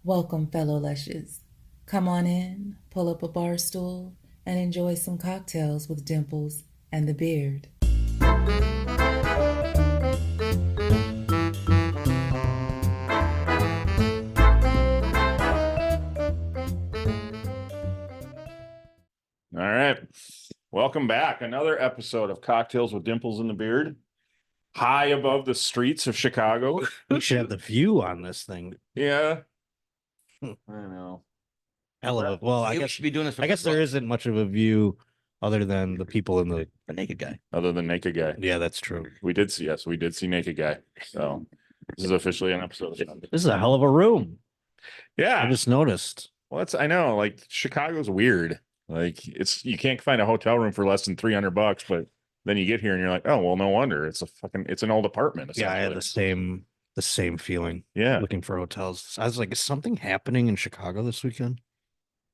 Welcome, fellow lushes. Come on in, pull up a bar stool, and enjoy some cocktails with Dimples and the Beard. All right. Welcome back. Another episode of Cocktails with Dimples in the Beard. High above the streets of Chicago. We should have the view on this thing. Yeah. I know. Hell of a, well, I guess should be doing this. I guess there isn't much of a view other than the people in the naked guy. Other than Naked Guy. Yeah, that's true. We did see Naked Guy. So this is officially an episode. This is a hell of a room. Yeah. I just noticed. Well, I know, like Chicago's weird. Like you can't find a hotel room for less than $300, but then you get here and you're like, oh, well, no wonder. It's an old apartment. Yeah, I had the same feeling. Yeah. Looking for hotels. I was like, is something happening in Chicago this weekend?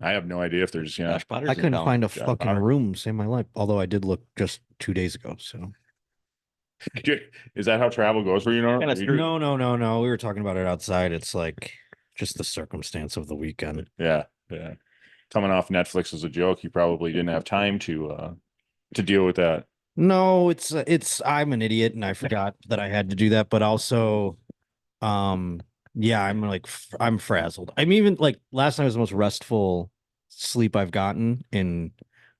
I have no idea if there's, I couldn't find a fucking room to save my life. Although I did look just 2 days ago. So is that how travel goes for you? No. We were talking about it outside. It's like just the circumstance of the weekend. Yeah. Coming off Netflix as a joke, you probably didn't have time to deal with that. No, it's I'm an idiot and I forgot that I had to do that, but also yeah, I'm frazzled. I'm even like last night was the most restful sleep I've gotten in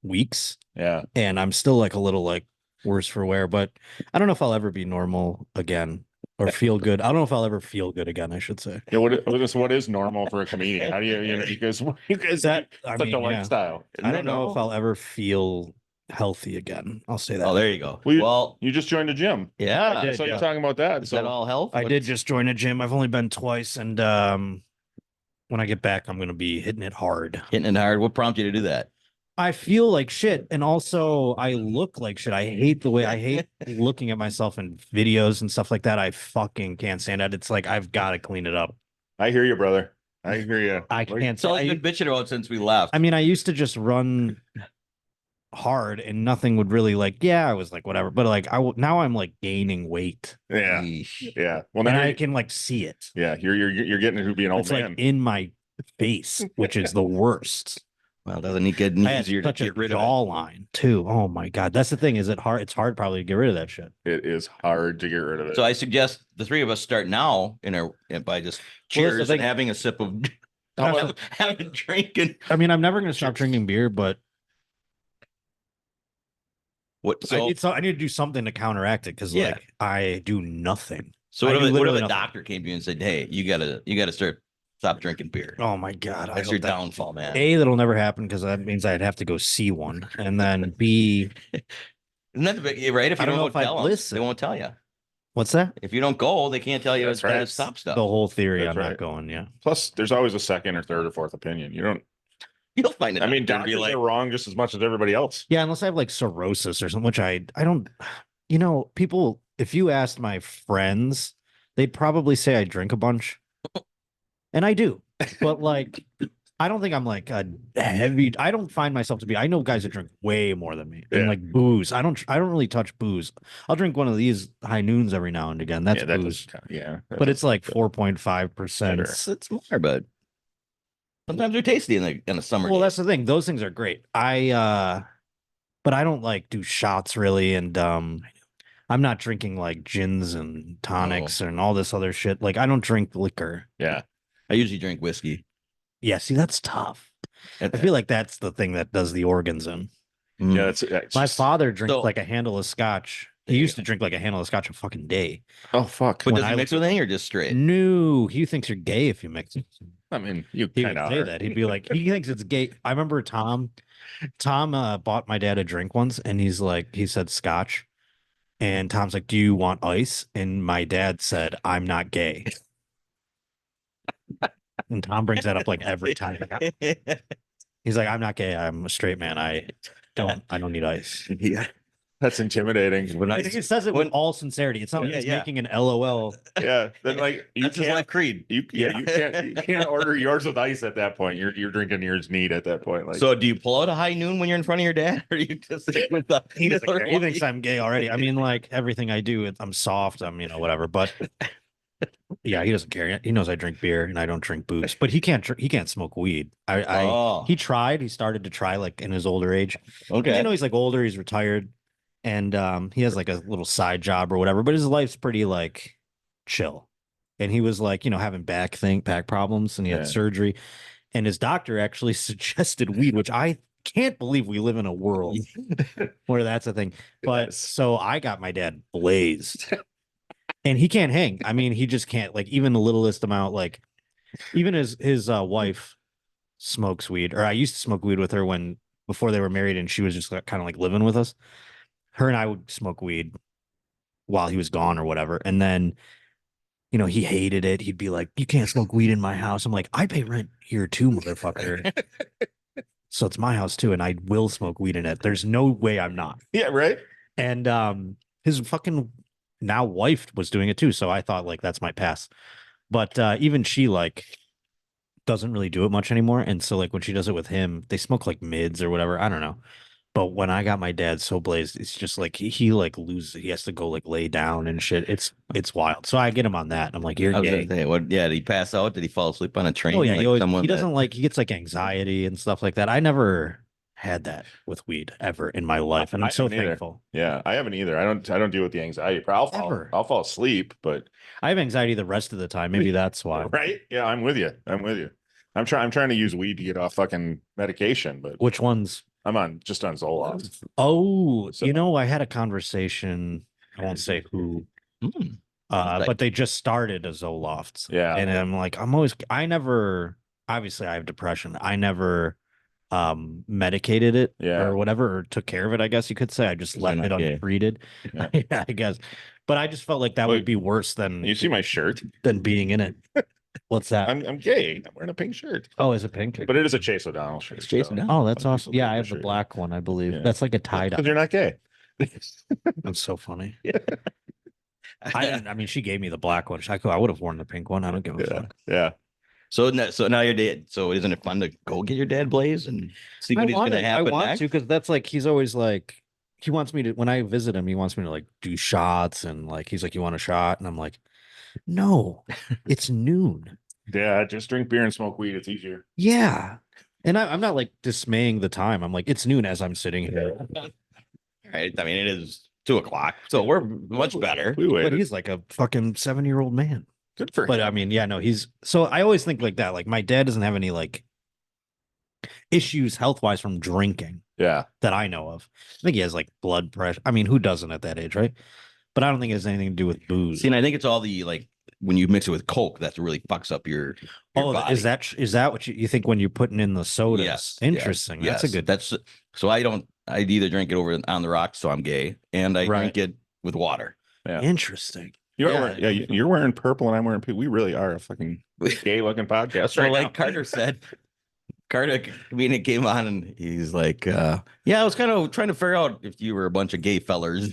weeks. Yeah. And I'm still like a little like worse for wear, but I don't know if I'll ever be normal again or feel good. I don't know if I'll ever feel good again, I should say. Yeah, what is normal for a comedian? How do you guys that such a lifestyle? I don't know if I'll ever feel healthy again. I'll say that. Oh, there you go. Well, you just joined a gym. Yeah. I did, So you're talking about that. Is that all health? I did just join a gym. I've only been twice, and when I get back, I'm gonna be hitting it hard. Hitting it hard. What prompted you to do that? I feel like shit, and also I look like shit. I hate looking at myself in videos and stuff like that. I fucking can't stand it. It's like I've got to clean it up. I hear you, brother. I hear you. I can't. So I've been bitching about since we left. I mean, I used to just run hard and nothing would really I was like whatever, but like now I'm like gaining weight. Yeah. Eesh. Yeah. Well, and now I can like see it. Yeah, you're getting to be an old it's man. like in my face, which is the worst. Well, doesn't it get easier to get rid of jawline too? Oh my god, that's the thing. Is it hard? It's hard probably to get rid of that shit. It is hard to get rid of it. So I suggest the three of us start now by just cheers and having a sip of having a drink. And I mean, I'm never going to stop drinking beer, but what? So I need to do something to counteract it because like I do nothing. So what if a doctor came to you and said, "Hey, you gotta stop drinking beer"? Oh my god, that's your downfall, man. A, that'll never happen because that means I'd have to go see one, and then B, isn't that the big right? If you don't tell them, they won't tell you. What's that? If you don't go, they can't tell you That's right. to stop stuff. The whole theory, I'm not going. Yeah. Plus, there's always a second or third or fourth opinion. You'll find it. I mean, doctors are wrong just as much as everybody else. Yeah, unless I have like cirrhosis or something, which I don't. People. If you asked my friends, they'd probably say I drink a bunch, and I do. But like, I don't think I'm like a heavy. I don't find myself to be. I know guys that drink way more than me, and like booze. I don't really touch booze. I'll drink one of these high noons every now and again. That's booze. But it's like 4.5%. It's more, but sometimes they're tasty in the summer. Well, that's the thing. Those things are great. But I don't like do shots really, and I'm not drinking like gins and tonics and all this other shit. Like I don't drink liquor. Yeah, I usually drink whiskey. Yeah, see, that's tough. I feel like that's the thing that does the organs in. Yeah, it's my father drinks like a handle of scotch. He used to drink like a handle of scotch a fucking day. Oh fuck! But does he mix with anything or just straight? No, he thinks you're gay if you mix it. I mean, you kind of say that. He'd be like, he thinks it's gay. I remember Tom bought my dad a drink once, and he said scotch, and Tom's like, "Do you want ice?" And my dad said, "I'm not gay." And Tom brings that up like every time. He's like, "I'm not gay. I'm a straight man. I don't need ice." Yeah, that's intimidating. I think he says it with all sincerity. It's not like he's making an LOL. Yeah, then like that's his life creed. You can't order yours with ice at that point. You're drinking yours neat at that point. Like, so do you pull out a high noon when you're in front of your dad, or you just stick with the? He thinks I'm gay already. I mean, like everything I do, I'm soft. I'm whatever, but. Yeah, he doesn't care. He knows I drink beer and I don't drink booze, but he can't smoke weed. He tried. He started to try like in his older age. Okay. You know, he's like older. He's retired, and he has like a little side job or whatever. But his life's pretty like chill. And he was like, having back problems, and he had surgery. And his doctor actually suggested weed, which I can't believe we live in a world where that's a thing. But so I got my dad blazed. And he can't hang. I mean, he just can't, like, even the littlest amount, like even his wife smokes weed, or I used to smoke weed with her before they were married, and she was just kind of like living with us. Her and I would smoke weed while he was gone or whatever. And then, he hated it. He'd be like, "You can't smoke weed in my house." I'm like, "I pay rent here too, motherfucker." So it's my house too, and I will smoke weed in it. There's no way I'm not. Yeah, right. And his fucking now wife was doing it too, so I thought like that's my pass. But even she like doesn't really do it much anymore. And so like when she does it with him, they smoke like mids or whatever. I don't know. But when I got my dad so blazed, it's just like he like loses. He has to go like lay down and shit. It's wild. So I get him on that. And I'm like, you're I was gay. gonna say, what? Yeah, did he pass out? Did he fall asleep on a train? Oh yeah, Like he doesn't like, he gets like anxiety and stuff like that. I never had that with weed ever in my life, and I'm so thankful. Yeah, I haven't either. I don't deal with the anxiety. I'll fall asleep, but I have anxiety the rest of the time. Maybe that's why. Right? Yeah, I'm with you. I'm trying to use weed to get off fucking medication, but Which ones? I'm just on Zoloft. Oh, I had a conversation. I won't say who. But they just started a Zoloft. Yeah. And I'm like, obviously I have depression. I never medicated it or whatever, or took care of it, I guess you could say. I just left it untreated. Yeah. Yeah, I guess. But I just felt like that would be worse than you see my shirt than being in it. What's that? I'm gay. I'm wearing a pink shirt. Oh, is it pink? But it is a Chase O'Donnell shirt. It's Chase O'Donnell. Oh, that's awesome. Yeah, I have the black one, I believe. That's like a tie-dye. Because you're not gay. That's so funny. Yeah. I mean, she gave me the black one. I would have worn the pink one. I don't give a fuck. Yeah. So now your dad. So isn't it fun to go get your dad blaze and see what he's going to happen? I want to, because that's like, he's always like, he wants me to, when I visit him, he wants me to like do shots, and like he's like, "You want a shot?" And I'm like, "No, it's noon." Yeah, just drink beer and smoke weed. It's easier. Yeah, and I'm not like dismaying the time. I'm like, it's noon as I'm sitting here. Right. I mean, it is 2:00, so we're much better. But he's like a fucking 7-year-old man. Good for him. But I mean, yeah, no, so I always think like that. Like my dad doesn't have any like issues health-wise from drinking. Yeah. That I know of. I think he has like blood pressure. I mean, who doesn't at that age, right? But I don't think it has anything to do with booze. See, and I think it's all the like when you mix it with Coke, that really fucks up your body. Is that what you think when you're putting in the sodas? Yes. Interesting. Yes. That's a good. So I'd either drink it over on the rocks, so I'm gay, and I drink it with water. Yeah. Interesting. You're wearing purple and I'm wearing pink. We really are a fucking gay looking podcast. So right like now. Carter said, comedian came on and he's like, yeah, I was kind of trying to figure out if you were a bunch of gay fellers.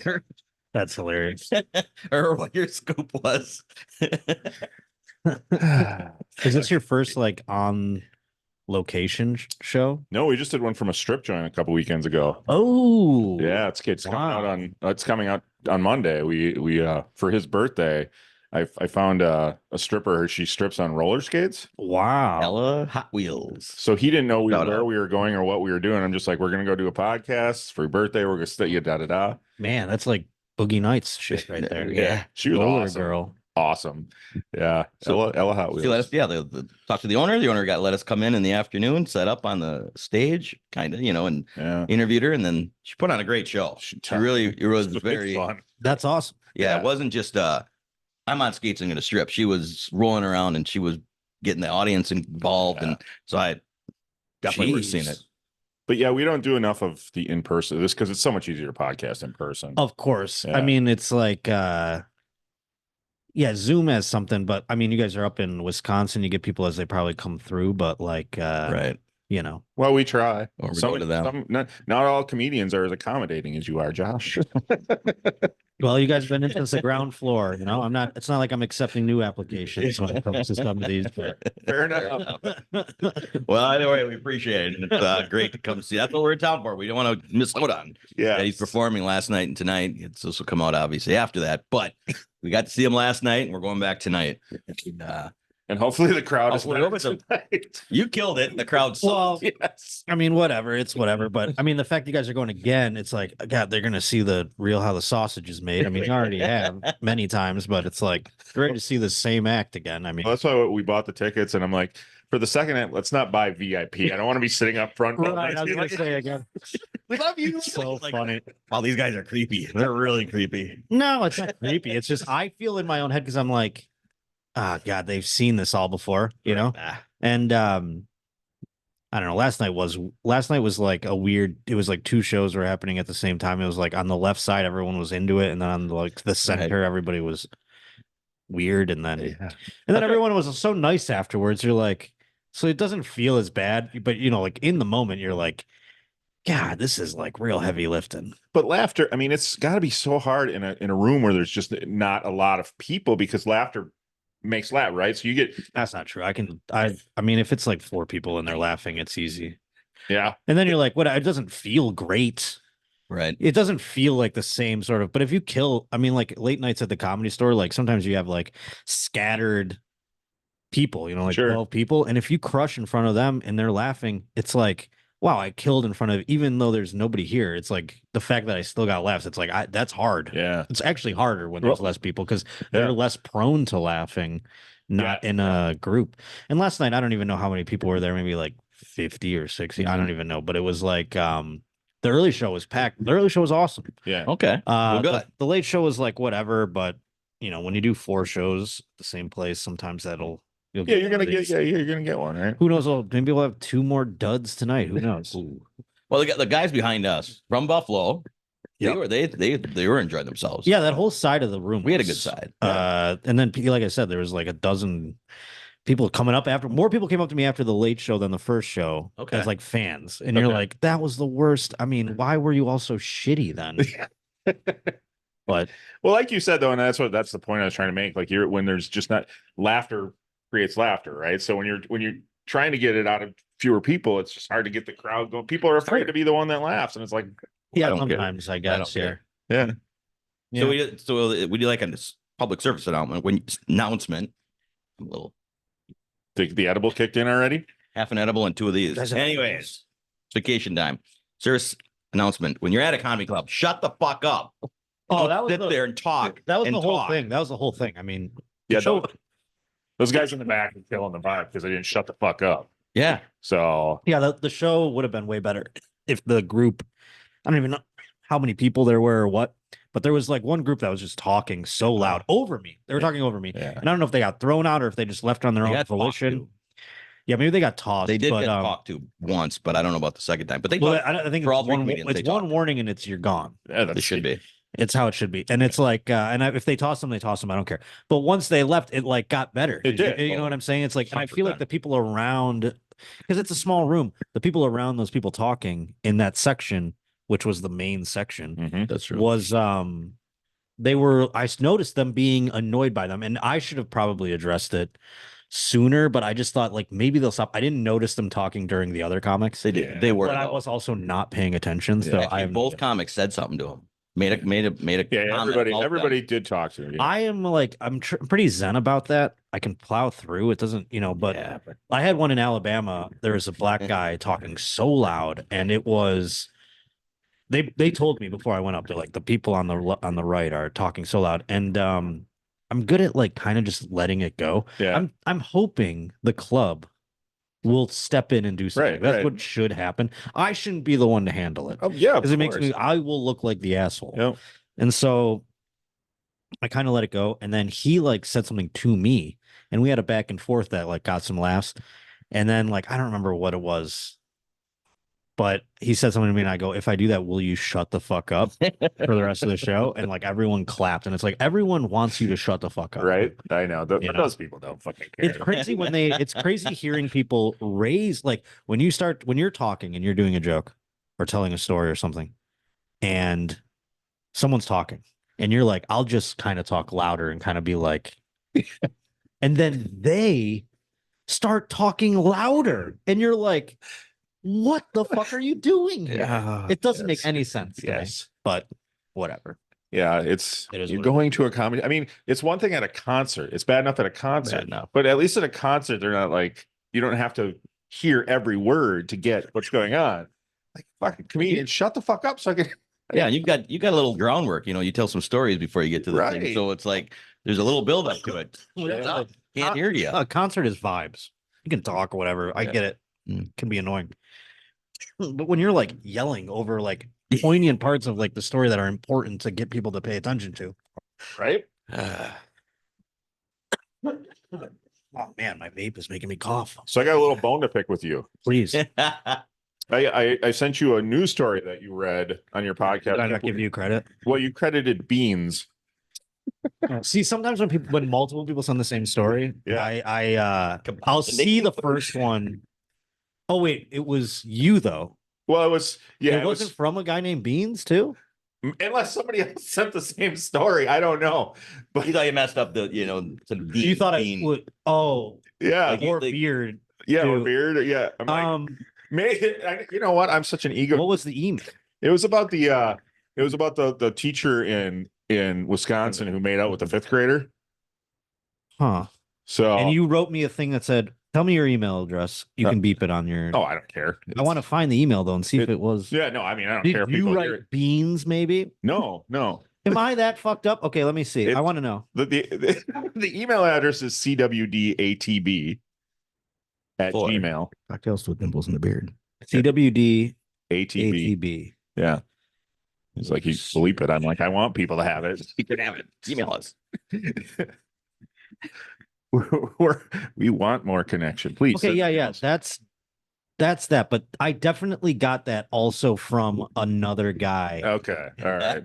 That's hilarious. Or what your scoop was. Is this your first like on location show? No, we just did one from a strip joint a couple weekends ago. Oh, yeah, it's coming out on Monday. We for his birthday, I found a stripper. She strips on roller skates. Wow. Ella Hot Wheels. So he didn't know where we were going or what we were doing. I'm just like, we're gonna go do a podcast for your birthday. We're gonna stay you da. Man, that's like Boogie Nights shit right there. Yeah. She was roller awesome. girl. Awesome. Yeah. So Ella Hot Wheels. They talk to the owner. The owner let us come in the afternoon, set up on the stage, kind of, and interviewed her, and then she put on a great show. It was very fun. That's awesome. Yeah, it wasn't just I'm on skates and gonna strip. She was rolling around and she was getting the audience involved, and so I definitely would have seen it. But yeah, we don't do enough of the in-person this because it's so much easier to podcast in person. Of course. Yeah. I mean, it's like Zoom has something, but I mean, you guys are up in Wisconsin, you get people as they probably come through, but like right. you know. Well, we try. Or we go to them. Not all comedians are as accommodating as you are, Josh. Well, you guys have been in since the ground floor, you know. It's not like I'm accepting new applications when it comes to some of these. But... Fair enough. Well, either way, we appreciate it. And it's great to come see. That's what we're in town for. We don't want to miss out on. Yeah. He's performing last night and tonight. This will come out obviously after that. But we got to see him last night and we're going back tonight. And hopefully the crowd is Hopefully over tonight. You killed it. The crowd Well, Yes. I mean, whatever. It's whatever. But I mean, the fact you guys are going again, it's like, God, they're gonna see the real how the sausage is made. I mean, you already have many times, but it's like great to see the same act again. I mean, Well, that's why we bought the tickets, and I'm like, for the second act, let's not buy VIP. I don't want to be sitting up front. right, I was gonna say again. We love you. It's so funny. Wow, these guys are creepy. They're really creepy. No, it's not creepy. It's just I feel in my own head because I'm like, ah, God, they've seen this all before, you know? And I don't know. Last night was like a weird. It was like two shows were happening at the same time. It was like on the left side, everyone was into it, and then on like the center, everybody was weird, and then everyone was so nice afterwards. You're like, so it doesn't feel as bad, but you know, like in the moment, you're like, God, this is like real heavy lifting. But laughter, I mean, it's got to be so hard in a room where there's just not a lot of people because laughter makes laugh, right? So you get That's not true. I mean, if it's like 4 people and they're laughing, it's easy. Yeah. And then you're like, what? It doesn't feel great. Right. It doesn't feel like the same sort of, but if you I mean, like late nights at the Comedy Store, like sometimes you have like scattered people, you know, like 12 people. And if you crush in front of them and they're laughing, it's like, wow, I killed in front of, even though there's nobody here. It's like the fact that I still got laughs. It's like, that's hard. Yeah. It's actually harder when there's less people because they're less prone to laughing, not in a group. And last night, I don't even know how many people were there, maybe like 50 or 60. I don't even know, but it was like, the early show was packed. The early show was awesome. Yeah. Okay. Well, good. The late show was like whatever, but you know, when you do 4 shows at the same place, sometimes you're gonna get one, right? Who knows? Maybe we'll have 2 more duds tonight. Who knows? Well, the guys behind us from Buffalo, they were enjoying themselves. Yeah, that whole side of the room. We had a good side. And then, like I said, there was like a dozen people coming up after. More people came up to me after the late show than the first show as like fans, and you're like, that was the worst. I mean, why were you all so shitty then? But well, like you said though, and that's the point I was trying to make. Like when there's just not laughter creates laughter, right? So when you're trying to get it out of fewer people, it's just hard to get the crowd going. People are afraid to be the one that laughs, and it's like, sometimes I guess, yeah. So we do like a public service announcement. A little. The edible kicked in already. Half an edible and 2 of these. Anyways, it's vacation time. Serious announcement: when you're at a comedy club, shut the fuck up. Oh, Don't sit there and talk. That was the whole thing. That was the whole thing. I mean, those guys in the back are killing the vibe because they didn't shut the fuck up. Yeah. So yeah, the show would have been way better if the group, I don't even know how many people there were or what, but there was like one group that was just talking so loud over me. They were talking over me. Yeah. And I don't know if they got thrown out or if they just left on their own volition. Yeah, maybe they got tossed. They did get talked to once, but I don't know about the second time. But I think it's one warning and it's you're gone. Yeah, it should be. It's how it should be. And it's like, if they toss them, they toss them. I don't care. But once they left, it like got better. It did. You know what I'm saying? It's like, and I feel like the people around, because it's a small room, the people around those people talking in that section, which was the main section, that's true, was, I noticed them being annoyed by them. And I should have probably addressed it sooner, but I just thought like maybe they'll stop. I didn't notice them talking during the other comics. They did. They were. But I was also not paying attention. So both comics said something to him. Made a yeah, everybody did talk to him. Yeah. I am like I'm pretty zen about that. I can plow through. It doesn't, but I had one in Alabama. There was a black guy talking so loud, and it was they told me before I went up. They're like, the people on the right are talking so loud, and I'm good at like kind of just letting it go. Yeah, I'm hoping the club will step in and do something. That's what should happen. I shouldn't be the one to handle it. Oh yeah, because it makes I will look like the asshole. Yep. And so I kind of let it go. And then he like said something to me, and we had a back and forth that like got some laughs. And then like I don't remember what it was, But he said something to me, and I go, "If I do that, will you shut the fuck up for the rest of the show?" And like everyone clapped, and it's like everyone wants you to shut the fuck up, Right? I know. But You know? those people don't fucking care. It's crazy when it's crazy hearing people raise like when you're talking and you're doing a joke or telling a story or something, and someone's talking, and you're like, I'll just kind of talk louder and kind of be like, and then they start talking louder, and you're like, what the fuck are you doing here? Yeah, It doesn't make yes. any sense to me, Yes. but whatever. Yeah, It is you're what it going to a comedy. I mean, it's one thing at a concert. It's bad enough at a concert, enough. but at least at a concert, they're not like you don't have to hear every word to get what's going on. Like fucking comedian, shut the fuck up so I can. Yeah, and you got a little groundwork. You know, you tell some stories before you get to the thing, Right. so it's like there's a little build up to it. Yeah. Can't hear you. A concert is vibes. You can talk or whatever. I Yeah. get it. Mm. It can be annoying. But when you're like yelling over like poignant parts of like the story that are important to get people to pay attention to. Right? Oh man, my vape is making me cough. So I got a little bone to pick with you. Please. I sent you a news story that you read on your podcast. Did I not give you credit? Well, you credited Beans. See, sometimes when multiple people send the same story, Yeah. I'll see the first one. Oh wait, it was you though. Well, it was It wasn't from a guy named Beans too. unless somebody else sent the same story. I don't know. But You thought you messed up the, to the You thought bean. it would. Oh, yeah, Like, or like- beard. yeah, or too. beard. Yeah. I'm like, you know what? I'm such an ego. What was the email? It was about the teacher in Wisconsin who made out with the fifth grader. Huh? So And you wrote me a thing that said, "Tell me your email address." You No. can beep it on your. oh, I don't care. I want to find the email though and see if it was. Yeah, no, I mean I don't care Did if you people write hear it. beans? Maybe. No. Am I that fucked up? Okay, let me see. I want to know. The email address is cwdatb at Four. gmail. Cocktails with dimples in the beard. CWD ATB. ATB. Yeah. He's like, you bleep it. I'm like, I want people to have it. You can have it. Email us. We want more connection, please. Okay, send yeah. emails. That's that. But I definitely got that also from another guy. Okay, all right.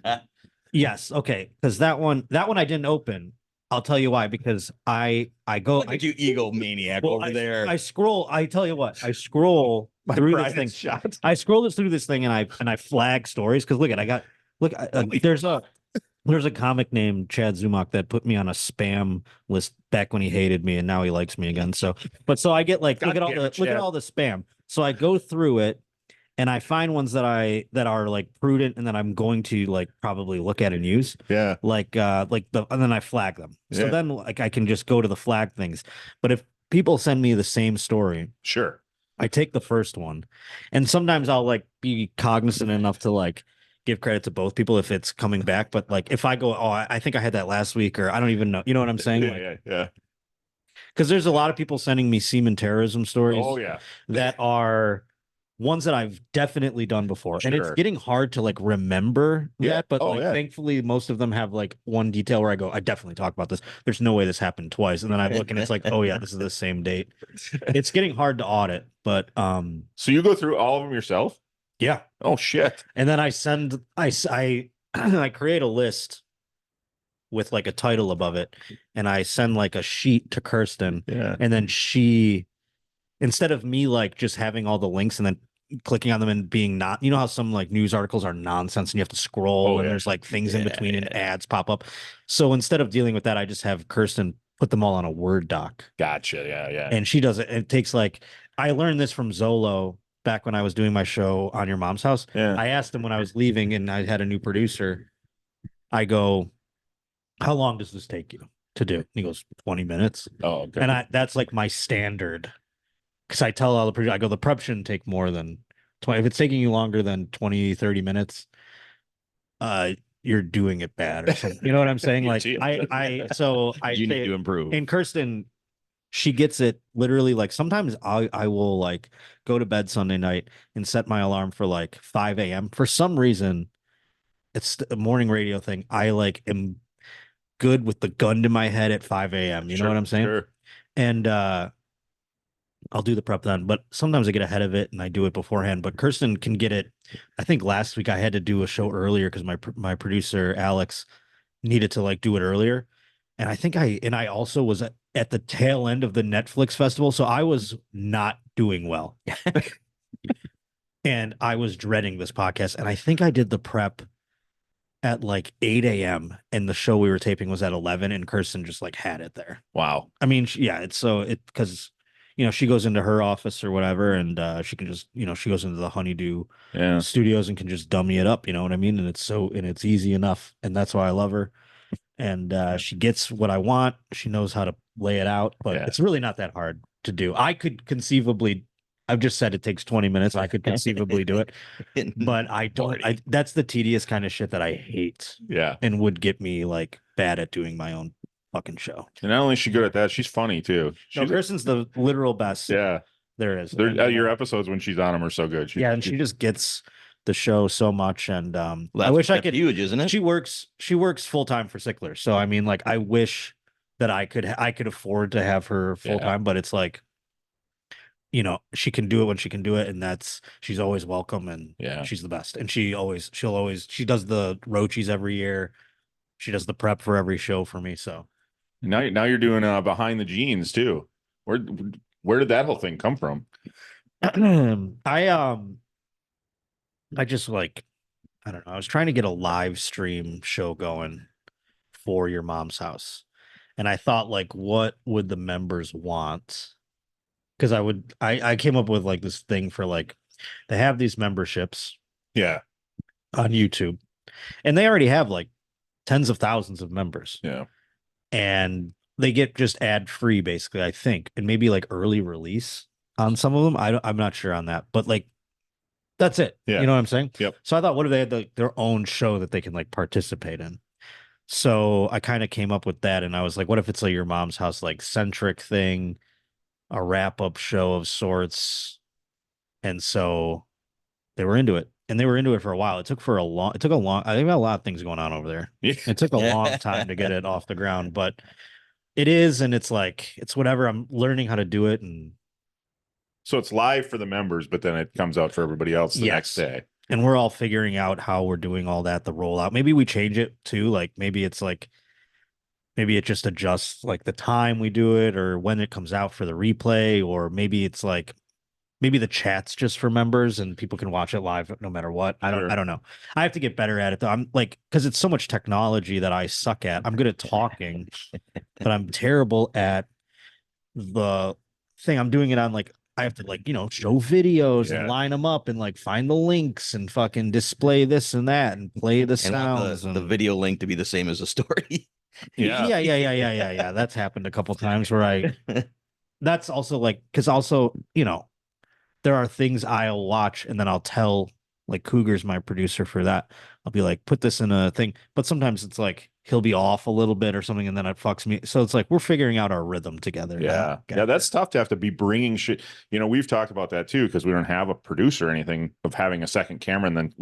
Yes. Okay. Because that one I didn't open. I'll tell you why. Because I go. Look at you, egomaniac over there. I scroll. I tell you what. I scroll My through pride this thing. is shot. I scroll through this thing and I flag stories because there's a comic named Chad Zumach that put me on a spam list back when he hated me and now he likes me again. So I get like look at all the spam. So I go through it and I find ones that are like prudent and that I'm going to like probably look at and use. Yeah. And then I flag them. So Yeah. then like I can just go to the flag things. But if people send me the same story, Sure. I take the first one, and sometimes I'll like be cognizant enough to like give credit to both people if it's coming back. But like if I go, oh, I think I had that last week, or I don't even know, you know what I'm saying? Yeah. Because there's a lot of people sending me semen terrorism stories. Oh yeah. That are ones that I've definitely done before, and it's Sure. getting hard to like remember Yeah. that. But Oh, like yeah. thankfully, most of them have like one detail where I go, I definitely talk about this. There's no way this happened twice, and then I look and it's like, oh yeah, this is the same date. It's getting hard to audit, but So you go through all of them yourself? yeah. Oh shit. And then I I create a list with like a title above it, and I send like a sheet to Kirsten, Yeah. and then she, instead of me like just having all the links and then clicking on them and being not, you know how some like news articles are nonsense and you have to scroll Oh, and yeah. there's like things in between and ads pop up. So instead of dealing with that, I just have Kirsten put them all on a Word doc. Gotcha. Yeah. And she does it. It takes like, I learned this from Zolo back when I was doing my show on Your Mom's House. Yeah. I asked him when I was leaving and I had a new producer, I go, how long does this take you to do? And he goes, 20 minutes. Oh, okay. And that's like my standard. Because I tell all the producers, I go, the prep shouldn't take more than 20. If it's taking you longer than 20, 30 minutes, you're doing it bad or something. You know what I'm saying? Like You I You say, need to improve. and Kirsten, she gets it literally like sometimes I will like go to bed Sunday night and set my alarm for like 5 a.m. For some reason, it's a morning radio thing. I like am good with the gun to my head at 5 a.m. You know what I'm saying? Sure. And I'll do the prep then. But sometimes I get ahead of it and I do it beforehand. But Kirsten can get it. I think last week I had to do a show earlier because my producer Alex needed to like do it earlier. And I think I also was at the tail end of the Netflix festival. So I was not doing well. And I was dreading this podcast. And I think I did the prep at like 8 a.m. and the show we were taping was at 11 and Kirsten just like had it there. Wow. I mean, because, she goes into her office or whatever and she can just, she goes into the Honeydew studios and can just dummy it up. You know what I mean? And it's easy enough. And that's why I love her. And she gets what I want. She knows how to lay it out, but it's really not that hard to do. I could conceivably, I've just said it takes 20 minutes. I could conceivably do it, but I don't. That's the tedious kind of shit that I hate. Yeah. And would get me like bad at doing my own fucking show. And not only is she good at that, she's funny too. Kirsten's the literal best. Yeah. There is. Your episodes when she's on them are so good. She just gets the show so much. And I wish I could. Huge, isn't it? She works full time for Sickler. So I mean, like, I wish that I could afford to have her full time, but it's like, she can do it when she can do it, and she's always welcome, and she's the best. And she does the Roachies every year. She does the prep for every show for me. So now you're doing behind the jeans too. Where did that whole thing come from? I just like, I don't know. I was trying to get a live stream show going for Your Mom's House. And I thought, like, what would the members want? Because I came up with like this thing for like, they have these memberships on YouTube, and they already have like tens of thousands of members. Yeah. And they get just ad free, basically, I think, and maybe like early release on some of them. I'm not sure on that, but like, that's it. Yeah. You know what I'm saying? Yep. So I thought, what if they had their own show that they can like participate in? So I kind of came up with that, and I was like, what if it's like Your Mom's House, like centric thing, a wrap-up show of sorts. And so they were into it, and they were into it for a while. I think a lot of things going on over there. Yeah. It took a long time to get it off the ground, but it is. And it's like, it's whatever. I'm learning how to do it. And so it's live for the members, but then it comes out for everybody else the next day. And we're all figuring out how we're doing all that, the rollout. Maybe we change it too. Like maybe it just adjusts like the time we do it or when it comes out for the replay, or maybe it's like, maybe the chat's just for members and people can watch it live no matter what. I don't know. I have to get better at it though. I'm like, because it's so much technology that I suck at. I'm good at talking, but I'm terrible at the thing. I'm doing it on like, I have to like, show videos and line them up and like find the links and fucking display this and that and play the sounds. The video link to be the same as the story. Yeah. That's happened a couple times where that's also like, because also, there are things I'll watch and then I'll tell, like, Cougar's my producer for that. I'll be like, put this in a thing. But sometimes it's like he'll be off a little bit or something, and then it fucks me. So it's like we're figuring out our rhythm together. Yeah. Yeah, that's tough to have to be bringing shit. We've talked about that too, because we don't have a producer or anything of having a second camera and then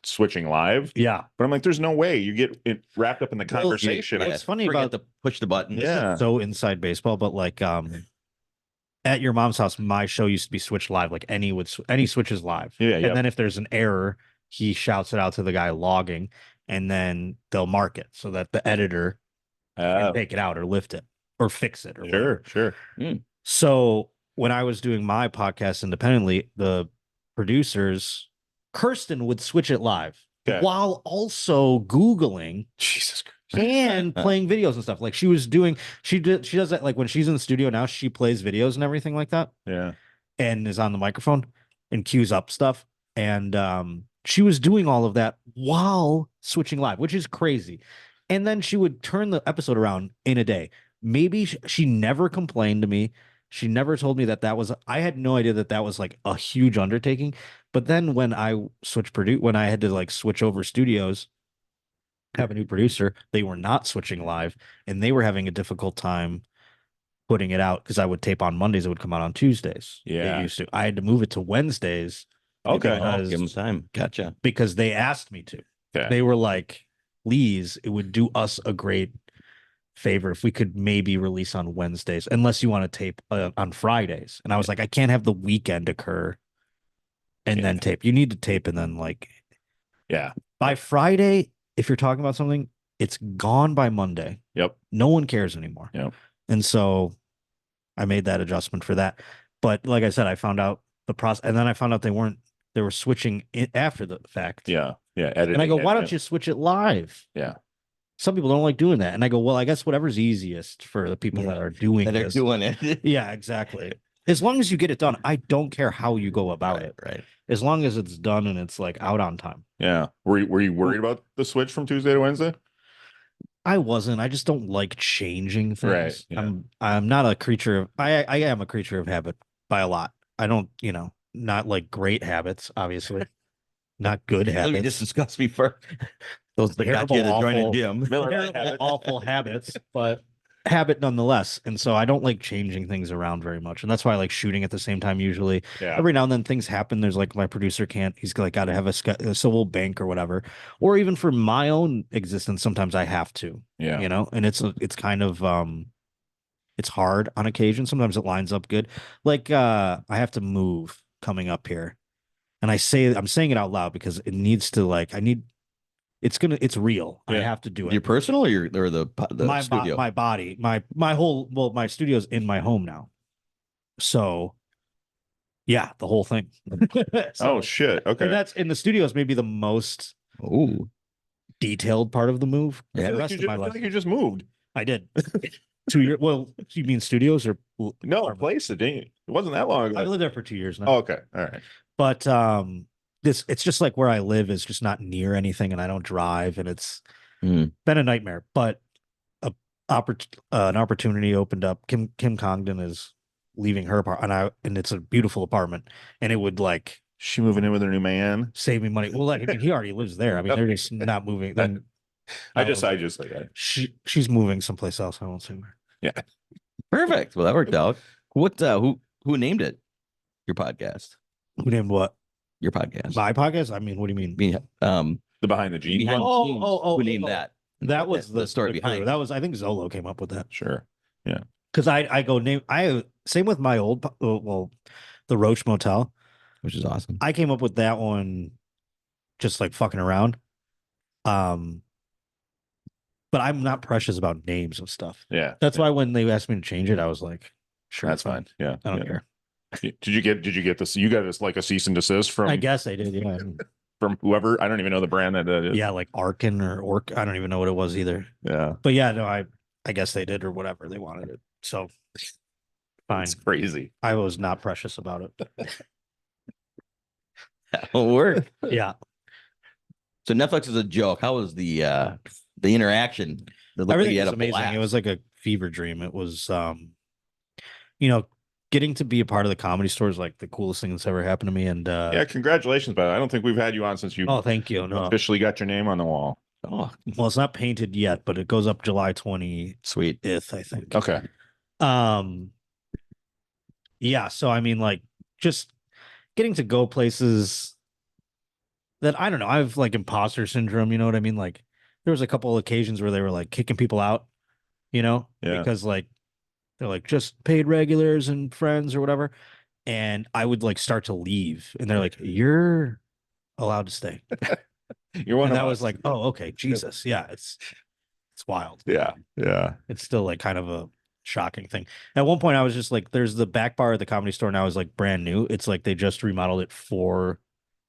switching live. Yeah. But I'm like, there's no way you get it wrapped up in the conversation. What's funny about to push the button. Yeah. So inside baseball, but like at Your Mom's House, my show used to be switched live. Like any switches live. Yeah. And then if there's an error, he shouts it out to the guy logging, and then they'll mark it so that the editor can take it out or lift it or fix it. Or Sure. So when I was doing my podcast independently, the producers, Kirsten would switch it live while also Googling Jesus Christ. and playing videos and stuff. Like she does that. Like when she's in the studio now, she plays videos and everything like that. Yeah. And is on the microphone and cues up stuff. And she was doing all of that while switching live, which is crazy. And then she would turn the episode around in a day. Maybe she never complained to me. She never told me I had no idea that was like a huge undertaking. But then when I when I had to like switch over studios, have a new producer, they were not switching live, and they were having a difficult time putting it out because I would tape on Mondays. It would come out on Tuesdays. Yeah. They used to. I had to move it to Wednesdays. Okay. Give them time. Gotcha. Because they asked me to. Okay. They were like, please, it would do us a great favor if we could maybe release on Wednesdays, unless you want to tape on Fridays. And I was like, I can't have the weekend occur and then tape. You need to tape and then like, by Friday, if you're talking about something, it's gone by Monday. Yep. No one cares anymore. Yep. And so I made that adjustment for that. But like I said, I found out the process, and then I found out they were switching it after the fact. Yeah. Editing, and I go, why don't you switch it live? Yeah. Some people don't like doing that. And I go, well, I guess whatever's easiest for the people that are doing it. Yeah, exactly. As long as you get it done, I don't care how you go about it. Right. As long as it's done and it's like out on time. Yeah. Were you worried about the switch from Tuesday to Wednesday? I wasn't. I just don't like changing things. Right. Yeah. I'm not a creature of I am a creature of habit by a lot. I don't, not like great habits, obviously. Not good habits. We just discussed before. Those that got you to join a gym. Awful habits, but habit nonetheless. And so I don't like changing things around very much. And that's why I like shooting at the same time usually. Yeah. Every now and then things happen. There's like my producer can't, he's like got to have so we'll bank or whatever. Or even for my own existence, sometimes I have to. Yeah. And it's kind of it's hard on occasion. Sometimes it lines up good. Like I have to move coming up here. And I'm saying it out loud because it needs to it's real. Yeah. I have to do it. Your personal or the studio? My body, my studio's in my home now. So yeah, the whole thing. Oh shit. Okay. And that's in the studio is maybe the most detailed part of the move. Yeah. The rest of my life, you just moved. I did. 2 years. Well, you mean studios or no place? It wasn't that long ago. I lived there for 2 years now. Oh, okay. All right. But it's just like where I live is just not near anything, and I don't drive, and it's been a nightmare. But an opportunity opened up. Kim Congdon is leaving her apartment, and it's a beautiful apartment, and it would like she moving in with her new man, save me money. Well, like, I mean, he already lives there. I mean, they're just not moving. Then I just like that. She's moving someplace else. I won't say where. Yeah, perfect. Well, that worked out. What? Who named it? Your podcast. Who named what? Your podcast. My podcast? I mean, what do you mean? The Behind the Jeans. Who named that? That was the story behind. That was, I think Zolo came up with that. Sure. Yeah. Because same with my old, the Roach Motel, which is awesome. I came up with that one just like fucking around. But I'm not precious about names and stuff. Yeah. That's why when they asked me to change it, I was like, sure. That's fine. Yeah. I don't care. Did you get this? You got this like a cease and desist from? I guess I did. Yeah. From whoever. I don't even know the brand that is. Yeah, like Arkin or Orc. I don't even know what it was either. Yeah. But yeah, no, I guess they did or whatever they wanted it. So fine. It's crazy. I was not precious about it. That'll work. Yeah. So Netflix is a joke. How was the interaction? Everything was amazing. It was like a fever dream. It was getting to be a part of the Comedy Store is like the coolest thing that's ever happened to me. And yeah, congratulations, but I don't think we've had you on since you thank you. No. Officially got your name on the wall. Oh, well, it's not painted yet, but it goes up July 20th, I think. Okay. Yeah, so I mean, like, just getting to go places that I don't know. I have like imposter syndrome, you know what I mean? Like, there was a couple of occasions where they were like kicking people out, because like they're like just paid regulars and friends or whatever. And I would like start to leave, and they're like, "You're allowed to stay." You're one and of that us. was like, "Oh, okay, Jesus, yeah, it's wild." Yeah. It's still like kind of a shocking thing. At one point, I was just like, "There's the back bar at the Comedy Store now is like brand new. It's like they just remodeled it for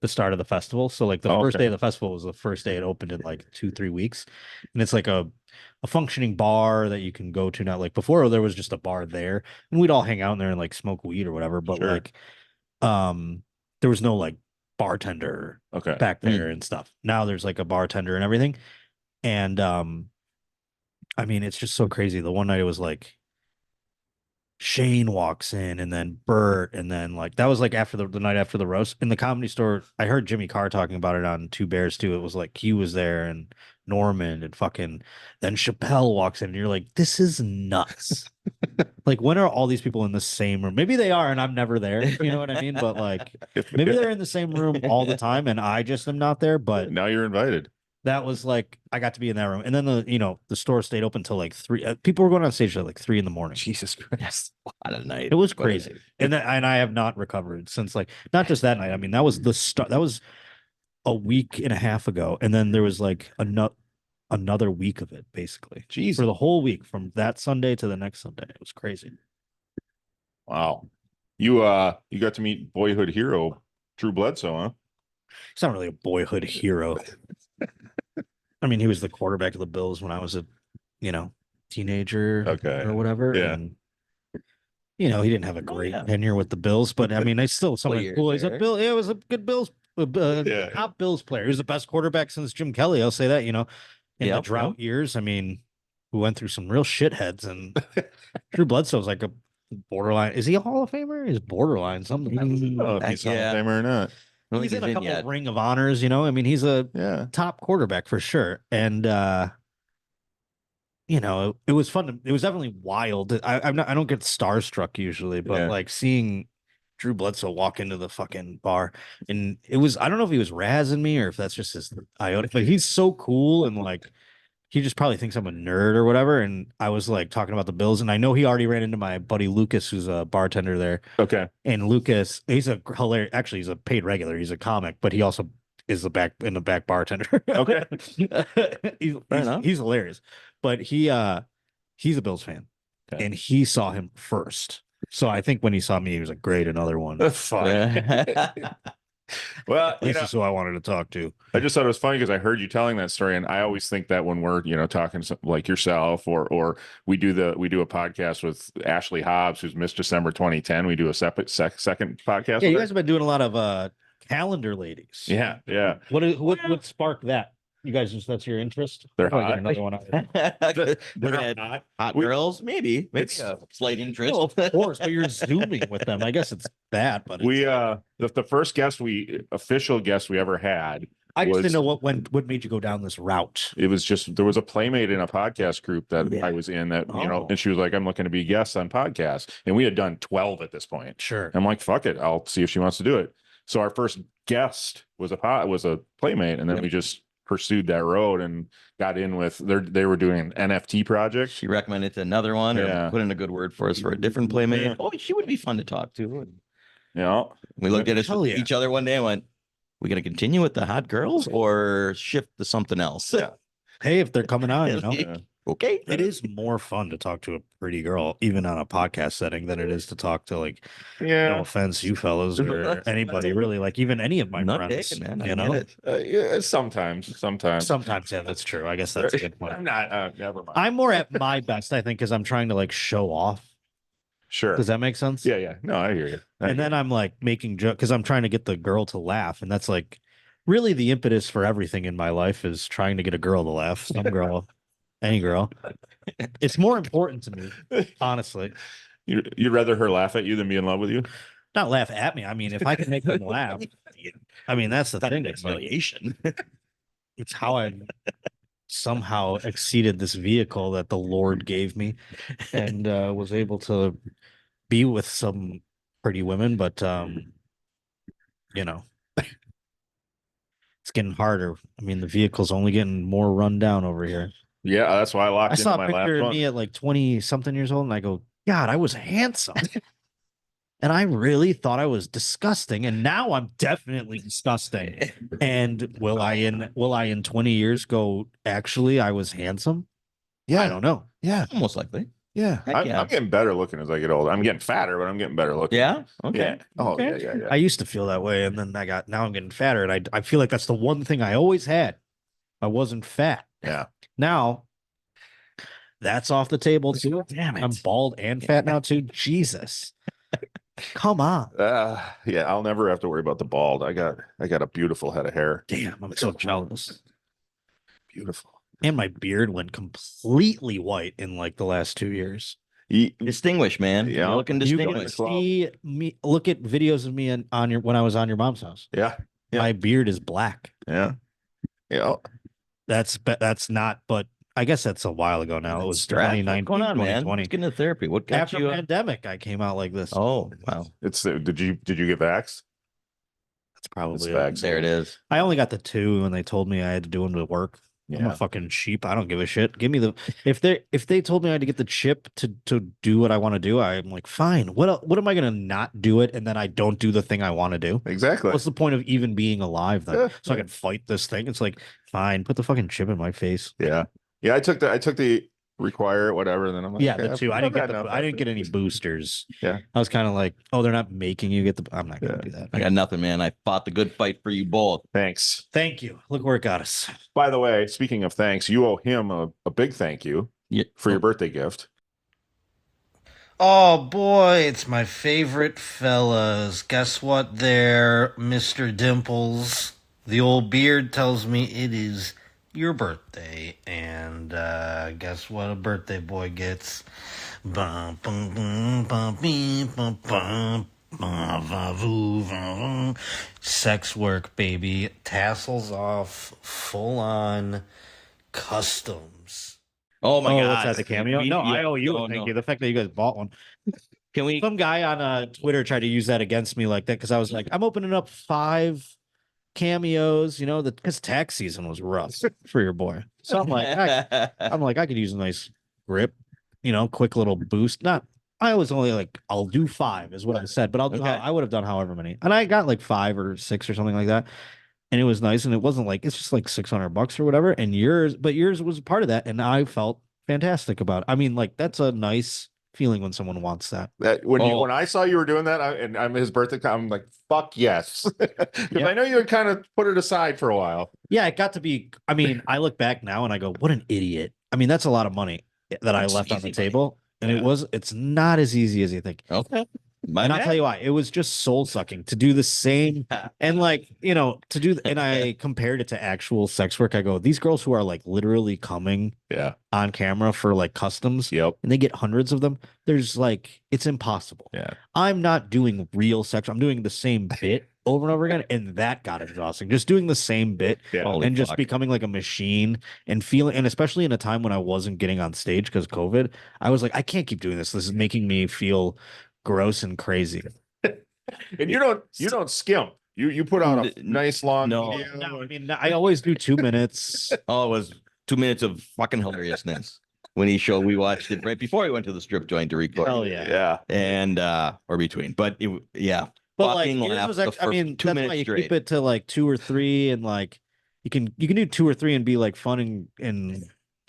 the start of the festival. So like the first day of the festival was the first day it opened in like 2-3 weeks, and it's like a functioning bar that you can go to now. Like before, there was just a bar there, and we'd all hang out in there and like smoke weed or whatever. But like, there was no like bartender back there and stuff. Now there's like a bartender and everything, and I mean, it's just so crazy. The one night it was like Shane walks in, and then Bert, and then like that was like after the night after the roast in the Comedy Store. I heard Jimmy Carr talking about it on Two Bears too. It was like he was there and Norman and fucking then Chappelle walks in, and you're like, this is nuts. Like, when are all these people in the same room? Maybe they are, and I'm never there. You know what I mean? But like, maybe they're in the same room all the time, and I just am not there. But now you're invited. that was like I got to be in that room, and then the store stayed open till like 3. People were going on stage at like 3 in the morning. Jesus Christ. Yes, a lot of night. It was crazy, and I have not recovered since. Like not just that night. I mean, that was the start. That was a week and a half ago, and then there was like another week of it basically. Jeez. For the whole week from that Sunday to the next Sunday. It was crazy. Wow. You got to meet boyhood hero Drew Bledsoe, huh? He's not really a boyhood hero. I mean, he was the quarterback of the Bills when I was a, teenager or whatever. Yeah. And, he didn't have a great tenure with the Bills, but I mean, I still something cool. He's a Bill. Yeah, it was a good Bills, top Bills player. He was the best quarterback since Jim Kelly. I'll say that, in the drought years. I mean, we went through some real shitheads, and Drew Bledsoe's like a borderline. Is he a Hall of Famer? He's borderline something. I don't know if he's Hall of Famer or not. He's in a couple of Ring of Honors, I mean, he's a top quarterback for sure. And it was fun. It was definitely wild. I don't get starstruck usually, but like seeing Drew Bledsoe walk into the fucking bar, and I don't know if he was razzing me or if that's just his iota, but he's so cool, and like he just probably thinks I'm a nerd or whatever. And I was like talking about the Bills, and I know he already ran into my buddy Lucas, who's a bartender there. Okay. And Lucas, he's a hilarious, actually, he's a paid regular. He's a comic, but he also is the back bartender. Okay. He's hilarious. But he's a Bills fan. Okay. And he saw him first. So I think when he saw me, he was like, great, another one. Fuck. Well, this is who I wanted to talk to. I just thought it was funny because I heard you telling that story, and I always think that when we're talking like yourself, or we do a podcast with Ashley Hobbs, who's Miss December 2010. We do a second podcast. Yeah, you guys have been doing a lot of calendar ladies. Yeah. What sparked that? You guys that's your interest? They're hot. Get another one out. They're hot girls, maybe a slight interest. No, of course, but you're zooming with them. I guess it's bad, but we the first official guest we ever had. I just didn't know what made you go down this route. It was just there was a playmate in a podcast group that I was in that and she was like, I'm looking to be guests on podcasts, and we had done 12 at this point. Sure, I'm like, fuck it, I'll see if she wants to do it. So our first guest was a playmate, and then we just pursued that road and got in with they were doing an NFT project. She recommended another one or put in a good word for us for a different playmate. Yeah. Oh, she would be fun to talk to. We looked at each other one day and went, we going to continue with the hot girls or shift to something else? Yeah. Hey, if they're coming on, Okay. It is more fun to talk to a pretty girl, even on a podcast setting, than it is to talk to no offense, you fellas or anybody really, like even any of my friends. Taken, man. Sometimes. Yeah, that's true. I guess that's a good point. I'm not. Never mind. I'm more at my best, I think, because I'm trying to like show off. Sure. Does that make sense? Yeah. No, I hear you. Then I'm like making jokes because I'm trying to get the girl to laugh, and that's like really the impetus for everything in my life is trying to get a girl to laugh. Some girl. Any girl. It's more important to me, honestly. You'd rather her laugh at you than be in love with you? Not laugh at me. I mean, if I can make them laugh, I mean, that's the thing. It's humiliation. It's how I somehow exceeded this vehicle that the Lord gave me and was able to be with some pretty women. But, it's getting harder. I mean, the vehicle's only getting more run down over here. Yeah, that's why I saw a picture of me at like 20 something years old, and I go, God, I was handsome. And I really thought I was disgusting, and now I'm definitely disgusting. And will I in 20 years go, actually I was handsome? Yeah, I don't know. Yeah, most likely. Yeah. I'm getting better looking as I get older. I'm getting fatter, but I'm getting better looking. Yeah. Okay. Yeah. Oh, okay. Yeah. I used to feel that way, and then now I'm getting fatter, and I feel like that's the one thing I always had. I wasn't fat. Yeah. Now that's off the table too. Damn it. I'm bald and fat now too. Jesus. Come on. Yeah, I'll never have to worry about the bald. I got a beautiful head of hair. Damn, I'm so jealous. Beautiful. And my beard went completely white in like the last 2 years. Distinguished, man. Yeah, you're looking distinguished. See me. Look at videos of me when I was on your mom's house. Yeah. My beard is black. Yeah. That's not. But I guess that's a while ago now. It was 2019. What's going on, man? Let's get into therapy. What got after you pandemic? I came out like this. Oh wow! Did you get vaxxed? That's probably There it is. I only got the 2 when they told me I had to do them to work. Yeah. I'm a fucking sheep. I don't give a shit. Give me the if they told me I had to get the chip to do what I want to do, I'm like, fine. What am I gonna not do it and then I don't do the thing I want to do? Exactly. What's the point of even being alive then? Yeah, so I can fight this thing? It's like, fine, put the fucking chip in my face. Yeah. I took the require whatever, and then I'm like, Yeah, the 2. I didn't get I didn't get any boosters. Yeah. I was kind of like, oh, they're not making you get the. I'm not gonna do that. I got nothing, man. I fought the good fight for you both. Thanks. Thank you. Look where it got us. By the way, speaking of thanks, you owe him a big thank you for your birthday gift. Oh boy, it's my favorite fellas. Guess what there, Mr. Dimples? The old beard tells me it is your birthday, and guess what a birthday boy gets? Bum, bum, bum, bum, bee, bum, bum, bum, va, voo, va, voo. Sex work, baby. Tassels off, full on customs. Oh my God. What's that, the cameo? No, I owe you a thank you. The fact that you guys bought one. Can we? Some guy on Twitter tried to use that against me like that because I was like, I'm opening up 5 cameos, because tax season was rough for your boy. So I'm like, I could use a nice grip, quick little boost. I was only like, I'll do 5 is what I said, but I would have done however many. And I got like 5 or 6 or something like that. And it was nice. And it wasn't like, it's just like $600 or whatever. And yours was part of that. And I felt fantastic about it. I mean, like, that's a nice feeling when someone wants that. When I saw you were doing that, and I'm his birthday, I'm like, fuck yes, because I know you had kind of put it aside for a while. Yeah, it got to be. I mean, I look back now and I go, what an idiot. I mean, that's a lot of money that I left on the table, and it's not as easy as you think. Okay. And I'll tell you why. It was just soul sucking to do the same and and I compared it to actual sex work. I go, these girls who are like literally coming on camera for like customs, and they get hundreds of them. There's like, it's impossible. Yeah. I'm not doing real sex. I'm doing the same bit over and over again. And that got exhausting. Just doing the same bit and just becoming like a machine and feeling, and especially in a time when I wasn't getting on stage because COVID, I was like, I can't keep doing this. This is making me feel gross and crazy. And you don't skimp. You put out a nice long video. No, I mean, I always do 2 minutes. Oh, it was 2 minutes of fucking hilariousness when we watched it right before we went to the strip joint to record. Oh yeah. And or between, but but like yours was I mean, 2 minutes you keep it to like 2 or 3, and like you can do 2 or 3 and be like fun and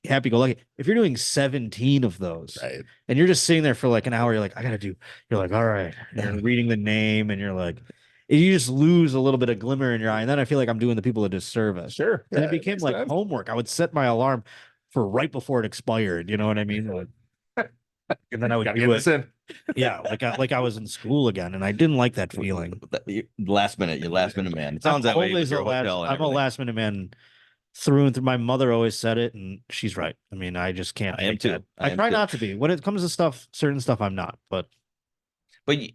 happy go lucky. If you're doing 17 of those, and you're just sitting there for like an hour, you're like, you're like, all right, and you're reading the name, and you're like, you just lose a little bit of glimmer in your eye, and then I feel like I'm doing the people a disservice. Sure. And it became like homework. I would set my alarm for right before it expired. You know what I mean? Like, and then I would do it. Yeah, like I was in school again, and I didn't like that feeling. Last minute man. It sounds that way with your hotel. I'm a last minute man. Through and through. My mother always said it, and she's right. I mean, I just can't. I am too. I try not to be. When it comes to certain stuff, I'm not. But I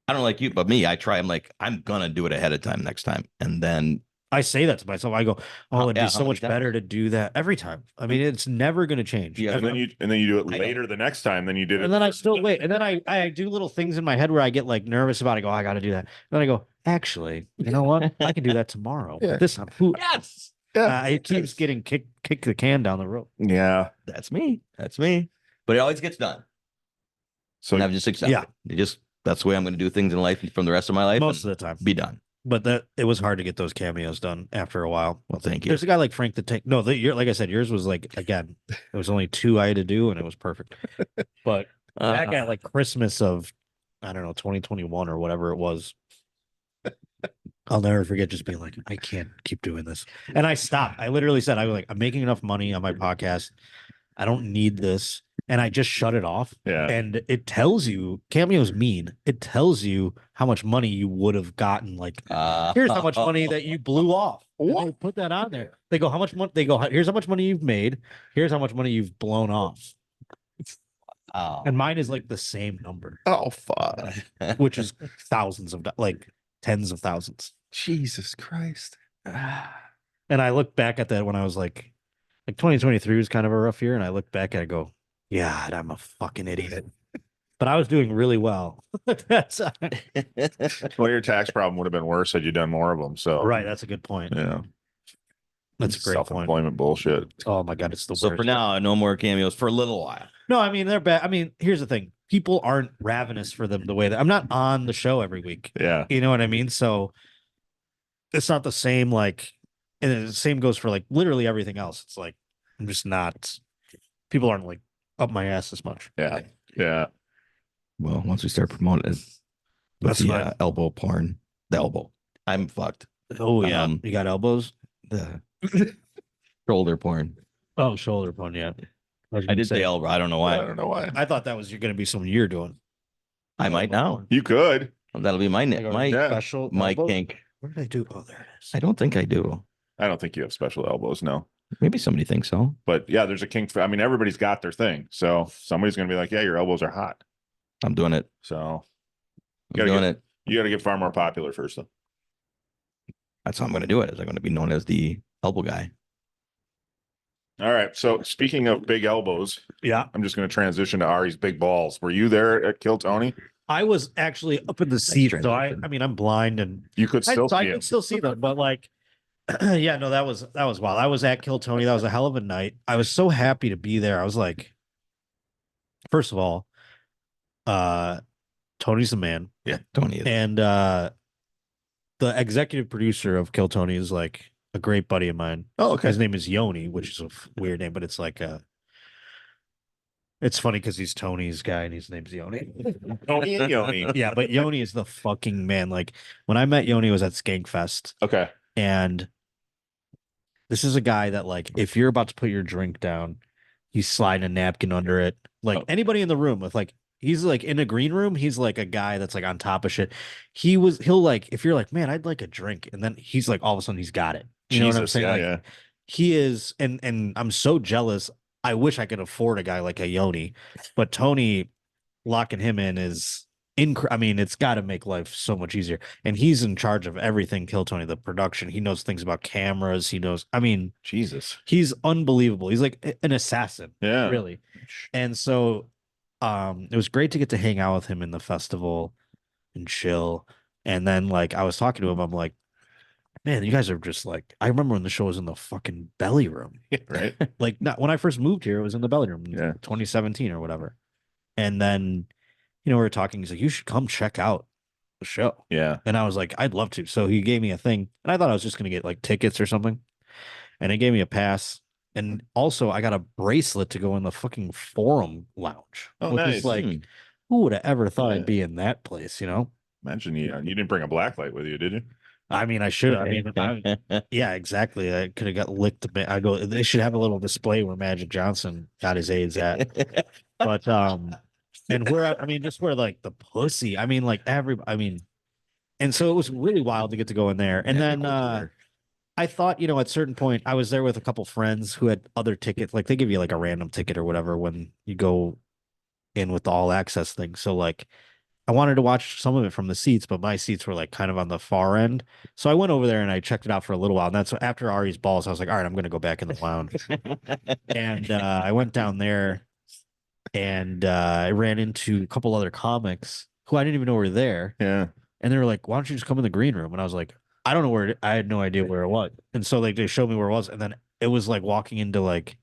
don't like you, but me, I try. I'm like, I'm gonna do it ahead of time next time, and then I say that to myself. I go, oh, it'd be so much better to do that every time. I mean, it's never going to change. Yeah, and then you do it later the next time than you did it. And then I still wait, and then I do little things in my head where I get like nervous about it. I go, I got to do that. And then I go, actually, you know what? I can do that tomorrow. This time, yes. It keeps getting kick the can down the road. Yeah, that's me. But it always gets done. So I've just accepted. That's the way I'm going to do things in life from the rest of my life. Most of the time, be done. But it was hard to get those cameos done after a while. Well, thank you. There's a guy like Frank the Tank. No, like I said, yours was like, again, it was only 2 I had to do, and it was perfect. But that guy, like Christmas of, I don't know, 2021 or whatever it was. I'll never forget just being like, I can't keep doing this. And I stopped. I literally said, I'm making enough money on my podcast. I don't need this. And I just shut it off. Yeah. And it tells you, Cameo's mean. It tells you how much money you would have gotten. Like, here's how much money that you blew off. They put that on there. They go, how much money? They go, here's how much money you've made. Here's how much money you've blown off. And mine is like the same number. Oh, fuck. Which is thousands of, like tens of thousands. Jesus Christ. And I look back at that when I was like 2023 was kind of a rough year. And I look back and I go, God, I'm a fucking idiot. but I was doing really well. That's Well, your tax problem would have been worse had you done more of them. So right. That's a good point. yeah, That's a great point. Self-employment bullshit. Oh my God, it's the So worst. for now, no more cameos for a little while. No, I mean they're bad. I mean, here's the thing: people aren't ravenous for them the way that I'm not on the show every week. Yeah, You know what I mean? So it's not the same. Like, and the same goes for like literally everything else. It's like I'm just not. People aren't like up my ass as much. yeah, yeah. Well, once we start promoting it, That's the fine. elbow porn, the elbow, I'm fucked. Oh yeah, you got elbows. The shoulder porn. Oh, shoulder porn. Yeah, I did say elbow. I don't know why. I don't know why. I thought that was going to be something you're doing. I might now. You could. That'll be my special my elbow? kink. Where did I do? Oh, there it is. I don't think I do. I don't think you have special elbows, no. Maybe somebody thinks so. But yeah, there's a kink. I mean, everybody's got their thing. So somebody's going to be like, yeah, your elbows are hot. I'm doing it. So I'm doing it. You got to get far more popular first, though. That's how I'm going to do it. Is I'm going to be known as the elbow guy. All right. So speaking of big elbows, Yeah, I'm just going to transition to Ari's big balls. Were you there at Kill Tony? I was actually up in the seat, so I mean, I'm blind and You could still I see him. could still see them, but like, yeah, no, that was wild. I was at Kill Tony. That was a hell of a night. I was so happy to be there. I was like, first of all, Tony's the man. Yeah, Tony is. And the executive producer of Kill Tony is like a great buddy of mine. Oh, okay. His name is Yoni, which is a weird name, but it's like it's funny because he's Tony's guy and his name's Yoni. Tony and Yoni. Yeah, but Yoni is the fucking man. Like when I met Yoni, it was at Skankfest. Okay. And this is a guy that, like, if you're about to put your drink down, he's sliding a napkin under it. Like anybody in the room with like, he's like in a green room, he's like a guy that's like on top of shit. He'll like, if you're like, man, I'd like a drink, and then he's like, all of a sudden he's got it. You know what I'm saying? Yeah, Like, yeah. he is, and I'm so jealous. I wish I could afford a guy like a Yoni, but Tony locking him in is I mean, it's got to make life so much easier. And he's in charge of everything Kill Tony, the production. He knows things about cameras. He knows, I mean, Jesus. he's unbelievable. He's like an assassin. Yeah. Really. And so it was great to get to hang out with him in the festival and chill. And then like I was talking to him, I'm like, man, you guys are just like, I remember when the show was in the fucking belly room. Right. Like not when I first moved here, it was in the belly room in Yeah. 2017 or whatever. And then, you know, we were talking, he's like, you should come check out the show. Yeah. And I was like, I'd love to. So he gave me a thing, and I thought I was just gonna get like tickets or something. And he gave me a pass. And also I got a bracelet to go in the fucking forum lounge. Oh, which nice. is like, who would have ever thought I'd be in that place, you know? Imagine you didn't bring a black light with you, did you? I mean, I should. I mean, yeah, exactly. I could have got licked a bit. I go. They should have a little display where Magic Johnson got his AIDS at. But and where I mean, just where like the pussy. I mean, like I mean, and so it was really wild to get to go in there. And then I thought, you know, at a certain point, I was there with a couple friends who had other tickets. Like they give you like a random ticket or whatever when you go in with the all access thing. So like, I wanted to watch some of it from the seats, but my seats were like kind of on the far end. So I went over there and I checked it out for a little while. And that's after Ari's balls, I was like, all right, I'm going to go back in the lounge. And I went down there and I ran into a couple other comics who I didn't even know were there. Yeah. And they were like, why don't you just come in the green room? And I was like, I don't know where I had no idea where it was. And so like they showed me where it was. And then it was like walking into like,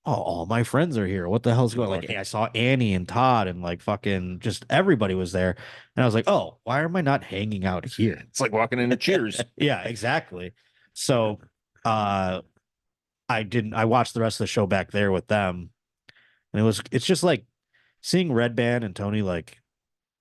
oh, all my friends are here. What the hell's going on? Like, I saw Annie and Todd and like fucking just everybody was there. And I was like, oh, why am I not hanging out here? It's like walking into Cheers. Yeah, exactly. So I watched the rest of the show back there with them. And it's just like seeing Red Band and Tony like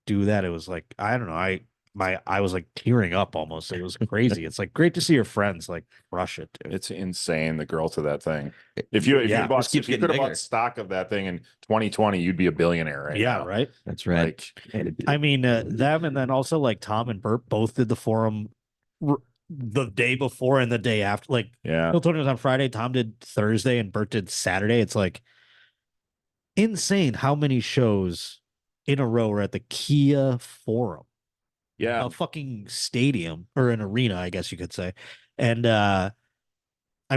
do that. It was like, I don't know. I was like tearing up almost. It was crazy. It's like great to see your friends like crush it, dude. It's insane, the growth of that thing. If you just bought, keeps if you getting could have bigger. bought stock of that thing in 2020, you'd be a billionaire right Yeah, now. right. That's right. Like, I mean, them and then also like Tom and Bert both did the forum the day before and the day after. Like, yeah. Bill Tony was on Friday, Tom did Thursday, and Bert did Saturday. It's like insane how many shows in a row are at the Kia Forum. Yeah. A fucking stadium or an arena, I guess you could say. And I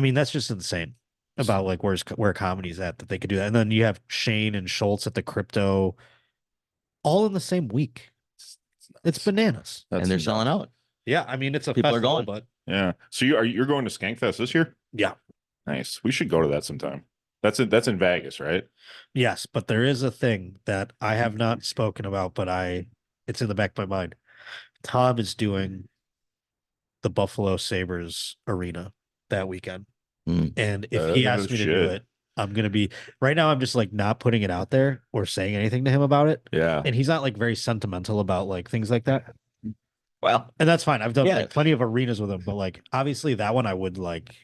mean, that's just insane about like where comedy's at that they could do that. And then you have Shane and Schultz at the crypto all in the same week. It's bananas. And they're selling out. Yeah, I mean it's a People are festival, going. but Yeah. So you're going to Skankfest this year? yeah. Nice. We should go to that sometime. That's in Vegas, right? Yes, but there is a thing that I have not spoken about, but it's in the back of my mind. Tom is doing the Buffalo Sabres arena that weekend. And if he asks me to do it, I'm gonna be right now. I'm just like not putting it out there or saying anything to him about it. Yeah. And he's not like very sentimental about like things like that. Well, and that's fine. I've done like plenty of arenas with him, but like obviously that one I would like.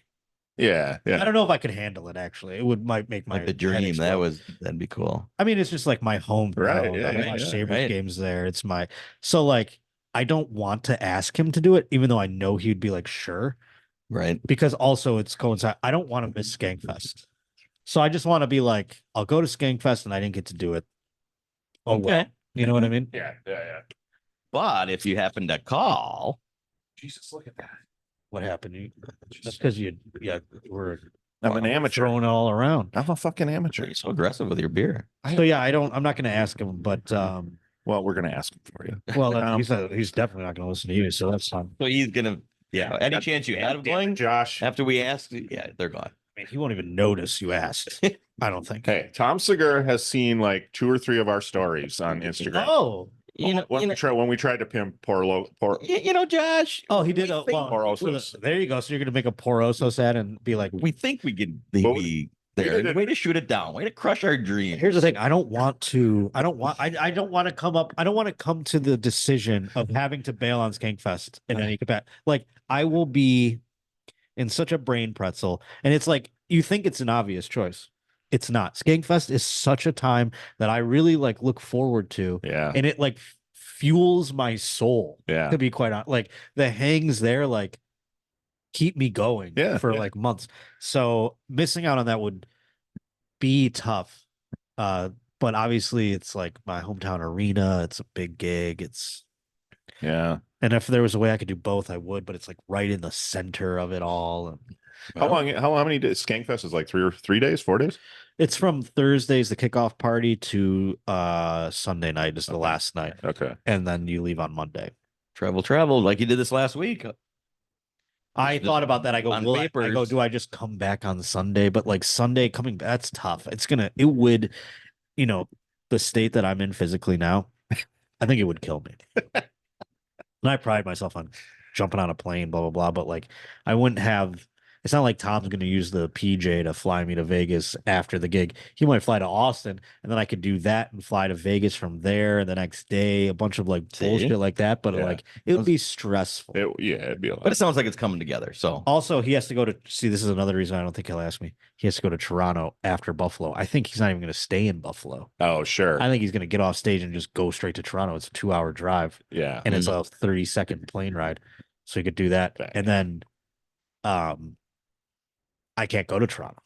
Yeah. I don't know if I could handle it. Actually, it might make my like the dream. That'd be cool. I mean, it's just like my home. Right. I watch Sabres games there. It's my so like I don't want to ask him to do it, even though I know he'd be like sure. Right. Because also it's coincide. I don't want to miss Skankfest. So I just want to be like, I'll go to Skankfest and I didn't get to do it. Oh, okay. Well. You know what I mean? Yeah. But if you happen to call, Jesus, look at that. What happened? That's because I'm an amateur. Throwing it all around. I'm a fucking amateur. you're so aggressive with your beer. So yeah, I'm not gonna ask him, but well, we're gonna ask him for you. Well, he's definitely not gonna listen to you, so that's fine. So he's gonna any chance you had of going, Josh? After we asked, yeah, they're gone. I mean, he won't even notice you asked. I don't think. Hey, Tom Segura has seen like 2 or 3 of our stories on Instagram. Oh, when we tried to pimp Josh. Oh, he did. Porosos. There you go. So you're gonna make a Porosos ad and be like, we think we could be there. Way to shoot it down. Way to crush our dreams. Here's the thing. I don't want to come to the decision of having to bail on Skankfest in any capacity. Like I will be in such a brain pretzel, and it's like you think it's an obvious choice. It's not. Skankfest is such a time that I really like look forward to. Yeah. And it like fuels my soul. Yeah. To be quite honest. Like the hangs there like keep me going for like months. So missing out on that would be tough. But obviously it's like my hometown arena. It's a big gig. And if there was a way I could do both, I would, but it's like right in the center of it all. And how many days? Skankfest is like 3 days, 4 days? It's from Thursday's the kickoff party to Sunday night is the last night. Okay. And then you leave on Monday. Travel like you did this last week. I thought about that. I go, do I just come back on Sunday? But like Sunday coming back, that's tough. It would, the state that I'm in physically now, I think it would kill me. And I pride myself on jumping on a plane, blah, blah, blah. But like, I wouldn't have, it's not like Tom's going to use the PJ to fly me to Vegas after the gig. He might fly to Austin and then I could do that and fly to Vegas from there the next day, a bunch of like bullshit like that. But like, it would be stressful. It'd be a lot. But it sounds like it's coming together. So also he has to go to this is another reason I don't think he'll ask me. He has to go to Toronto after Buffalo. I think he's not even going to stay in Buffalo. Oh, sure. I think he's going to get off stage and just go straight to Toronto. It's a 2-hour drive. Yeah. And it's a 30-second plane ride. So he could do that. And then, I can't go to Toronto.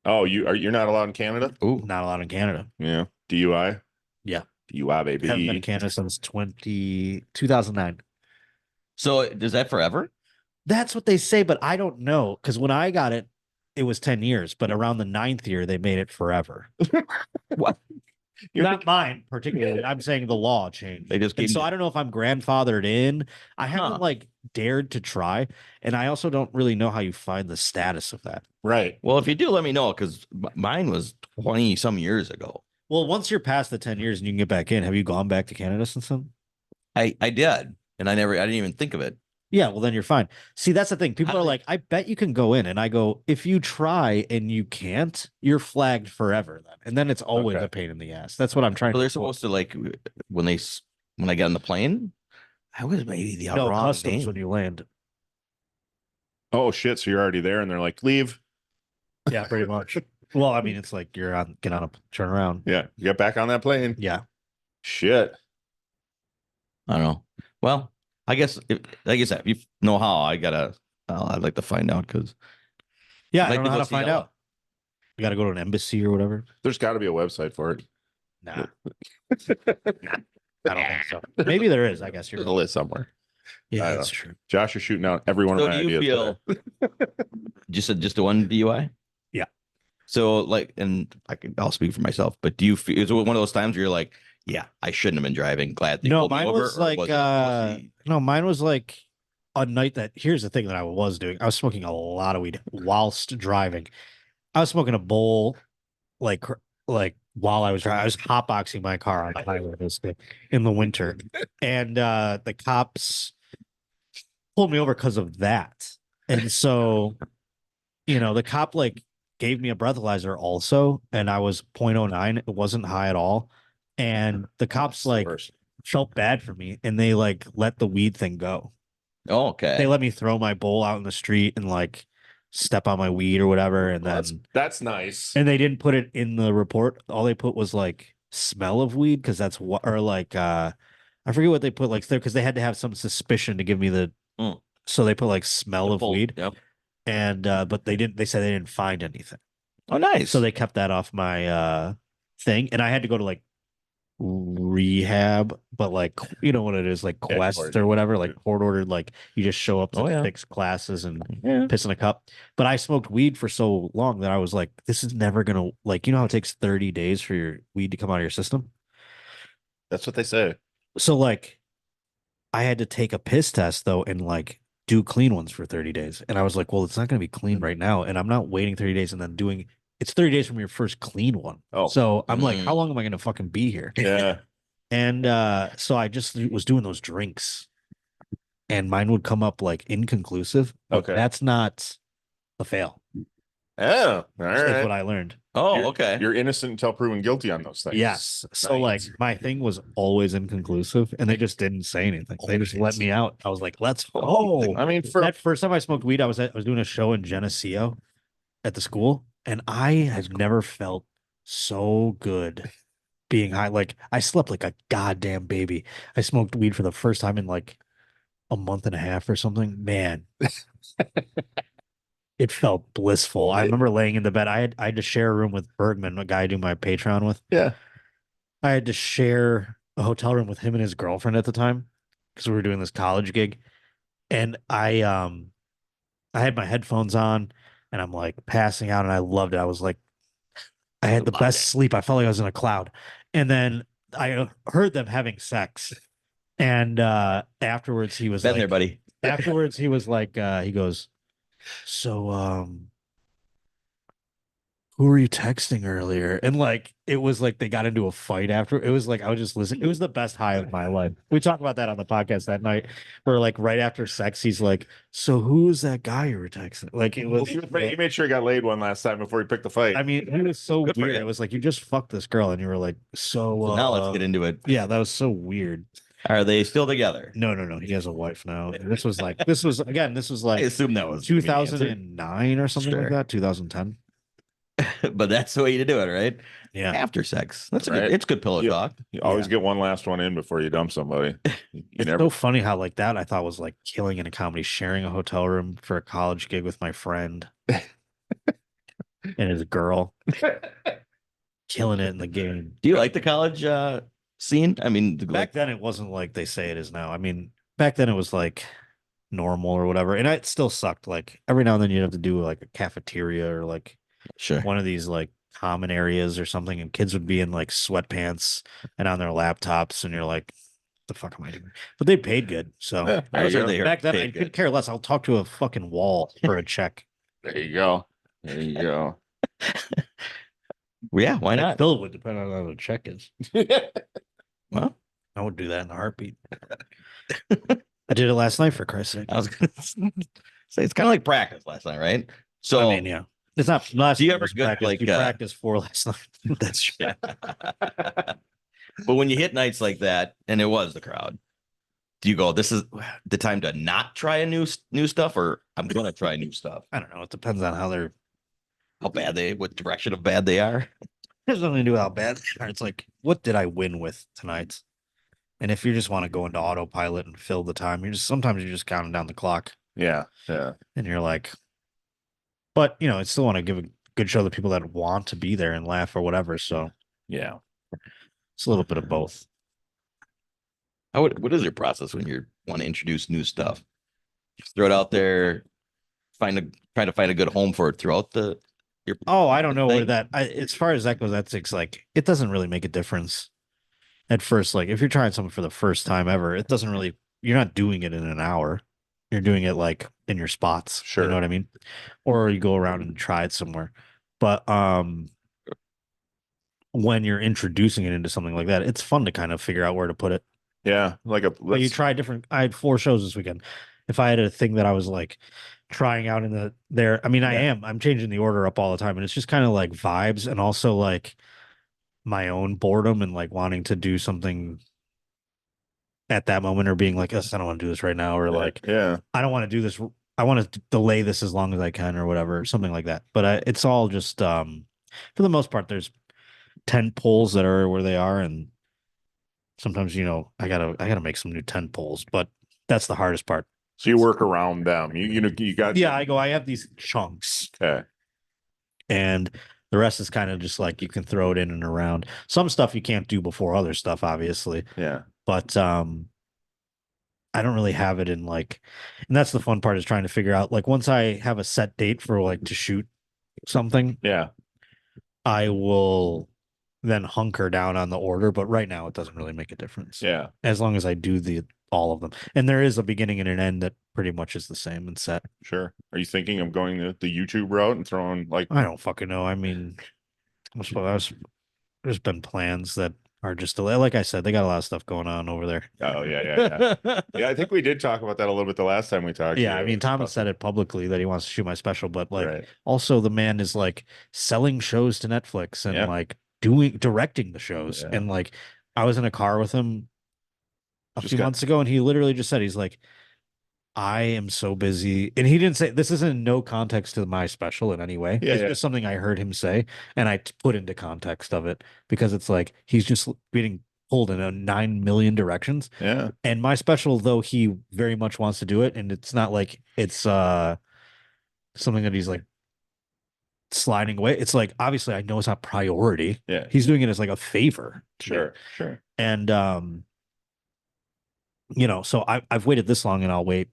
Oh, you're not allowed in Canada? Ooh, not allowed in Canada. Yeah. DUI? Yeah. DUI, baby. Haven't been in Canada since 2009. So is that forever? That's what they say, but I don't know. Because when I got it, it was 10 years. But around the 9th year, they made it forever. What? Not mine, particularly. I'm saying the law changed. They just so I don't know if I'm grandfathered in. I haven't like dared to try. And I also don't really know how you find the status of that. Right. Well, if you do, let me know, because mine was 20 some years ago. Well, once you're past the 10 years and you can get back in, have you gone back to Canada since then? I did. And I didn't even think of it. Yeah, well, then you're fine. See, that's the thing. People are like, I bet you can go in. And I go, if you try and you can't, you're flagged forever then. And then it's always a pain in the ass. That's what I'm trying to They're supposed to like, when I got on the plane, I was maybe the wrong customs name. when you land. Oh, shit. So you're already there and they're like, leave. Yeah, pretty much. Well, I mean, it's like get on a turn around. Yeah. You get back on that plane. Yeah. Shit. I don't know. Well, I guess like you said, if you know how, I'd like to find out, because I don't know how to find out. You got to go to an embassy or whatever. There's got to be a website for it. Nah. I don't think so. Maybe there is. I guess There's a list somewhere. Yeah, that's true. Josh is shooting out every one of my ideas. Feel just the one DUI? Yeah. So like, and I'll speak for myself, but do you feel, is it one of those times where you're like, yeah, I shouldn't have been driving. Glad they No, pulled me mine over, was or like was it pussy? no, mine was like a night that here's the thing that I was doing. I was smoking a lot of weed whilst driving. I was smoking a bowl like while I was driving. I was hotboxing my car on the highway basically in the winter. And the cops pulled me over because of that. And so, the cop like gave me a breathalyzer also, and I was 0.09. It wasn't high at all. And the cops like felt bad for me and they like let the weed thing go. Oh, okay. They let me throw my bowl out in the street and like step on my weed or whatever. And then that's nice. and they didn't put it in the report. All they put was like smell of weed because that's what, or like I forget what they put like there because they had to have some suspicion to give me the. So they put like smell of weed. Yep. And but they didn't. They said they didn't find anything. Oh, nice. So they kept that off my thing, and I had to go to like rehab, but like you know what it is, like Quest or whatever, like court ordered, like you just show up to fix classes and piss in a cup. But I smoked weed for so long that I was like, this is never gonna like how it takes 30 days for your weed to come out of your system. That's what they say. So like, I had to take a piss test though, and like do clean ones for 30 days. And I was like, well, it's not going to be clean right now. And I'm not waiting 30 days and then doing it's 30 days from your first clean one. Oh, so I'm like, how long am I going to fucking be here? Yeah. And so I just was doing those drinks and mine would come up like inconclusive. Okay. That's not a fail. Oh, all right. That's what I learned. Oh, okay. You're innocent until proven guilty on those things. Yes. So like my thing was always inconclusive and they just didn't say anything. They just let me out. I was like, let's go. I mean, for that first time I smoked weed, I was doing a show in Geneseo at the school, and I have never felt so good being high. Like I slept like a goddamn baby. I smoked weed for the first time in like a month and a half or something. Man. It felt blissful. I remember laying in the bed. I had to share a room with Bergman, a guy I do my Patreon with. Yeah. I had to share a hotel room with him and his girlfriend at the time because we were doing this college gig. And I had my headphones on and I'm like passing out and I loved it. I was like, I had the best sleep. I felt like I was in a cloud. And then I heard them having sex. And afterwards he was Been like, there, buddy. Afterwards he was like, he goes, so who were you texting earlier? And like it was like they got into a fight after. It was like I was just listening. It was the best high of my life. We talked about that on the podcast that night. Where like right after sex, he's like, "So who's that guy you were texting?" Like it was. He made sure he got laid one last time before he picked the fight. I mean, it was so weird. It was like you just fucked this girl, and you were like, "So now let's get into it." Yeah, that was so weird. Are they still together? No. He has a wife now. This was like I assume that was 2009 or something like that. 2010. But that's the way to do it, right? Yeah. After sex. That's right. It's good pillow talk. You always get one last one in before you dump somebody. It's so funny how like that I thought was like killing in a comedy, sharing a hotel room for a college gig with my friend and his girl. Killing it in the game. Do you like the college scene? I mean, back then it wasn't like they say it is now. I mean, back then it was like normal or whatever. And it still sucked. Like every now and then you'd have to do like a cafeteria or like one of these like common areas or something, and kids would be in like sweatpants and on their laptops, and you're like, the fuck am I doing? But they paid good. So back then I could care less. I'll talk to a fucking wall for a check. There you go. Well, yeah, why not? Bill would depend on how the check is. Well, I would do that in a heartbeat. I did it last night for Christ's sake. I was gonna say it's kind of like practice last night, right? So I mean, yeah. It's not last. Do you ever practice. like you practice for last night? That's true. But when you hit nights like that, and it was the crowd, do you go, this is the time to not try a new stuff, or I'm gonna try new stuff? I don't know. It depends on how bad what direction of bad they are. It has nothing to do with how bad they are. It's like, what did I win with tonight? And if you just want to go into autopilot and fill the time, sometimes you're just counting down the clock. Yeah. And you're like, but I still want to give a good show to people that want to be there and laugh or whatever. So yeah, it's a little bit of both. What is your process when you want to introduce new stuff? Just throw it out there, try to find a good home for it throughout I don't know where that as far as that goes, that's like it doesn't really make a difference. at first, like if you're trying something for the first time ever, it doesn't really, you're not doing it in an hour. You're doing it like in your spots. Sure. You know what I mean? Or you go around and try it somewhere. But when you're introducing it into something like that, it's fun to kind of figure out where to put it. Yeah. But you try different. I had 4 shows this weekend. If I had a thing that I was like trying out in there, I mean, I'm changing the order up all the time, and it's just kind of like vibes and also like my own boredom and like wanting to do something at that moment or being like, I don't want to do this right now, or like, I don't want to do this. I want to delay this as long as I can or whatever, something like that. But it's all just, for the most part, there's tent poles that are where they are. And sometimes, I gotta make some new tent poles, but that's the hardest part. So you work around them. You got. Yeah, I have these chunks. Okay. And the rest is kind of just like you can throw it in and around. Some stuff you can't do before other stuff, obviously. Yeah. But I don't really have it in like, and that's the fun part is trying to figure out like once I have a set date for like to shoot something, I will then hunker down on the order. But right now it doesn't really make a difference. Yeah. As long as I do all of them. And there is a beginning and an end that pretty much is the same and set. Sure. Are you thinking of going the YouTube route and throwing like I don't fucking know. I mean, there's been plans that are just delayed. Like I said, they got a lot of stuff going on over there. Oh yeah. Yeah, I think we did talk about that a little bit the last time we talked. Yeah, I mean, Tom has said it publicly that he wants to shoot my special, but like also the man is like selling shows to Netflix and like directing the shows. And like I was in a car with him a few months ago and he literally just said, he's like, I am so busy. And he didn't say, this isn't no context to my special in any way. It's just something I heard him say. And I put into context of it because it's like, he's just getting pulled in a 9 million directions. Yeah. And my special, though he very much wants to do it. And it's not like it's something that he's like sliding away. It's like, obviously I know it's not priority. Yeah. He's doing it as like a favor. Sure. And, so I've waited this long and I'll wait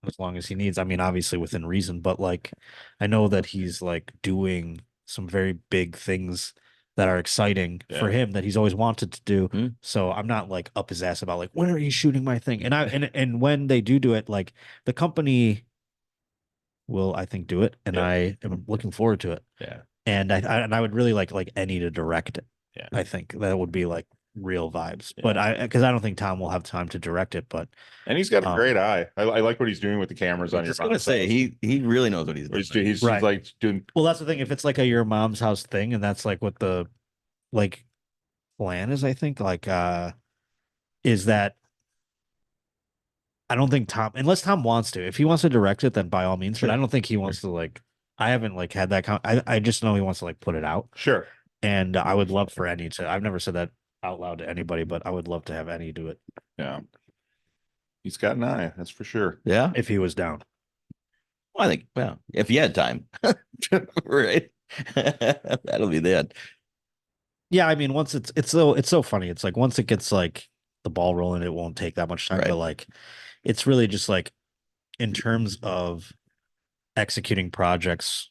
as long as he needs. I mean, obviously within reason, but like I know that he's like doing some very big things that are exciting for him that he's always wanted to do. So I'm not like up his ass about like when are you shooting my thing? And and when they do it, like the company will I think do it, and I am looking forward to it. Yeah. And I would really like Any to direct it. Yeah. I think that would be like real vibes, but because I don't think Tom will have time to direct it, and he's got a great eye. I like what he's doing with the cameras on your. I was gonna say he really knows what he's doing. He's like doing. Well, that's the thing. If it's like a your mom's house thing, and that's like what the like plan is, I think is that I don't think Tom, unless Tom wants to. If he wants to direct it, then by all means. But I don't think he wants to like. I haven't like had that. I just know he wants to like put it out. Sure. And I would love for Any to. I've never said that out loud to anybody, but I would love to have Any do it. Yeah. He's got an eye, that's for sure. Yeah. If he was down. Well, I think, if he had time. Right. That'll be that. Yeah, I mean, once it's so funny. It's like once it gets like the ball rolling, it won't take that much time. But like it's really just like in terms of executing projects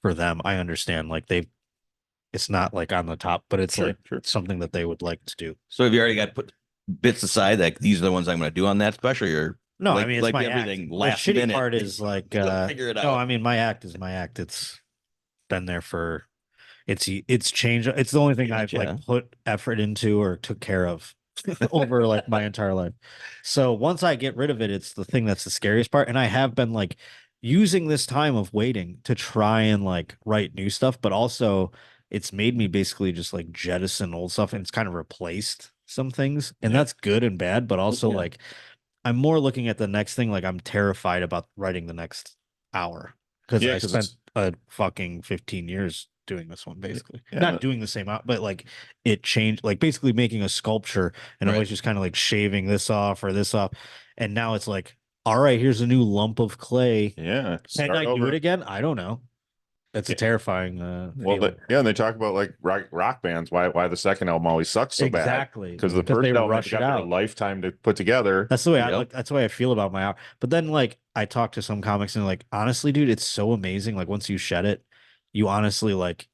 for them, I understand like it's not like on the top, but it's it's something that they would like to do. So have you already got put bits aside, like these are the ones I'm going to do on that special? Or no, like, I mean it's like my everything act. last The shitty minute. part is like figure it out. No, I mean my act is my act. It's been there for it's changed. It's the only thing I've like put effort into or took care of over like my entire life. So once I get rid of it, it's the thing that's the scariest part. And I have been like using this time of waiting to try and like write new stuff, but also it's made me basically just like jettison old stuff and it's kind of replaced some things. And that's good and bad, but also like I'm more looking at the next thing. Like I'm terrified about writing the next hour because I spent a fucking 15 years doing this one basically. Not doing the same out, but like it changed, like basically making a sculpture and I was just kind of like shaving this off or this off. And now it's like, all right, here's a new lump of clay. Yeah. Can I do it again? I don't know. It's a terrifying and they talk about like rock bands, why the second album always sucks so bad. Exactly. Because the first album got their lifetime to put together. That's the way that's the way I feel about my hour. But then like I talk to some comics and like, honestly, dude, it's so amazing. Like once you shed it, you honestly like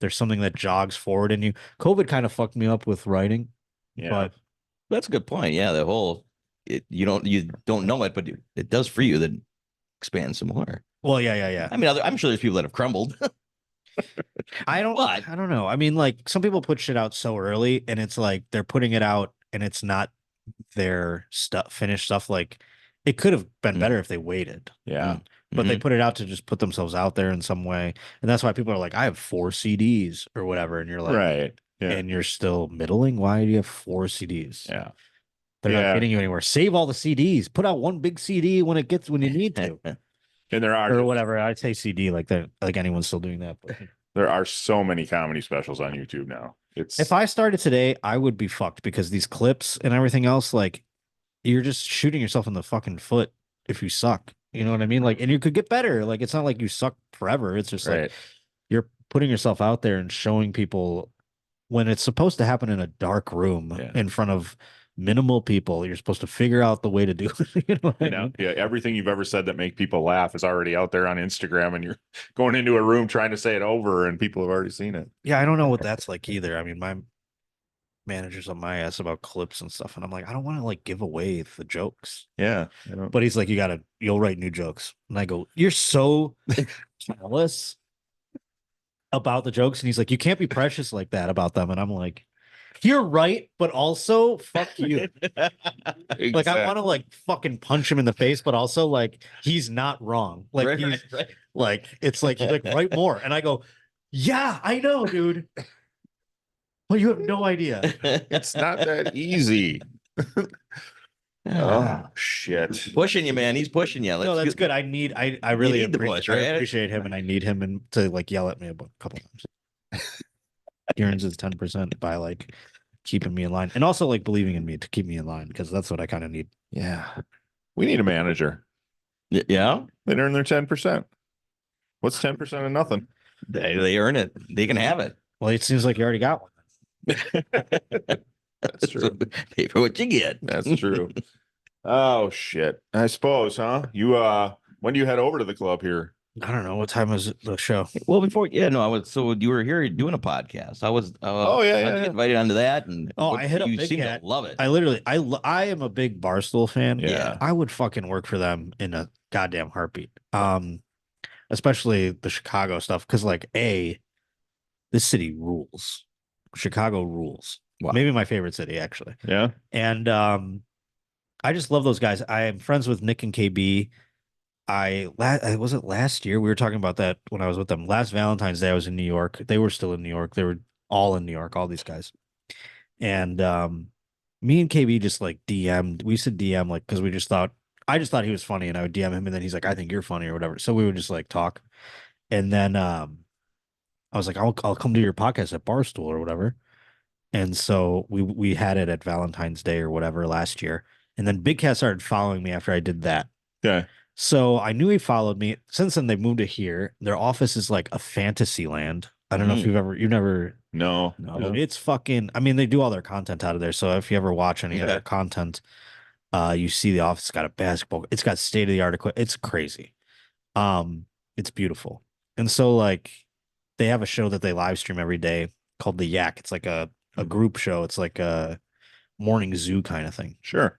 there's something that jogs forward in you. COVID kind of fucked me up with writing Yeah. But that's a good point. Yeah, the whole you don't know it, but it does for you. Then expand some more. well, yeah. I mean, I'm sure there's people that have crumbled. I don't know. I mean, like some people put shit out so early, and it's like they're putting it out, and it's not their stuff, finished stuff. Like it could have been better if they waited. Yeah. But they put it out to just put themselves out there in some way, and that's why people are like, "I have 4 CDs or whatever," and you're like, Right. Yeah. and you're still middling. Why do you have 4 CDs? Yeah. They're not getting you anywhere. Save all the CDs. Put out one big CD when you need to. And there are or whatever. I'd say CD like that. Like anyone's still doing that. But there are so many comedy specials on YouTube now. If I started today, I would be fucked because these clips and everything else, like you're just shooting yourself in the fucking foot if you suck. You know what I mean? Like, and you could get better. Like, it's not like you suck forever. It's just like you're putting yourself out there and showing people when it's supposed to happen in a dark room in front of minimal people. You're supposed to figure out the way to do it. You know what I mean? Yeah, everything you've ever said that make people laugh is already out there on Instagram, and you're going into a room trying to say it over, and people have already seen it. Yeah, I don't know what that's like either. I mean, my manager's on my ass about clips and stuff, and I'm like, I don't want to like give away the jokes. Yeah, but he's like, you'll write new jokes, and I go, you're so jealous about the jokes, and he's like, you can't be precious like that about them, and I'm like, you're right, but also fuck you. Exactly. Like I want to like fucking punch him in the face, but also like he's not wrong. Like right. Like it's like he's like write more, and I go, yeah, I know, dude. Well, you have no idea. It's not that easy. Oh shit! Pushing you, man. He's pushing you. No, that's good. I really need the push, right? I appreciate him, and I need him to like yell at me a couple times. He earns his 10% by like keeping me in line, and also like believing in me to keep me in line, because that's what I kind of need. Yeah, we need a manager. Yeah, they earn their 10%. What's 10% of nothing? They earn it. They can have it. Well, it seems like you already got one. That's true. Pay for what you get. That's true. Oh shit! I suppose, huh? You when do you head over to the club here? I don't know. What time is the show? Well, I was. So you were here doing a podcast. I was. Invited onto that, and I hit up you Big seem Cat. to love it. I am a big Barstool fan. Yeah, I would fucking work for them in a goddamn heartbeat. Especially the Chicago stuff, because like this city rules. Chicago rules. Wow. Maybe my favorite city, actually. Yeah. And I just love those guys. I am friends with Nick and KB. Was it last year? We were talking about that when I was with them. Last Valentine's Day, I was in New York. They were still in New York. They were all in New York, all these guys. And me and KB just like DM'd. We said DM like because I just thought he was funny, and I would DM him, and then he's like, I think you're funny or whatever. So we would just like talk. And then I was like, I'll come to your podcast at Barstool or whatever. And so we had it at Valentine's Day or whatever last year. And then Big Cat started following me after I did that. Yeah. So I knew he followed me. Since then, they moved to here. Their office is like a fantasy land. I don't know if you've never. No. It's fucking, I mean, they do all their content out of there. So if you ever watch any of their content, you see the office got a basketball. It's got state-of-the-art equipment. It's crazy. It's beautiful. And so like they have a show that they live stream every day called The Yak. It's like a group show. It's like a morning zoo kind of thing. Sure.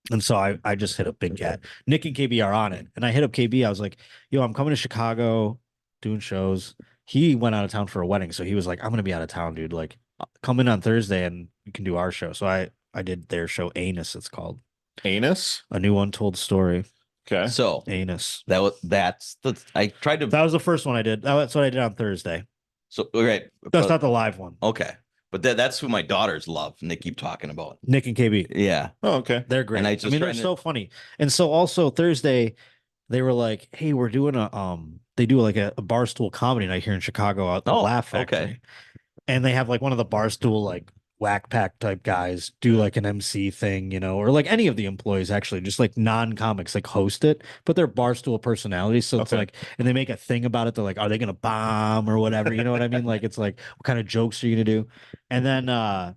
And so I just hit up Big Cat. Nick and KB are on it. And I hit up KB. I was like, yo, I'm coming to Chicago doing shows. He went out of town for a wedding. So he was like, I'm going to be out of town, dude. Like, come in on Thursday and you can do our show. So I did their show, Anus, it's called. Anus? A New Untold Story. Okay. So Anus. That was the first one I did. That's what I did on Thursday. So okay. That's not the live one. Okay. But that's who my daughters love, and they keep talking about. Nick and KB. Yeah. Oh, okay. They're great. And they're so funny. And so also Thursday, they were like, hey, we're doing they do like a Barstool comedy night here in Chicago at the Laugh Factory. Okay. And they have like one of the Barstool like whack pack type guys do like an MC thing, you know, or like any of the employees actually, just like non-comics like host it, but they're Barstool personalities. So it's like, and they make a thing about it. They're like, are they going to bomb or whatever? You know what I mean? Like, it's like, what kind of jokes are you going to do? And then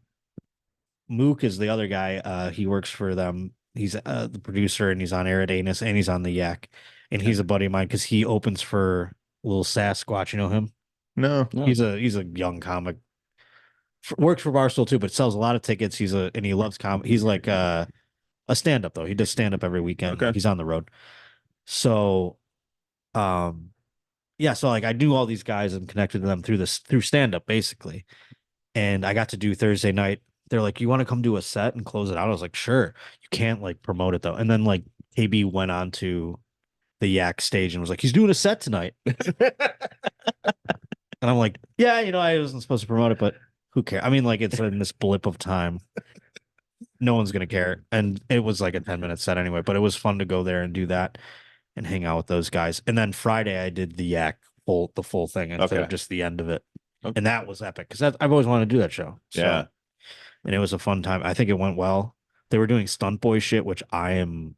Mook is the other guy. He works for them. He's the producer, and he's on air at Anus, and he's on the Yak, and he's a buddy of mine because he opens for Lil Sasquatch. You know him? No. He's a young comic. works for Barstool too, but sells a lot of tickets. He loves comedy. He's like a stand-up though. He does stand-up every weekend. Okay. He's on the road. So yeah, so like I knew all these guys and connected to them through stand-up basically. And I got to do Thursday night. They're like, you want to come do a set and close it out? I was like, sure. You can't like promote it though. And then like KB went on to the Yak stage and was like, he's doing a set tonight. And I'm like, yeah, I wasn't supposed to promote it, but who cares? I mean, like it's in this blip of time. No one's gonna care. And it was like a 10-minute set anyway, but it was fun to go there and do that and hang out with those guys. And then Friday I did the Yak the full thing instead of just the end of it. Okay. And that was epic because I've always wanted to do that show. So, yeah. And it was a fun time. I think it went well. They were doing stunt boy shit, which I am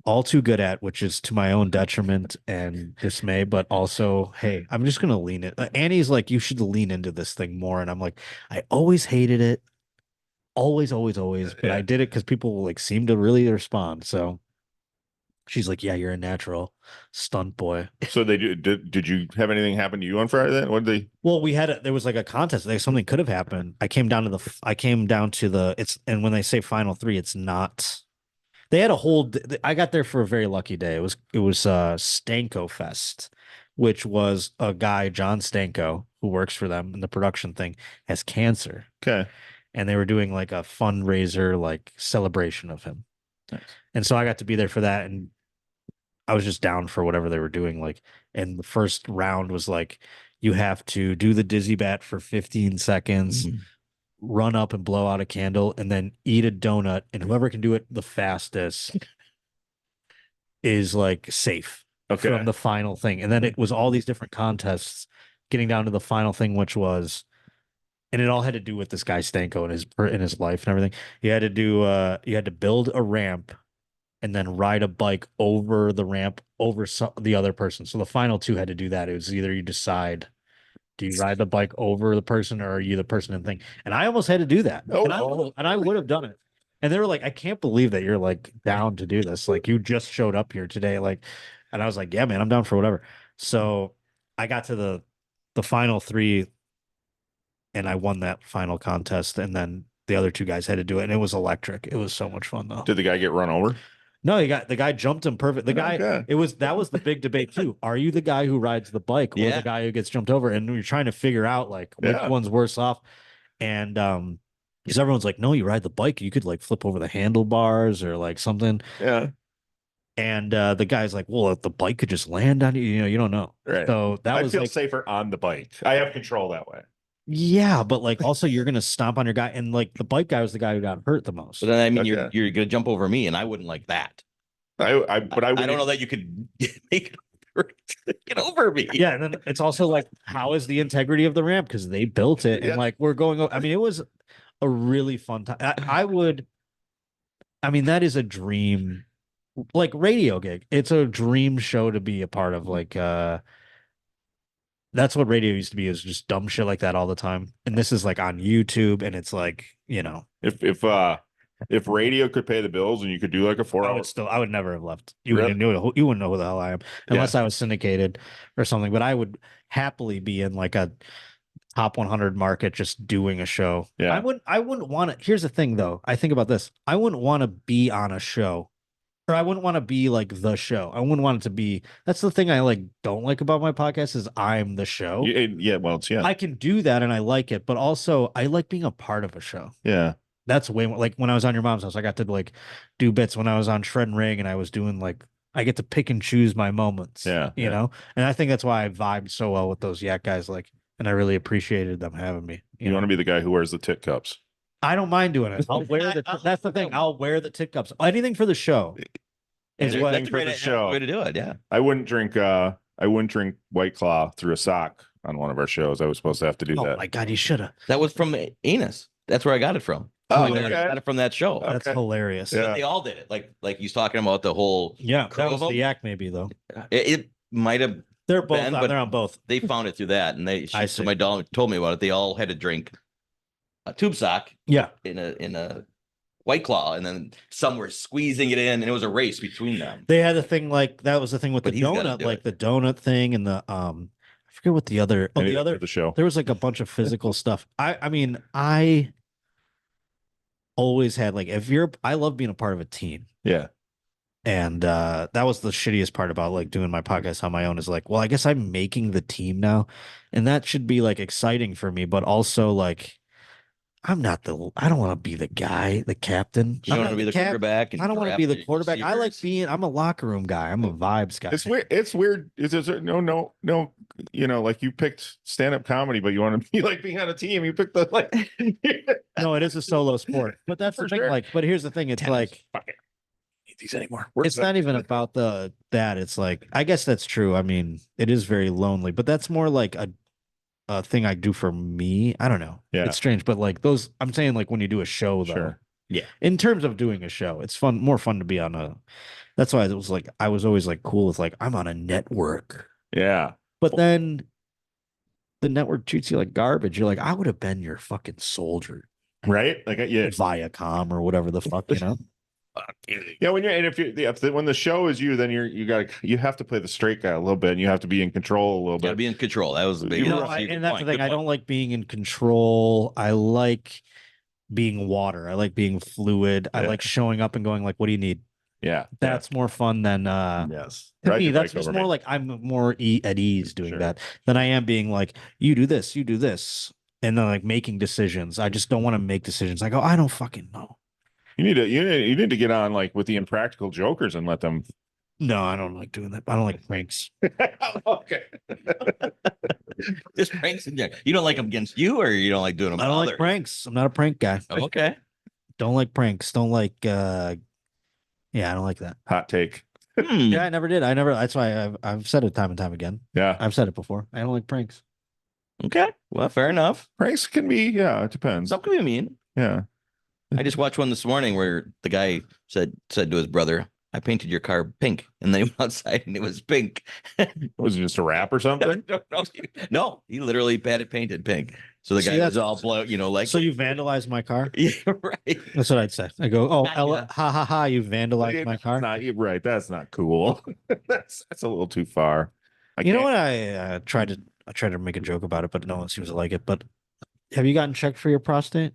all too good at, which is to my own detriment and dismay, but also, hey, I'm just gonna lean it. Annie's like, you should lean into this thing more. And I'm like, I always hated it. Always, but I did it because people like seem to really respond. So she's like, yeah, you're a natural stunt boy. So they did you have anything happen to you on Friday then? What did they? Well, there was like a contest. Something could have happened. I came down to and when they say final three, it's not. They had a whole. I got there for a very lucky day. It was Stanko Fest, which was a guy, John Stanko, who works for them in the production thing, has cancer. Okay. And they were doing like a fundraiser, like celebration of him. Nice. And so I got to be there for that. And I was just down for whatever they were doing. Like, and the first round was like, you have to do the dizzy bat for 15 seconds, run up and blow out a candle, and then eat a donut. And whoever can do it the fastest is like safe from the final thing. And then it was all these different contests getting down to the final thing, which was, and it all had to do with this guy Stanko in his life and everything. You had to build a ramp and then ride a bike over the ramp over the other person. So the final two had to do that. It was either you decide, do you ride the bike over the person or are you the person in the thing? And I almost had to do that. And I would have done it. And they were like, I can't believe that you're like down to do this. Like you just showed up here today. Like, and I was like, yeah, man, I'm down for whatever. So I got to the final three and I won that final contest. And then the other two guys had to do it. And it was electric. It was so much fun though. Did the guy get run over? No, the guy jumped him perfect. The guy, that was the big debate too. Are you the guy who rides the bike or the guy who gets jumped over? And you're trying to figure out like which one's worse off. And because everyone's like, no, you ride the bike, you could like flip over the handlebars or like something. Yeah. And the guy's like, well, if the bike could just land on you, you don't know. Right. So I feel like, safer on the bike. I have control that way. Yeah, but like also you're gonna stomp on your guy, and like the bike guy was the guy who got hurt the most. But then I mean you're gonna jump over me, and I wouldn't like that. I don't know that you could make it get over me. Yeah, and then it's also like, how is the integrity of the ramp? Because they built it, and like we're going. I mean, it was a really fun time. I mean, that is a dream, like radio gig. It's a dream show to be a part of. Like, that's what radio used to be, is just dumb shit like that all the time. And this is like on YouTube, and it's like, if radio could pay the bills and you could do like a 4 hour, I would never have left. You wouldn't know who the hell I am unless I was syndicated or something. But I would happily be in like a top 100 market just doing a show. Yeah. I wouldn't want to. Here's the thing though. I think about this. I wouldn't want to be on a show. Or I wouldn't want to be like the show. I wouldn't want it to be. That's the thing I like don't like about my podcast is I'm the show. I can do that and I like it, but also I like being a part of a show. Yeah. That's way more like when I was on Your Mom's House, I got to like do bits when I was on Shred and Ring and I was doing like, I get to pick and choose my moments. Yeah. You know? And I think that's why I vibed so well with those Yak guys. Like, and I really appreciated them having me. You want to be the guy who wears the tit cups. I don't mind doing it. I'll wear that's the thing. I'll wear the tit cups. Anything for the show. Is what for the show. Way to do it, yeah. I wouldn't drink White Claw through a sock on one of our shows. I was supposed to have to do that. Oh my god, you should have. That was from Enos. That's where I got it from. Oh, I got it from that show. That's hilarious. Yeah. They all did it. Like he's talking about the whole. Yeah, that was the Yak maybe though. It might have. They're both. They're on both. They found it through that, and so my dog told me about it. They all had to drink a tube sock. Yeah. In a White Claw, and then some were squeezing it in, and it was a race between them. They had a thing like that was the thing with the donut, like the donut thing, and the I forget what the other. Oh, the other the show. There was like a bunch of physical stuff. I mean, I always had like I love being a part of a team. Yeah. And that was the shittiest part about like doing my podcast on my own is like, well, I guess I'm making the team now. And that should be like exciting for me, but also like I don't want to be the guy, the captain. You don't want to be the quarterback. I don't want to be the quarterback. I like I'm a locker room guy. I'm a vibes guy. It's weird. It's weird. No. Like you picked stand-up comedy, but you want to be like being on a team. You picked the like. No, it is a solo sport. But that's the thing. Sure. Like, but here's the thing. It's like need these anymore. It's not even about that. It's like I guess that's true. I mean, it is very lonely, but that's more like a thing I do for me. I don't know. Yeah. It's strange, but like I'm saying like when you do a show though. Sure. Yeah. In terms of doing a show, it's more fun to be on that's why it was like I was always like cool with like I'm on a network. Yeah. But then the network treats you like garbage. You're like, I would have been your fucking soldier. Right? Like Viacom or whatever the fuck, you know? Yeah, when when the show is you, then you have to play the straight guy a little bit, and you have to be in control a little bit. Be in control. That was the big. And that's the thing. I don't like being in control. I like being water. I like being fluid. I like showing up and going like, "What do you need?" Yeah, that's more fun than yes. To me, that's just more like I'm more at ease doing that than I am being like, "You do this, and then like making decisions." I just don't want to make decisions. I go, I don't fucking know. You need to get on like with the Impractical Jokers and let them. No, I don't like doing that. I don't like pranks. Okay. Just pranks. You don't like them against you, or you don't like doing them? I don't like pranks. I'm not a prank guy. Oh, okay. Don't like pranks. Don't like. Yeah, I don't like that. Hot take. Yeah, I never did. That's why I've said it time and time again. Yeah, I've said it before. I don't like pranks. Okay, well, fair enough. Pranks can be. Yeah, it depends. Some can be mean. Yeah. I just watched one this morning where the guy said to his brother, "I painted your car pink," and then he went outside and it was pink. Was it just a rap or something? No, he literally had it painted pink. So the guy was all blown, like. So you vandalized my car? Yeah, right. That's what I'd say. I go, oh, ha ha ha! You vandalized my car. Right. That's not cool. that's a little too far. You know what? I tried to make a joke about it, but no one seems to like it. But have you gotten checked for your prostate?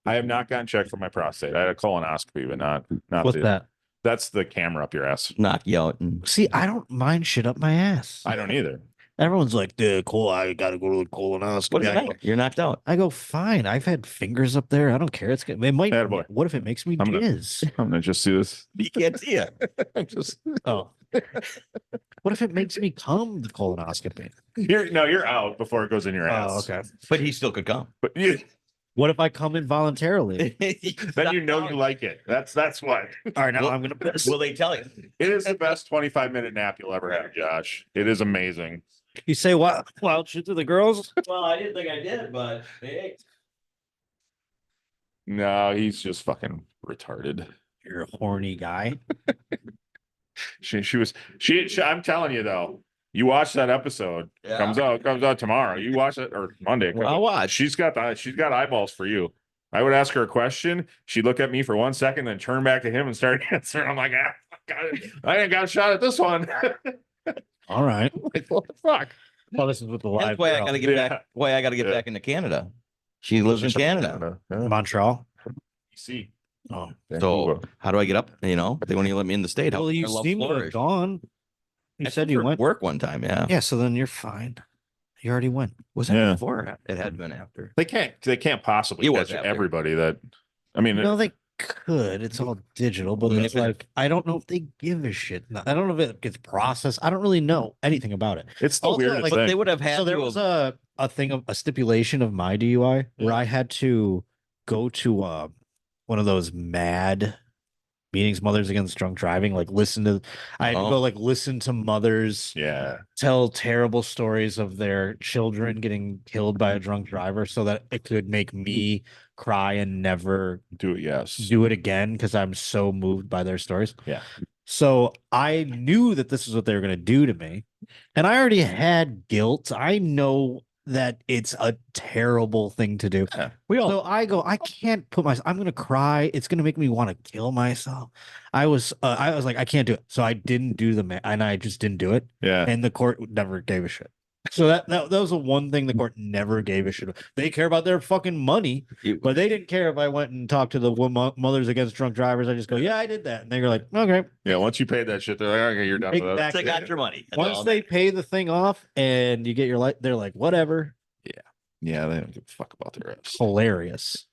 I have not gotten checked for my prostate. I had a colonoscopy, but not. What's that? That's the camera up your ass. Knock you out. See, I don't mind shit up my ass. I don't either. Everyone's like, cool, I gotta go to the colonoscopy. What is that? You're knocked out. I go, fine. I've had fingers up there. I don't care. It might. Attaboy. What if it makes me jizz? I'm gonna just do this. You can't see it. I'm just. Oh. What if it makes me come the colonoscopy? You're out before it goes in your ass. Oh, okay. But he still could come. But what if I come involuntarily? Then you like it. That's what. All right, now I'm gonna piss. Will they tell you? It is the best 25-minute nap you'll ever have, Josh. It is amazing. You say what? Wild shit to the girls? Well, I didn't think I did, but hey. No, he's just fucking retarded. You're a horny guy. I'm telling you though. You watch that episode. Yeah. Comes out tomorrow. You watch it or Monday. Well, I'll watch. She's got eyeballs for you. I would ask her a question. She'd look at me for 1 second, then turn back to him and start answering. I'm like, I ain't got a shot at this one. All right. Like, what the fuck? Well, this is with the live. That's why I got to get back. Why I got to get back into Canada. She lives in Canada. Montreal. See. Oh, so how do I get up? They won't even let me in the state. Well, you seem to have gone. You said you went work one time, yeah. Yeah, so then you're fine. You already went. Was that before? It had been after. They can't possibly catch everybody that. I mean, no, they could. It's all digital, but it's like I don't know if they give a shit. I don't know if it gets processed. I don't really know anything about it. It's the weirdest thing. But they would have had. So there was a stipulation of my DUI where I had to go to one of those MAD meetings, Mothers Against Drunk Driving, like I had to go like listen to mothers tell terrible stories of their children getting killed by a drunk driver so that it could make me cry and never do it again because I'm so moved by their stories. Yeah. So I knew that this is what they were going to do to me, and I already had guilt. I know that it's a terrible thing to do. Yeah. So I can't I'm going to cry. It's going to make me want to kill myself. I was like, I can't do it. So I didn't do and I just didn't do it. Yeah. And the court never gave a shit. So that was the one thing the court never gave a shit about. They care about their fucking money, but they didn't care if I went and talked to the Mothers Against Drunk Drivers. I just go, yeah, I did that. And they were like, okay. Yeah, once you paid that shit, they're like, okay, you're done with that. Exactly. They got your money. Once they pay the thing off and you get your light, they're like, whatever. Yeah, they don't give a fuck about the rest. Hilarious.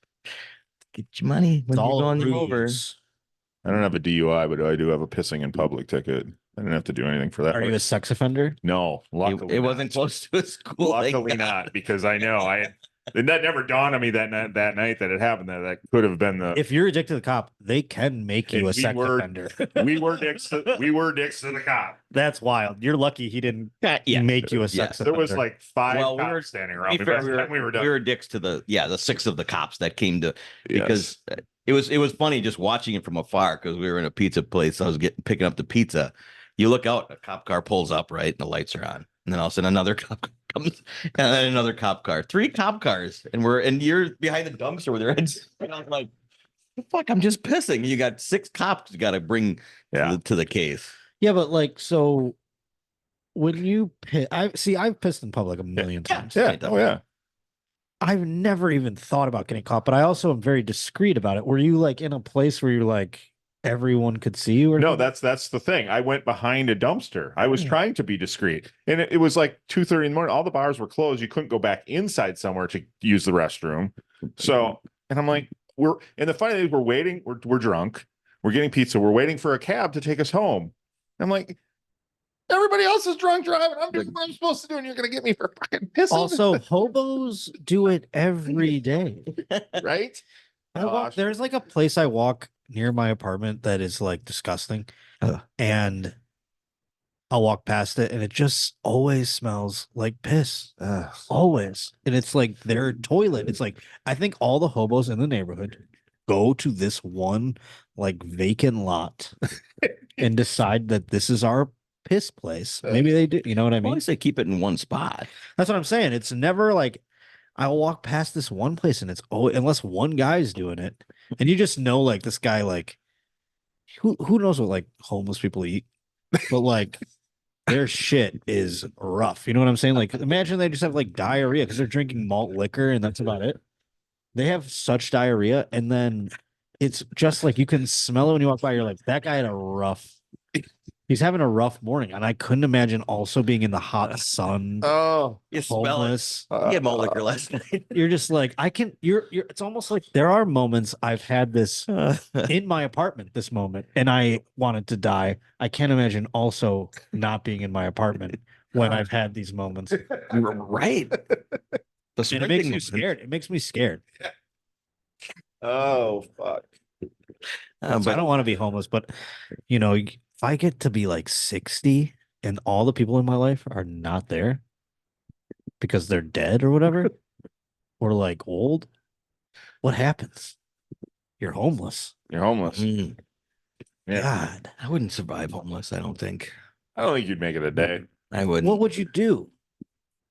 Get your money when It's you're all going rules. over. I don't have a DUI, but I do have a pissing in public ticket. I didn't have to do anything for that. Are you a sex offender? No, luckily It wasn't close to a school. Luckily not, because I know that never dawned on me that night that it happened. That could have been the. If you're addicted to the cop, they can make you a sex offender. we were dicks. We were dicks to the cop. That's wild. You're lucky he didn't make you a sex offender. There was like 5 Well, cops standing around. we were done. We were dicks to the 6 of the cops that came to because it was funny just watching it from afar because we were in a pizza place. I was picking up the pizza. You look out, a cop car pulls up, right, and the lights are on. And then all of a sudden another cop car comes, and then another cop car. 3 cop cars, and you're behind the dumpster with your heads. And I was like, "Fuck, I'm just pissing." You got 6 cops you got to bring to the case. Yeah, but like so, when you I've pissed in public a million times. Yeah. Oh yeah. I've never even thought about getting caught, but I also am very discreet about it. Were you like in a place where you're like everyone could see you? Or no, that's the thing. I went behind a dumpster. I was trying to be discreet, and it was like 2:30 in the morning. All the bars were closed. You couldn't go back inside somewhere to use the restroom. So, and I'm like, and the funny thing is, we're waiting. We're drunk. We're getting pizza. We're waiting for a cab to take us home. I'm like, everybody else is drunk driving. I'm doing what I'm supposed to do, and you're gonna get me for fucking pissing. Also, hobos do it every day, right? There's like a place I walk near my apartment that is like disgusting, and I'll walk past it, and it just always smells like piss, always. And it's like their toilet. It's like I think all the hobos in the neighborhood go to this one like vacant lot and decide that this is our piss place. Maybe they do. You know what I mean? At least they keep it in one spot. That's what I'm saying. It's never like I'll walk past this one place and it's unless one guy's doing it, and you just know like this guy like who knows what like homeless people eat, but like their shit is rough. You know what I'm saying? Like imagine they just have like diarrhea because they're drinking malt liquor and that's about it. They have such diarrhea, and then it's just like you can smell it when you walk by. You're like, that guy had a rough. He's having a rough morning, and I couldn't imagine also being in the hot sun. Oh, you smell it. You had malt liquor last night. You're just like, I can. It's almost like there are moments I've had this in my apartment. This moment, and I wanted to die. I can't imagine also not being in my apartment when I've had these moments. Right. And it makes me scared. It makes me scared. Oh fuck. But I don't want to be homeless, but you know, if I get to be like 60 and all the people in my life are not there because they're dead or whatever, or like old, what happens? You're homeless. You're homeless. Mm. Yeah. God, I wouldn't survive homeless. I don't think. I don't think you'd make it a day. I wouldn't. what would you do?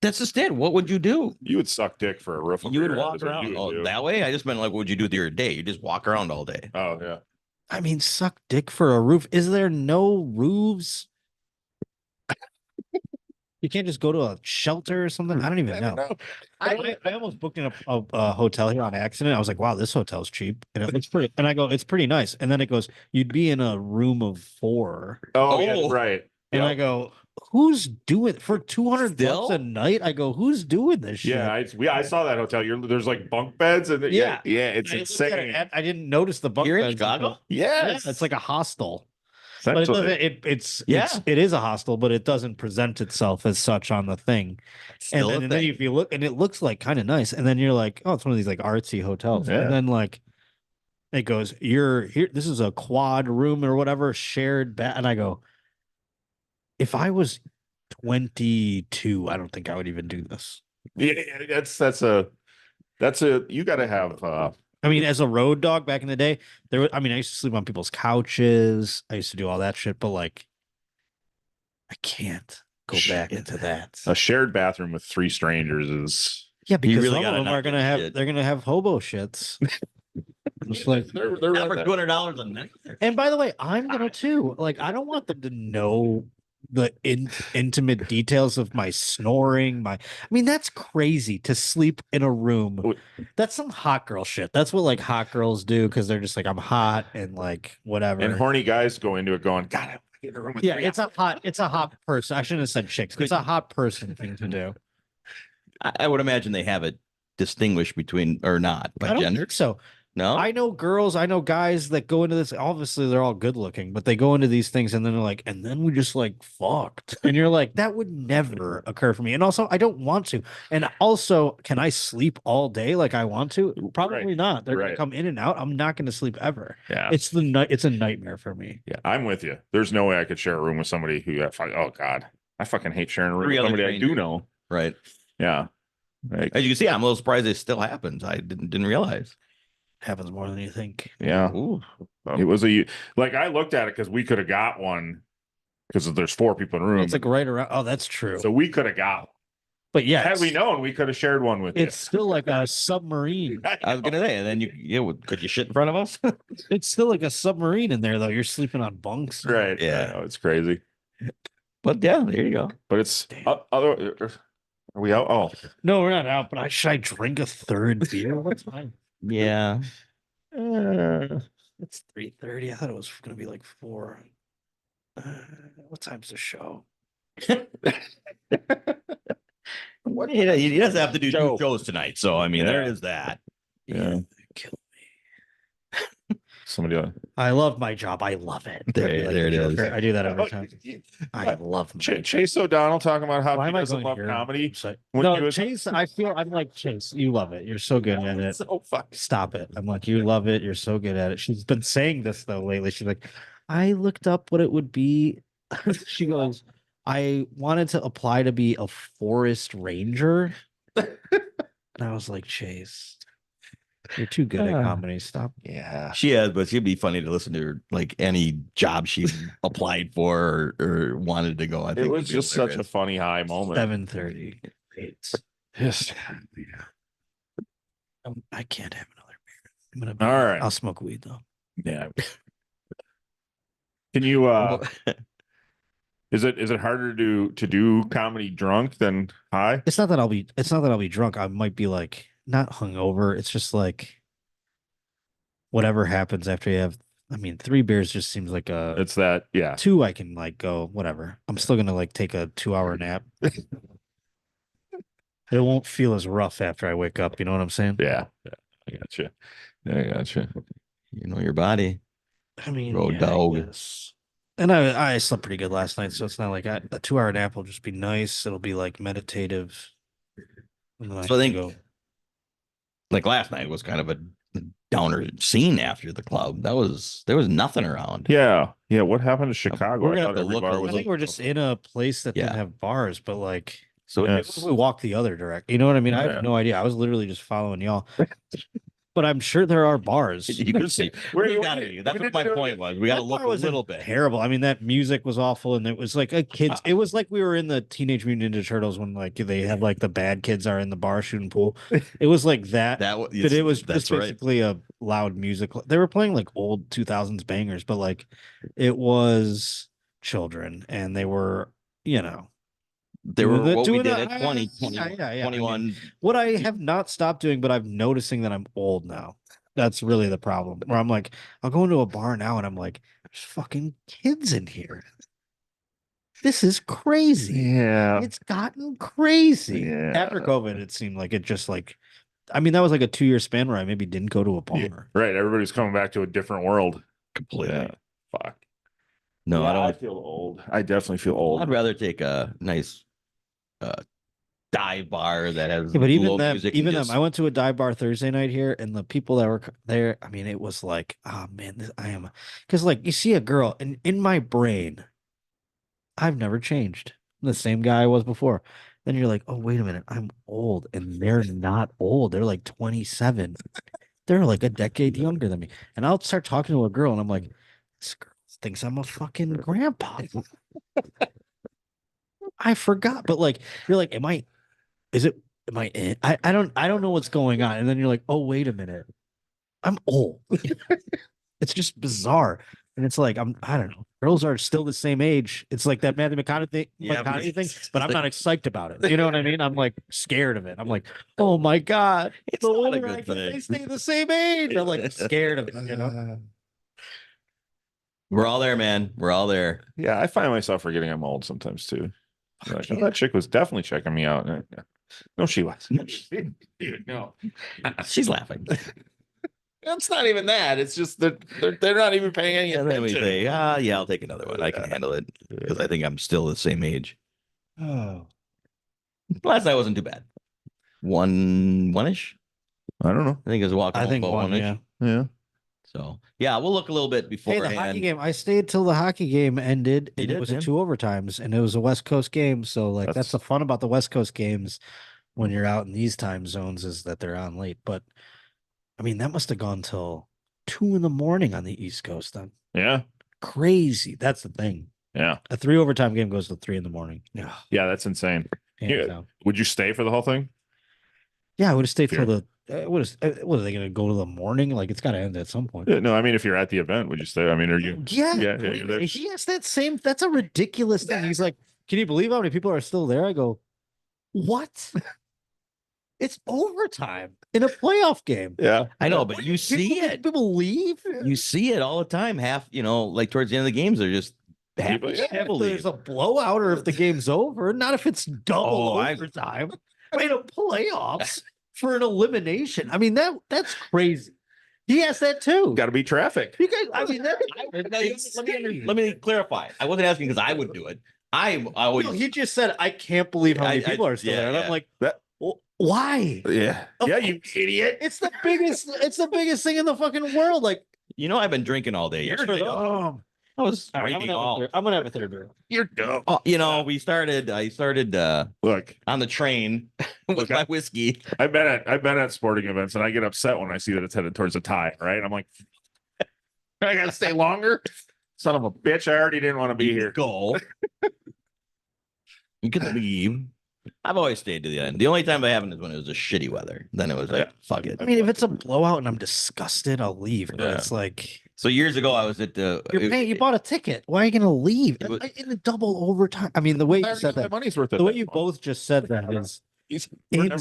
That's the stand. What would you do? You would suck dick for a roof. You would walk around that way. I just meant like, what would you do with your day? You just walk around all day. Oh yeah. I mean, suck dick for a roof. Is there no roofs? You can't just go to a shelter or something. I don't even know. I almost booked in a hotel here on accident. I was like, wow, this hotel's cheap. And it looks pretty. And I go, it's pretty nice. And then it goes, you'd be in a room of 4. Oh, yeah, right. And I go, who's doing for $200 a night? I go, who's doing this shit? Yeah, I saw that hotel. There's like bunk beds and yeah, it's insane. I didn't notice the bunk You're beds. in Chicago? Yes. Yeah, it's like a hostel. But it doesn't, it is a hostel, but it doesn't present itself as such on the thing. And then if you look, and it looks like kind of nice, and then you're like, oh, it's one of these like artsy hotels. Yeah. And then like it goes, you're here, this is a quad room or whatever, shared bed. And I go, if I was 22, I don't think I would even do this. Yeah, that's a you gotta have I mean, as a road dog back in the day, I used to sleep on people's couches. I used to do all that shit, but like, I can't go back into that. A shared bathroom with 3 strangers is because really some of them are gonna have they're gonna have hobo shits. Just like they're for $200 a night. And by the way, I'm gonna too. Like, I don't want them to know the intimate details of my snoring. I mean, that's crazy to sleep in a room. That's some hot girl shit. That's what like hot girls do because they're just like, I'm hot and like whatever. And horny guys go into it going, God, I want to get in a room with yeah, it's a hot person. I shouldn't have said chicks. It's a hot person thing to do. I would imagine they have it distinguished between or not by I don't gender. think so. No, I know girls, I know guys that go into this. Obviously, they're all good looking, but they go into these things and then they're like, and then we just like fucked. And you're like, that would never occur for me. And also, I don't want to. And also, can I sleep all day like I want to? Probably not. They're gonna come in and out. I'm not gonna sleep ever. Yeah. It's a nightmare for me. Yeah, I'm with you. There's no way I could share a room with somebody who oh God, I fucking hate sharing a room with somebody I do know. Right. Yeah. Like, as you can see, I'm a little surprised it still happens. I didn't realize. Happens more than you think. Yeah. Ooh. It was like I looked at it because we could have got one because there's 4 people in the room. It's like right around. Oh, that's true. So we could have got one. But yeah, had we known, we could have shared one with you. It's still like a submarine. I was gonna say, and then could you shit in front of us? It's still like a submarine in there, though. You're sleeping on bunks, right? Yeah, it's crazy. But yeah, there you go. But it's other. Are we out? Oh no, we're not out. But should I drink a third beer? What's fine? Yeah. It's 3:30. I thought it was gonna be like 4. What time's the show? What he doesn't have to do 2 shows tonight, so I mean there is that. Yeah. Kill me. Somebody. I love my job. I love it. There it is. I do that every time. I love Chase O'Donnell talking about how he doesn't love comedy. No, Chase. I feel I'm like Chase. You love it. You're so good at it. So fuck. Stop it. I'm like, you love it. You're so good at it. She's been saying this though lately. She's like, I looked up what it would be. She goes, I wanted to apply to be a forest ranger. And I was like, Chase, you're too good at comedy. Stop. Yeah. She has, but she'd be funny to listen to her, like any job she applied for or wanted to go. I think it was just such a funny high moment. 7:30. Yes. I can't have another beer. All right. I'll smoke weed though. Yeah. Can you is it harder to do comedy drunk than high? It's not that I'll be drunk. I might be like not hungover. It's just like whatever happens after you have 3 beers just seems like it's that, yeah. 2 I can like go whatever. I'm still gonna like take a 2-hour nap. It won't feel as rough after I wake up, you know what I'm saying? Yeah. I gotcha. You know your body. Road dog. And I slept pretty good last night, so it's not like a 2-hour nap will just be nice. It'll be like meditative. So I think like last night was kind of a downer scene after the club. There was nothing around. Yeah. What happened to Chicago? We're gonna have to look. I think we're just in a place that didn't have bars, but like so we walk the other direction. You know what I mean? I have no idea. I was literally just following y'all. But I'm sure there are bars. You can see. That's what my point was. We got to look a little bit. Terrible. I mean, that music was awful, and it was like a kids. It was like we were in the Teenage Mutant Ninja Turtles when like they had like the bad kids are in the bar shooting pool. It was like that. But it was just basically a loud music. They were playing like old 2000s bangers, but like it was children, and they were They were what we did at 20, 21. What I have not stopped doing, but I'm noticing that I'm old now. That's really the problem. Where I'm like, I'll go into a bar now and I'm like, there's fucking kids in here. This is crazy. Yeah. It's gotten crazy. Yeah. After COVID, it seemed like it just like, that was like a 2-year span where I maybe didn't go to a bar. Yeah, right. Everybody's coming back to a different world. Completely. Yeah. Fuck. No, I feel old. I definitely feel old. I'd rather take a nice dive bar that has but even music. I went to a dive bar Thursday night here, and the people that were there, it was like, oh man, because like you see a girl, and in my brain, I've never changed. I'm the same guy I was before. Then you're like, oh wait a minute, I'm old, and they're not old. They're like 27. They're like a decade younger than me, and I'll start talking to a girl, and I'm like, this girl thinks I'm a fucking grandpa. I forgot, but like you're like, am I in? I don't know what's going on. And then you're like, oh, wait a minute. I'm old. It's just bizarre. And it's like, I don't know. girls are still the same age. It's like that Matthew McConaughey Yeah, but thing, but I'm not psyched about it. You know what I mean? I'm like scared of it. I'm like, oh my God, It's the not a older good I get, thing. they stay the same age. I'm like scared of it, you know? We're all there, man. We're all there. Yeah, I find myself forgetting I'm old sometimes too. Like, oh, that chick was definitely checking me out. No, she wasn't. Dude, no. She's laughing. It's not even that. It's just that they're not even paying any And then we attention. say, yeah, I'll take another one. I can handle it because I think I'm still the same age. Oh, Last night wasn't too bad. One-ish. I don't know. I think it was walking I think about one, one-ish. yeah. Yeah. So yeah, we'll look a little bit Hey, beforehand. the hockey game. I stayed till the hockey game ended, You and did, it was man. 2 overtimes, and it was a West Coast game. So, like, that's the fun about the West Coast games when you're out in these time zones is that they're on late. But I mean, that must have gone till 2 in the morning on the East Coast. Then Yeah. crazy. That's the thing. Yeah. A 3 overtime game goes to 3 in the morning. Yeah, Yeah, that's insane. hands down. Would you stay for the whole thing? Yeah, I would have stayed Fair. till the. What are they going to go to the morning? Like, it's got to end at some point. No, I mean, if you're at the event, would you stay? I mean, are you? Yeah, Yeah, you're there. he has that same. That's a ridiculous thing. He's like, "Can you believe how many people are still there?" I go, "What? It's overtime in a playoff game." Yeah. I know, but you see it. People leave. You see it all the time. Half, like towards the end of the games, they're just People- Yeah, have a if lead. there's a blowout or if the game's over, not if it's double overtime. I mean, a playoffs for an elimination. I mean, that's crazy. He has that too. Got to be traffic. You guys, I mean, let me clarify. I wasn't asking because I would do it. I always. No, he just said, "I can't believe how many people are still yeah, there," and yeah. I'm like, That- "Why?" Yeah. Yeah, you idiot. It's the biggest. It's the biggest thing in the fucking world. Like, I've been drinking all day. you're Yesterday. dumb. I was All right, drinking all. I'm gonna have a third beer. You're dumb. Oh, I started Look, on the train with Look, my whiskey. I've been at sporting events and I get upset when I see that it's headed towards a tie, right? I'm like, I gotta stay longer. Son of a bitch. I already didn't want to be here. Go. You could leave. I've always stayed to the end. The only time I haven't is when it was a shitty weather. Then it was like, fuck it. I mean, if it's a blowout and I'm disgusted, I'll leave. But Yeah. it's like So years ago, I was at the. you bought a ticket. Why are you gonna leave It was- in the double overtime? I mean, the way I you already said got my that, money's worth it. the way you both just said that is.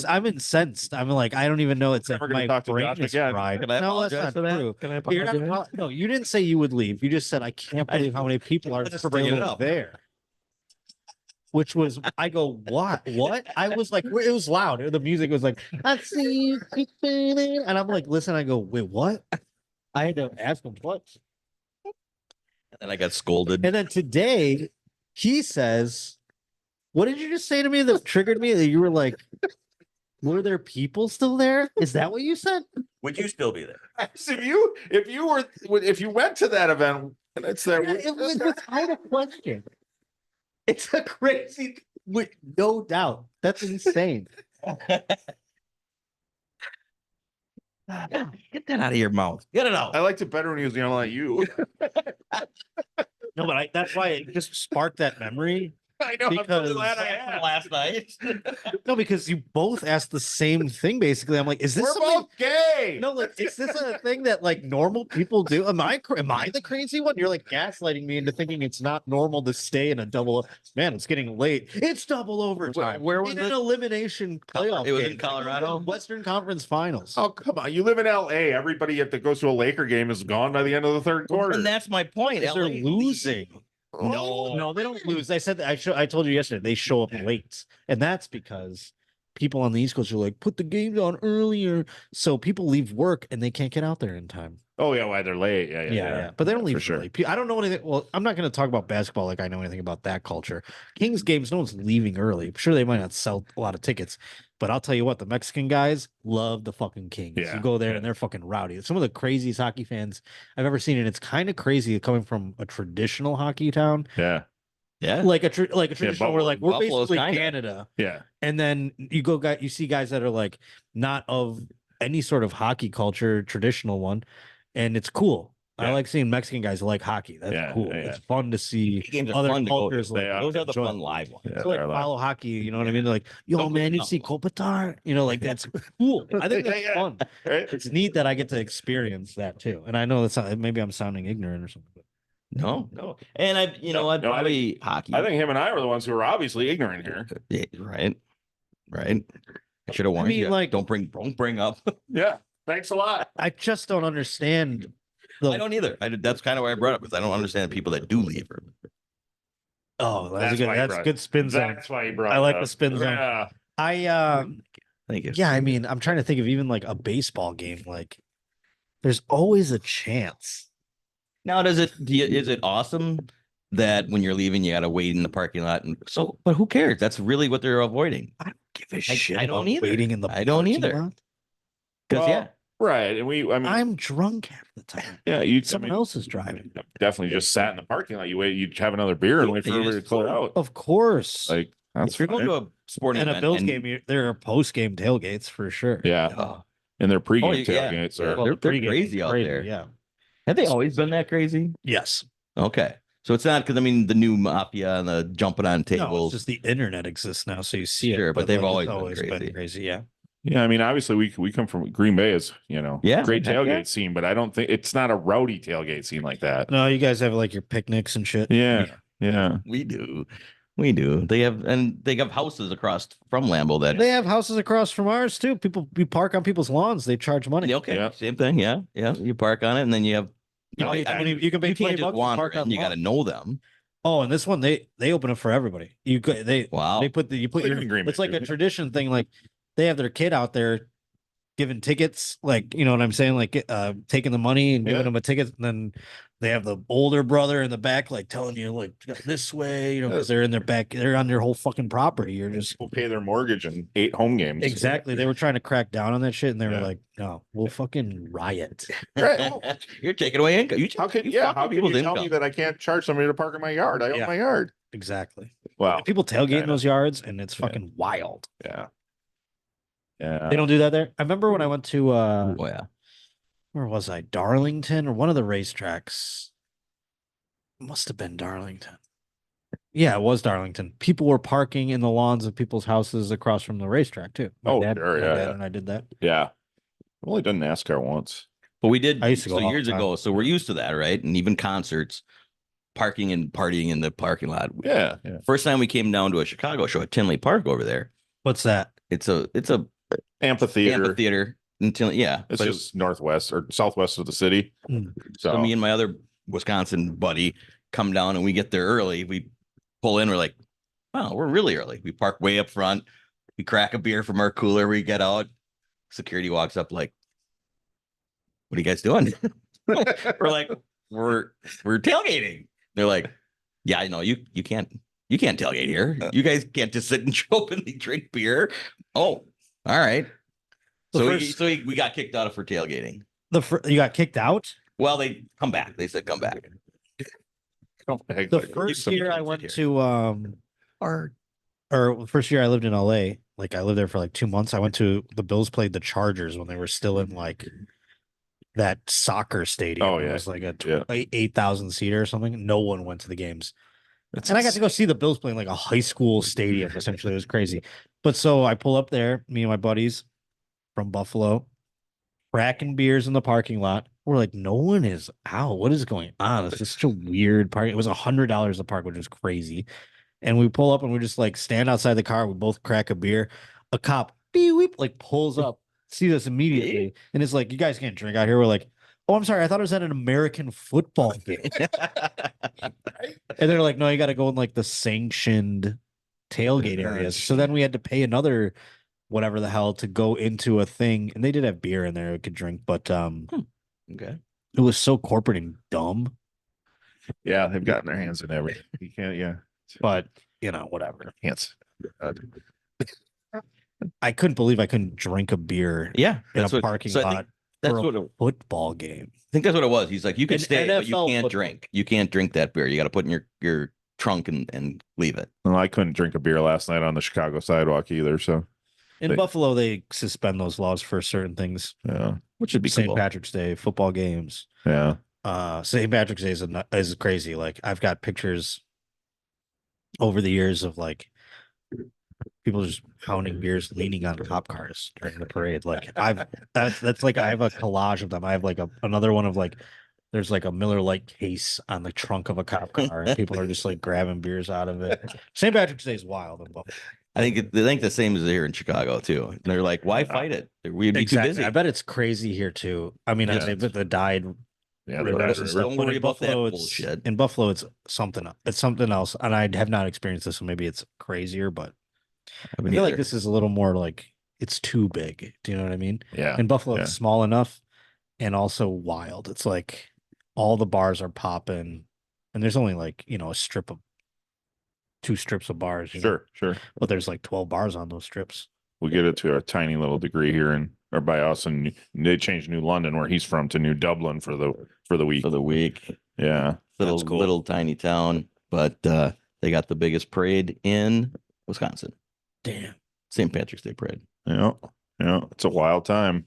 I'm incensed. I'm like, I don't even know. It's like Never gonna my talk to brain Josh is again. fried. Can I No, that's apologize not for that? true. Can I You're not- apologize? no, you didn't say you would leave. You just said, I can't believe how many people are Just still bringing it up. there. Which was, I go, what? What? I was like, it was loud. The music was like, I see you keeping it. And I'm like, listen, I go, wait, what? I had to ask him what. And I got scolded. And then today, he says, what did you just say to me that triggered me? That you were like, were there people still there? Is that what you said? Would you still be there? If you went to that event, it's there. It was without a question. It's a crazy, with no doubt. That's insane. Get that out of your mouth. Get it out. I liked it better when he was yelling at you. No, but that's why it just sparked that memory. I know. I'm Because- really glad I asked. Last night. No, because you both asked the same thing. Basically, I'm like, is this We're something? both gay. No, like, is this a thing that like normal people do? Am I the crazy one? You're like gaslighting me into thinking it's not normal to stay in a double. Man, it's getting late. It's double overtime. Where was in it? an elimination playoff? It was in game. Colorado? Western Conference Finals. Oh, come on. You live in LA. Everybody that goes to a Laker game is gone by the end of the third quarter. And that's my point. Because they're LA losing. No. No, they don't lose. I said that I told you yesterday they show up late, and that's because people on the East Coast are like, put the games on earlier, so people leave work and they can't get out there in time. Oh, yeah. Why they're late. Yeah. But they don't For leave sure. early. I don't know anything. Well, I'm not going to talk about basketball like I know anything about that culture. Kings games, no one's leaving early. I'm sure they might not sell a lot of tickets, but I'll tell you what, the Mexican guys love the fucking Kings. Yeah, You go there yeah. and they're fucking rowdy. Some of the craziest hockey fans I've ever seen, and it's kind of crazy coming from a traditional hockey town. Yeah. Yeah. Like a traditional where like we're Buffalo's basically kinda. Canada, Yeah. and then you see guys that are like not of any sort of hockey culture, traditional one, and it's cool. I Yeah. like seeing Mexican guys like hockey. That's Yeah, cool. yeah. It's fun to see Games are other fun to go cultures. to. Like, They are. Those are the enjoy. fun live ones. Yeah. So, like they're allowed. follow hockey, you know what I mean? They're like, yo, Don't man, put you it see on. Kopitar? You know, like that's cool. I think that's Yeah. fun. Right? It's neat that I get to experience that too. And I know that's not, maybe I'm sounding ignorant or something. But No. And probably hockey. I think him and I were the ones who were obviously ignorant here. Yeah, right. I should have warned you. like, don't bring up. Yeah. Thanks a lot. I just don't understand. I don't either. That's kind of why I brought it up, because I don't understand people that do leave her. Oh, that's a good spin zone. That's why he brought. I like the spin zone. Yeah. Thank you. Yeah, I mean, I'm trying to think of even like a baseball game. Like, there's always a chance. Now, is it awesome that when you're leaving, you got to wait in the parking lot? But who cares? That's really what they're avoiding. I don't give a shit. I don't about either. Waiting in the I don't either. lot. Because right. And I'm drunk half the time. Yeah, someone else is driving. Definitely just sat in the parking lot. You'd have another beer and wait for everybody to clear out. Of course. Like, if you're going to a sporting event, a Bills game, there are post-game tailgates for sure. Yeah. And their pregame tailgates are they're crazy out there. Yeah. Have they always been that crazy? Yes. Okay. So it's not because the new mafia and the jumping on tables. No, it's just the internet exists now, so you see it. But they've always been crazy. Yeah. Yeah, I mean, obviously we come from Green Bay as great tailgate scene, but I don't think it's not a rowdy tailgate scene like that. No, you guys have like your picnics and shit. Yeah. We do. They have houses across from Lambeau that they have houses across from ours too. We park on people's lawns. They charge money. Okay, same thing. Yeah. You park on it, and then you have. You can pay $20 to park on. You got to know them. Oh, and this one they open it for everybody. Wow. They put your agreement. It's like a tradition thing. Like they have their kid out there giving tickets, like, you know what I'm saying? Like taking the money and giving them a ticket. And then they have the older brother in the back, like telling you like this way, because they're in their back, they're on their whole fucking property. You're just will pay their mortgage in 8 home games. Exactly. They were trying to crack down on that shit, and they were like, no, we'll fucking riot. Right. You're taking away income. How can you tell me that I can't charge somebody to park in my yard? I own my yard. Exactly. Wow. And people tailgate in those yards, and it's fucking wild. Yeah. They don't do that there. I remember when I went to where was I? Darlington or one of the racetracks. It must have been Darlington. Yeah, it was Darlington. People were parking in the lawns of people's houses across from the racetrack too. My dad and I did that. Yeah. I've only done NASCAR once. But we did. I used to go years ago, so we're used to that, right? And even concerts, parking and partying in the parking lot. Yeah. First time we came down to a Chicago show at Tinley Park over there. What's that? It's a amphitheater until it's just northwest or southwest of the city. So me and my other Wisconsin buddy come down, and we get there early. We pull in, we're like, wow, we're really early. We park way up front, we crack a beer from our cooler, we get out, security walks up like, what are you guys doing? We're like, we're tailgating. They're like, yeah, I know you can't tailgate here. You guys can't just sit and openly drink beer. Oh, all right. So we got kicked out for tailgating. You got kicked out? Well, they come back. They said come back. The first year I went to first year I lived in LA, like I lived there for like 2 months. I went to the Bills played the Chargers when they were still in like that soccer stadium. Oh yeah, it was like a 8,000 seater or something. No one went to the games. And I got to go see the Bills playing like a high school stadium. Essentially, it was crazy. But so I pull up there, me and my buddies from Buffalo, cracking beers in the parking lot. We're like, no one is out. What is going on? It's just such a weird park. It was $100 a park, which was crazy. And we pull up and we just like stand outside the car. We both crack a beer. A cop, beep, like pulls up, sees us immediately, and it's like, you guys can't drink out here. We're like, oh, I'm sorry. I thought it was at an American football game. And they're like, no, you got to go in like the sanctioned tailgate areas. So then we had to pay another whatever the hell to go into a thing. And they did have beer in there we could drink, but okay. It was so corporate and dumb. Yeah, they've gotten their hands in everything. You can't, but whatever. Can't. I couldn't believe I couldn't drink a beer. Yeah, in a parking lot. That's what a football game. I think that's what it was. He's like, you can stay, but you can't drink. You can't drink that beer. You got to put in your trunk and leave it. Well, I couldn't drink a beer last night on the Chicago sidewalk either. So in Buffalo, they suspend those laws for certain things. Yeah, which would be St. cool. Patrick's Day, football games. Yeah. St. Patrick's Day is crazy. Like I've got pictures over the years of like people just pounding beers, leaning on cop cars during the parade. Like that's like I have a collage of them. I have like another one of like there's like a Miller Lite case on the trunk of a cop car, and people are just like grabbing beers out of it. St. Patrick's Day is wild in Buffalo. I think the same is here in Chicago too. And they're like, why fight it? We'd be too busy. I bet it's crazy here too. I mean, Yeah. I bet the died. Yeah, don't worry about that bullshit. In Buffalo, it's something. It's something else, and I have not experienced this, so maybe it's crazier. But I feel like this is a little more like it's too big. Do you know what I mean? Yeah. In Buffalo, it's small enough and also wild. It's like all the bars are popping, and there's only like two strips of bars. Sure. But there's like 12 bars on those strips. We get it to a tiny little degree here or by us, and they changed New London, where he's from, to New Dublin for the week. For the week. Yeah. Little tiny town, but they got the biggest parade in Wisconsin. Damn. St. Patrick's Day parade. Yeah. It's a wild time.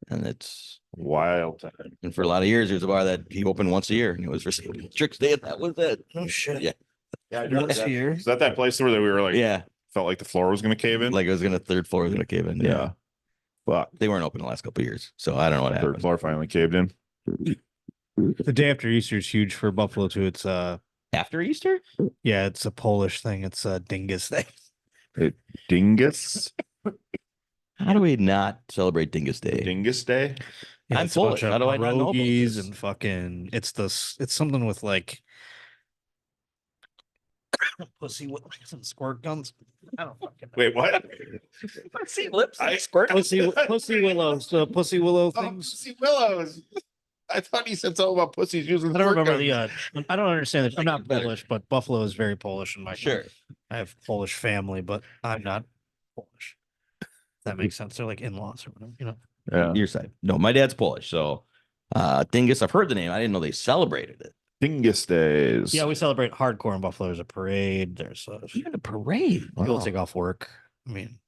And it's wild time. And for a lot of years, there's a bar that he opened once a year, and it was for St. Patrick's Day, and that was it. Oh shit. Yeah. Once a year. Is that place where we were like, felt like the floor was going to cave in? Like third floor was going to cave in. Yeah. But they weren't open the last couple of years, so I don't know what happened. Third floor finally caved in. The day after Easter is huge for Buffalo too. It's after Easter? Yeah, it's a Polish thing. It's a Dingus Day. Dingus? How do we not celebrate Dingus Day? Dingus Day? Yeah, I'm Polish. How do I not know about this? And fucking it's something with like pussy with some squirt guns. I don't fucking know. Wait, what? Pussy lips and squirt. Pussy willows. Pussy willow things. Pussy willows. I thought you said something about pussies using. I don't remember I don't understand it. I'm not Polish, but Buffalo is very Polish in my Sure. I have Polish family, but I'm not Polish. That makes sense. They're like in-laws or whatever, Yeah. Your side. No, my dad's Polish, so Dingus. I've heard the name. I didn't know they celebrated it. Dingus Days. Yeah, we celebrate hardcore in Buffalo. There's a parade. There's even a parade. People take off work. I mean,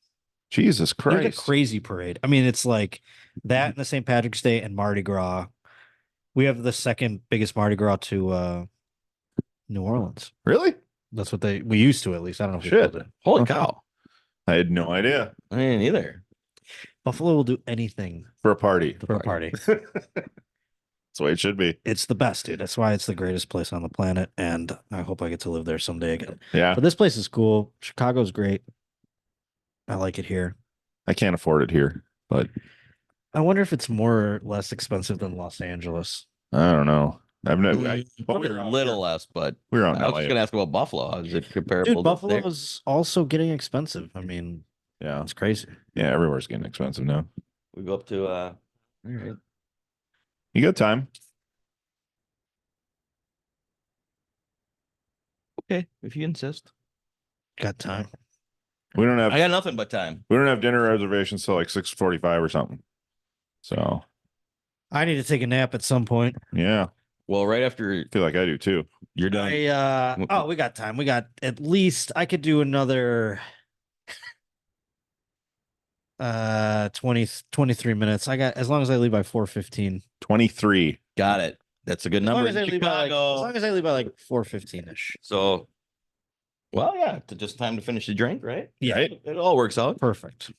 Jesus Christ. There's a crazy parade. I mean, it's like that and the St. Patrick's Day and Mardi Gras. We have the second biggest Mardi Gras to New Orleans. Really? That's what we used to, at least. I don't know if we Shit. still do. Holy cow. I had no idea. I didn't either. Buffalo will do anything for a party. For a party. That's the way it should be. It's the best, dude. That's why it's the greatest place on the planet, and I hope I get to live there someday again. Yeah. But this place is cool. Chicago's great. I like it here. I can't afford it here, but I wonder if it's more or less expensive than Los Angeles. I don't know. I've never Probably a little less, but we were on. I was just gonna ask about Buffalo. How is it comparable? Dude, Buffalo is also getting expensive. I mean, yeah, it's crazy. Yeah, everywhere's getting expensive now. We go up to all right. You got time? Okay, if you insist. Got time. We don't have. I got nothing but time. We don't have dinner reservations till like 6:45 or something. So I need to take a nap at some point. Yeah. Well, right after, I feel like I do too. You're done. We got time. We got at least. I could do another 23 minutes. I got as long as I leave by 4:15. 23. Got it. That's a good number. As long as I leave by like 4:15 ish. So, well, yeah, just time to finish the drink, right? Yeah, right? It all works out perfect.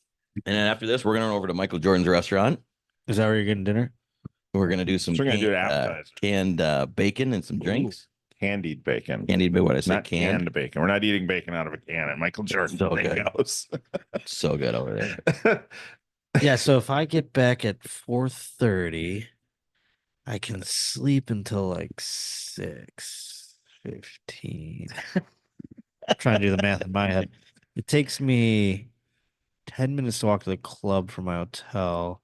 And then after this, we're going over to Michael Jordan's restaurant. Is that where you're getting dinner? We're going to do some canned bacon and some drinks. Candied bacon. Candied bacon. What I said, not canned bacon. We're not eating bacon out of a can at Michael Jordan. So good. So good over there. Yeah, so if I get back at 4:30, I can sleep until like 6:15. Trying to do the math in my head. It takes me 10 minutes to walk to the club from my hotel.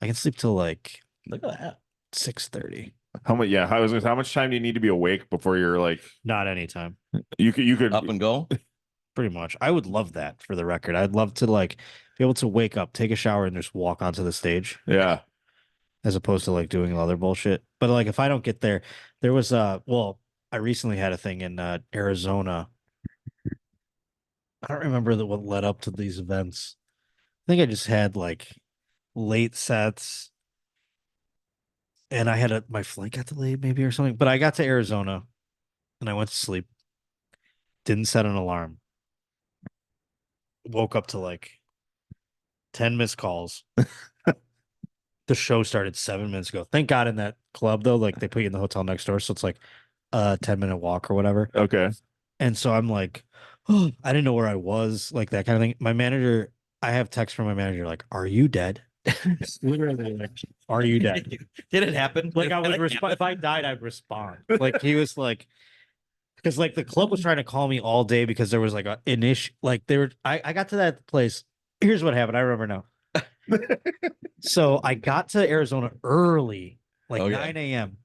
I can sleep till like look at that 6:30. How much? Yeah, how much time do you need to be awake before you're like? Not any time. You could up and go. Pretty much. I would love that for the record. I'd love to like be able to wake up, take a shower, and just walk onto the stage. Yeah. As opposed to like doing other bullshit. But like if I don't get there, there was I recently had a thing in Arizona. I don't remember what led up to these events. I think I just had like late sets. And I had my flight got delayed maybe or something. But I got to Arizona and I went to sleep. Didn't set an alarm. Woke up to like 10 missed calls. the show started 7 minutes ago. Thank God in that club though, like they put you in the hotel next door, so it's like a 10-minute walk or whatever. Okay. And so I'm like, oh, I didn't know where I was, like that kind of thing. My manager, I have text from my manager like, "Are you dead?" Literally, like, "Are you dead?" Did it happen? Like I would respond if I died, I'd respond. Like he was like, because like the club was trying to call me all day because there was like an issue. Like they were, I got to that place. Here's what happened. I remember now. So I got to Arizona early, like 9 a.m.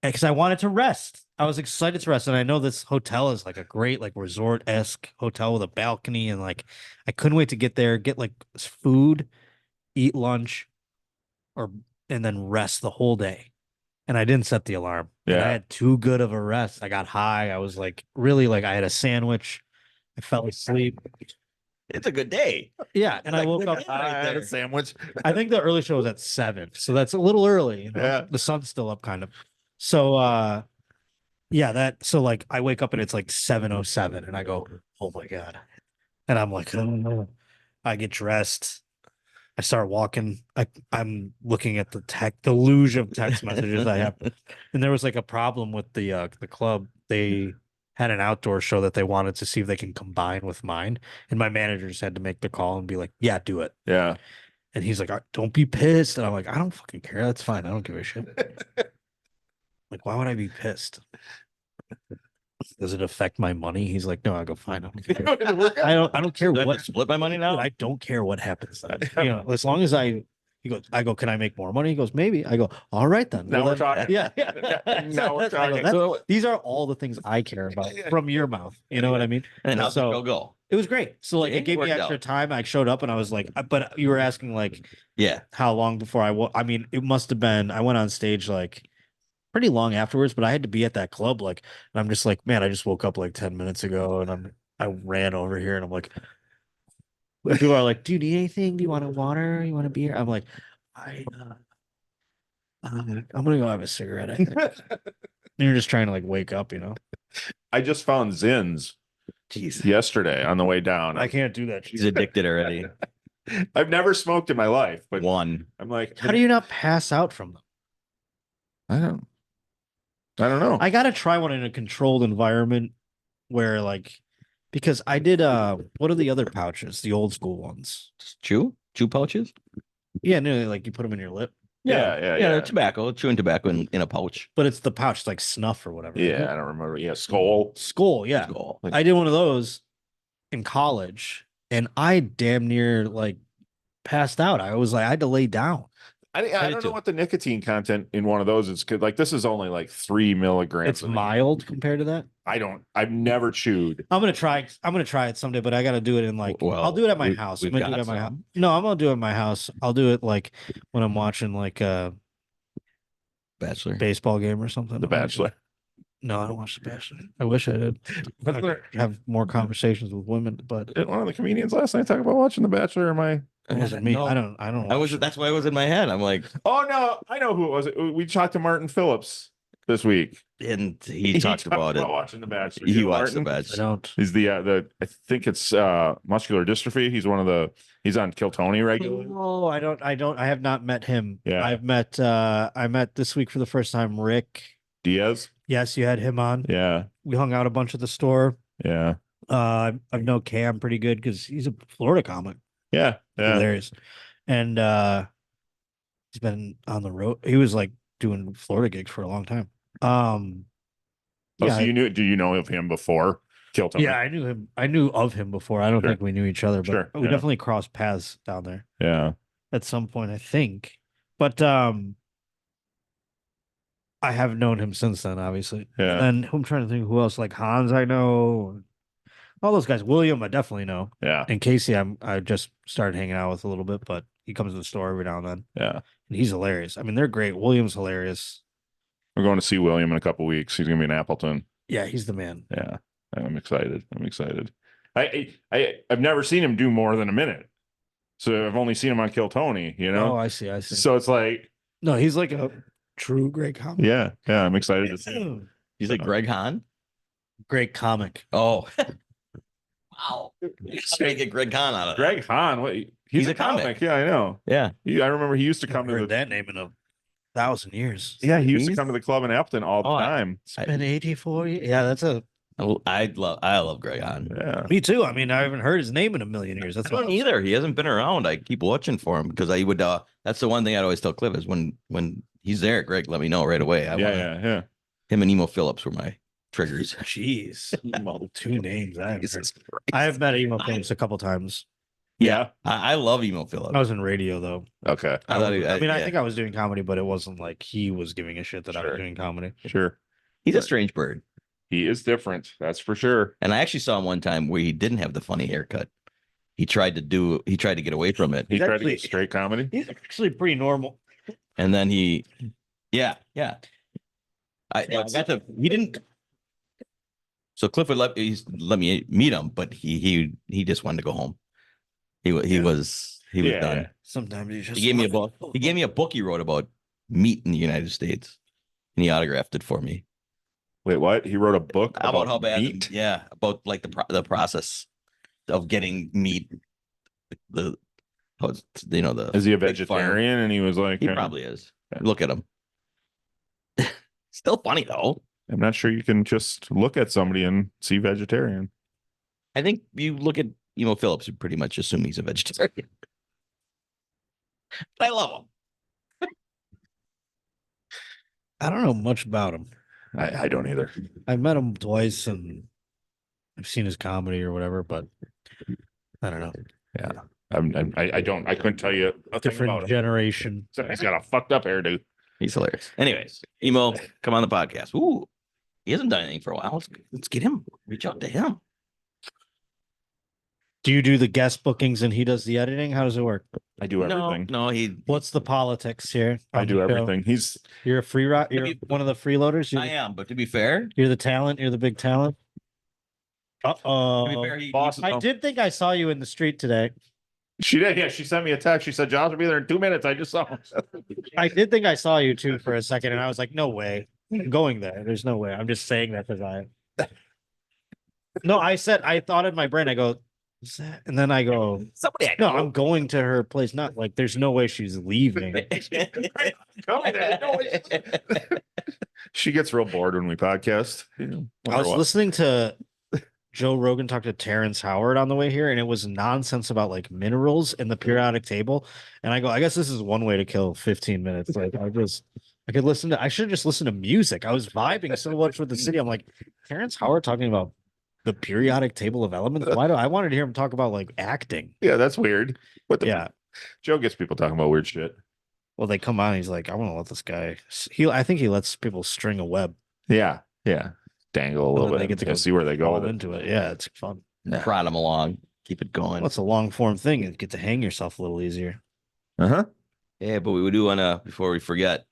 because I wanted to rest. I was excited to rest, and I know this hotel is like a great like resort-esque hotel with a balcony, and like I couldn't wait to get there, get like food, eat lunch, or and then rest the whole day. And I didn't set the alarm. And I had too good of a rest. I got high. I was like really like I had a sandwich. I fell asleep. It's a good day. Yeah, and I woke up. I had a sandwich. I think the early show was at 7, so that's a little early. You know? Yeah. The sun's still up, kind of. So, yeah, that. So like, I wake up and it's like 7:07, and I go, "Oh my god!" And I'm like, "Oh no!" I get dressed. I start walking. I'm looking at the luge of text messages I have, and there was like a problem with the club. They had an outdoor show that they wanted to see if they can combine with mine, and my manager just had to make the call and be like, "Yeah, do it." Yeah. And he's like, "Don't be pissed," and I'm like, "I don't fucking care. That's fine. I don't give a shit." Like, why would I be pissed? Does it affect my money? He's like, "No." I go, "Fine. I don't care. I don't care Do I have what to split my money now? Dude, I don't care what happens then. You know, as long as he goes, I go, "Can I make more money?" He goes, "Maybe." I go, "All right then." Now Well, we're then- talking. Yeah. Now we're I go, talking. So, these are all the things I care about from your mouth. You know what I mean? And how's the So- show go? It was great. So like See, it gave me worked extra out. time. I showed up and I was like, but you were asking like Yeah. how long before I mean, it must have been, I went on stage like pretty long afterwards, but I had to be at that club like, and I'm just like, man, I just woke up like 10 minutes ago and I ran over here and I'm like, people are like, "Do you need anything? Do you want a water? You want a beer?" I'm like, I'm gonna go have a cigarette. I think. You're just trying to like wake up, you know. I just found Zins Jeez, yesterday on the way down. I can't do that. He's addicted already. I've never smoked in my life, but One. I'm like, How do you not pass out from them? I don't know. I gotta try one in a controlled environment where like, because I did what are the other pouches? The old school ones. Chew pouches? Yeah, no, like you put them in your lip, Yeah. Tobacco, chewing tobacco in a pouch. but it's the pouch, it's like snuff or whatever. isn't Yeah, it? I don't remember. Yeah, Skull. Skull, yeah. Skull. I did one of those in college and I damn near like passed out. I was like, I had to lay down. I did don't know too. what the nicotine content in one of those is. Like this is only like 3 milligrams. It's mild compared to that. I've never chewed. I'm gonna try it someday, but I gotta do it in like Well, I'll do it at my house. I'm we've gonna do it got at my house. some. No, I'm gonna do it at my house. I'll do it like when I'm watching like a Bachelor. baseball game or something. The Bachelor. No, I don't watch The Bachelor. I wish I did. I'd have more conversations with women, but Didn't one of the comedians last night talk about watching The Bachelor? Am I? it wasn't me. No. I don't. I was. That's why it was in my head. I'm like, Oh no, I know who it was. We talked to Martin Phillips this week. and he talked about it. Watching The Bachelor. He You know watched the Martin? I Bachelor. don't. He's the I think it's muscular dystrophy. He's one of the he's on Kill Tony regularly. Oh, I don't. I have not met him. Yeah. I've met. I met this week for the first time Rick. Diaz. Yes, you had him on. Yeah. We hung out a bunch at the store. Yeah. I know Cam pretty good because he's a Florida comic. Yeah. Yeah. Hilarious. And he's been on the road. He was like doing Florida gigs for a long time. Oh, so do you know of him before Kill Tony? Yeah, I knew him. I knew of him before. I don't Sure. think we knew each other, but Sure, we yeah. definitely crossed paths down there Yeah. at some point, I think. But I have known him since then, obviously. Yeah. And I'm trying to think who else, like Hans, I know. All those guys. William, I definitely know. Yeah. And Casey, I just started hanging out with a little bit, but he comes to the store every now and then. Yeah. And he's hilarious. I mean, they're great. William's hilarious. We're going to see William in a couple weeks. He's gonna be in Appleton. Yeah, he's the man. Yeah. I'm excited. I've never seen him do more than a minute. So I've only seen him on Kill Tony, you know? Oh, I see. I see. So it's like, No, he's like a true great comic. yeah, I'm excited to see him. He's like Greg Hahn. Great comic. Oh. Wow. How did I get Greg Hahn out of that? Greg Hahn, He's a comic. Yeah, I know. Yeah. I remember he used to come to heard that name in 1,000 years. Yeah, he used to come to the club in Epton all the time. It's been 84 years. Yeah, that's a. I love Greg Hahn. Yeah. Me too. I mean, I haven't heard his name in a million years. That's I don't either. He hasn't been around. I keep watching for him because I would. That's the one thing I'd always tell Cliff is when he's there, Greg, let me know right away. Yeah. Him and Emo Phillips were my triggers. Jeez, 2 names. I have met Emo Phillips a couple times. Yeah, I love Emo Phillips. I was in radio though. Okay. I think I was doing comedy, but it wasn't like he was giving a shit that I was doing comedy. Sure. He's a strange bird. He is different. That's for sure. And I actually saw him one time where he didn't have the funny haircut. He tried to get away from it. He tried to get straight comedy. He's actually pretty normal. And then he got to, he didn't. So Cliff would let me meet him, but he just wanted to go home. He was done. Sometimes he gave me a book. He gave me a book he wrote about meat in the United States, and he autographed it for me. Wait, what? He wrote a book about how bad meat? About like the process of getting meat. Is he a vegetarian? And he was like, he probably is. Look at him. Still funny though. I'm not sure you can just look at somebody and see vegetarian. I think you look at Emo Phillips, you pretty much assume he's a vegetarian. But I love him. I don't know much about him. I don't either. I've met him twice and I've seen his comedy or whatever, but I don't know. Yeah. I couldn't tell you a different generation. He's got a fucked up hairdo. He's hilarious. Anyways, Emo, come on the podcast. Ooh, he hasn't done anything for a while. Let's get him. Reach out to him. Do you do the guest bookings and he does the editing? How does it work? I do everything. No, What's the politics here? I do everything. You're a you're one of the freeloaders. I am, but to be fair, you're the talent. You're the big talent. To be fair, I did think I saw you in the street today. She did. Yeah, she sent me a text. She said, "Josh will be there in 2 minutes." I just saw him. I did think I saw you too for a second, and I was like, "No way, I'm going there. There's no way." I'm just saying that because No, I thought in my brain. I go, "What's that?" And then I go, "Somebody." No, I'm going to her place. Not like there's no way she's leaving. She gets real bored when we podcast. I was listening to Joe Rogan talk to Terrence Howard on the way here, and it was nonsense about like minerals in the periodic table. And I go, I guess this is one way to kill 15 minutes. Like I should have just listened to music. I was vibing so much with the city. I'm like, Terrence Howard talking about the periodic table of elements. Why do I wanted to hear him talk about like acting? Yeah, that's weird. Yeah, Joe gets people talking about weird shit. Well, they come on. He's like, I want to let this guy. I think he lets people string a web. Yeah. Dangle a little bit. They get to go see where they go into it. Yeah, it's fun. Prod them along. Keep it going. What's a long form thing? You get to hang yourself a little easier. Yeah, but we do want to, before we forget,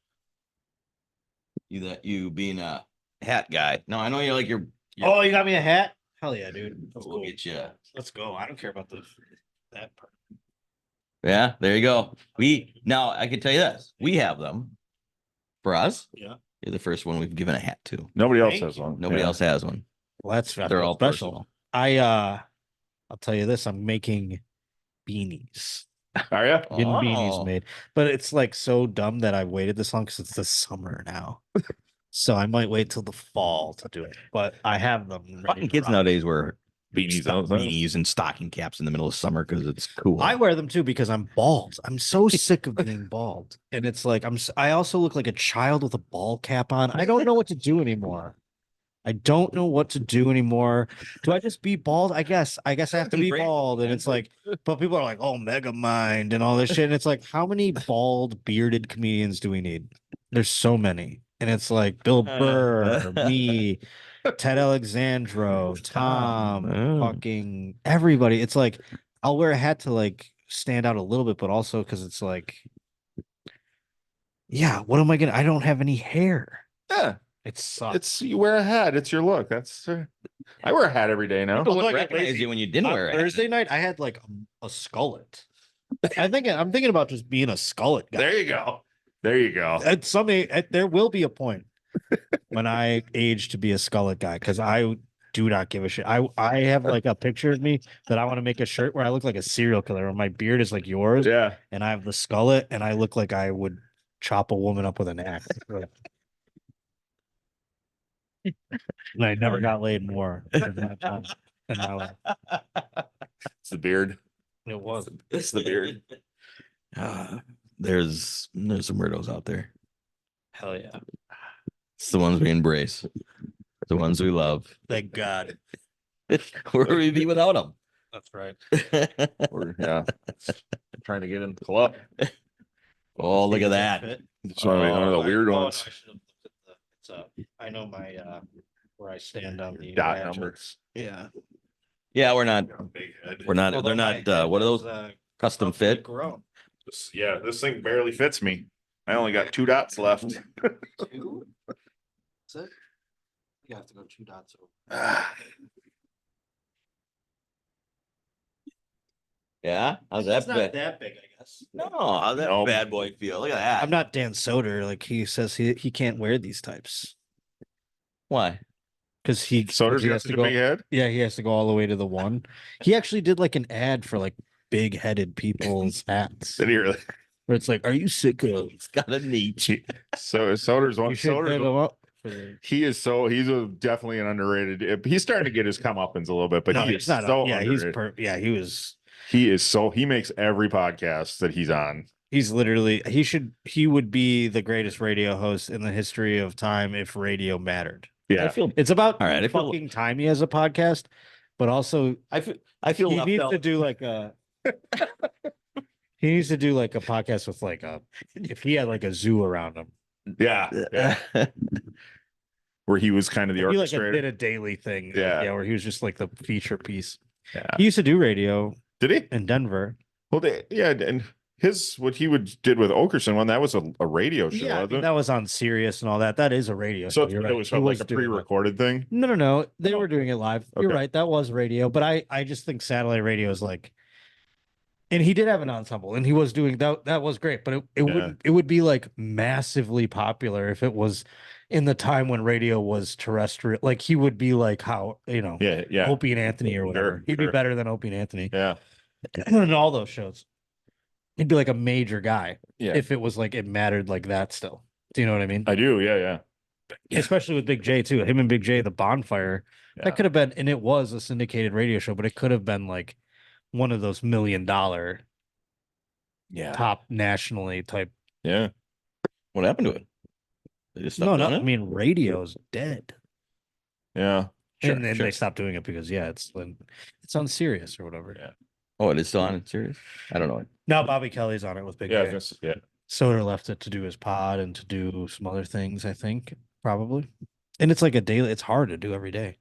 you being a hat guy. No, I know you're like you're Oh, you got me a hat? Hell yeah, dude. We'll get you. Let's go. I don't care about that part. Yeah, there you go. Now I can tell you this. We have them for us. Yeah. You're the first one we've given a hat to. Nobody else has one. Nobody else has one. Well, they're all special. Personal. I'll tell you this, I'm making beanies. Are you? Getting beanies made. But it's like so dumb that I waited this long because it's the summer now. So I might wait till the fall to do it. But I have them. Fucking kids nowadays wear beanies and stocking caps in the middle of summer because it's cool. I wear them too because I'm bald. I'm so sick of being bald. And it's like I also look like a child with a ball cap on. I don't know what to do anymore. Do I just be bald? I guess I have to be bald. And it's like, but people are like, oh, Mega Mind and all this shit. And it's like, how many bald bearded comedians do we need? There's so many. And it's like Bill Burr, me, Ted Alexandro, Tom, fucking everybody. It's like, I'll wear a hat to like stand out a little bit, but also because it's like, yeah, what am I gonna? I don't have any hair. Yeah. It sucks. You wear a hat. It's your look. That's I wear a hat every day now. People wouldn't recognize you when you didn't wear it. Thursday night, I had like a skullet. I'm thinking about just being a skullet guy. There you go. There will be a point when I age to be a skullet guy because I do not give a shit. I have like a picture of me that I want to make a shirt where I look like a serial killer, and my beard is like yours. Yeah. And I have the skullet, and I look like I would chop a woman up with an axe. And I never got laid more than that time in my life. It's the beard. It was. It's the beard. There's some weirdos out there. Hell yeah. It's the ones we embrace. The ones we love. Thank God. Where would we be without them? That's right. Yeah. Trying to get in the club. Oh, look at that. So one of the weird ones. I know my where I stand on the Dot ratchets. numbers. Yeah. Yeah, we're not. Big head. We're not. They're not. What are those? Custom fit? Yeah, this thing barely fits me. I only got 2 dots left. 2? Is it? You have to go 2 dots over. Yeah. How's that? It's not that big, I guess. No. How's that Nope. bad boy feel? Look at that. I'm not Dan Soder. Like he says he can't wear these types Why? because he Soder's he got has such to a go. big head. Yeah, he has to go all the way to the 1. He actually did like an ad for like big-headed people's hats. Did he really? Where it's like, are you sick of? It's got a niche. So Soder's one. You should hit him Soder's up. For the... he's definitely an underrated. He's starting to get his comeuppance a little bit, but No, he he's is not. so Yeah, underrated. he was. He makes every podcast that he's on. He's literally he would be the greatest radio host in the history of time if radio mattered. Yeah. It's about All right, I feel- fucking time he has a podcast, but also I feel he left needs out. to do like a he needs to do like a podcast with like a if he had like a zoo around him. Yeah. Where he was kind of the It'd be like orchestrator. did a daily thing. Yeah. Where he was just like the feature piece. Yeah. He used to do radio Did he? in Denver. Well, and what he did with Okerson one, that was a radio show, Yeah, I wasn't mean, it? that was on Sirius and all that. That is a radio So show. You're it right. was He like a doing that. pre-recorded thing. No. They were doing it live. You're Okay. right. That was radio, but I just think satellite radio is like, and he did have an ensemble, and he was doing that. That was great, but it would be like massively popular if it was in the time when radio was terrestrial. Like he would be like how Yeah. Opie and Anthony or whatever. Sure, He'd be sure. better than Opie and Anthony Yeah. in all those shows. He'd be like a major guy Yeah. if it was like it mattered like that still. Do you know what I mean? I do. Yeah. Especially with Big J too. Him and Big J, the bonfire. Yeah. That could have been, and it was a syndicated radio show, but it could have been like one of those $1 million Yeah. top nationally type. Yeah. What happened to it? They just No, stopped no. doing I it? mean, radio's dead, Yeah. Sure, and then sure. they stopped doing it because it's on Sirius or whatever. Yeah. Oh, it is still on. Serious? I don't know. Now Bobby Kelly's on it with Big Yeah. J. Yeah. Soder left it to do his pod and to do some other things. I think probably, and it's like a daily. It's hard to do every day.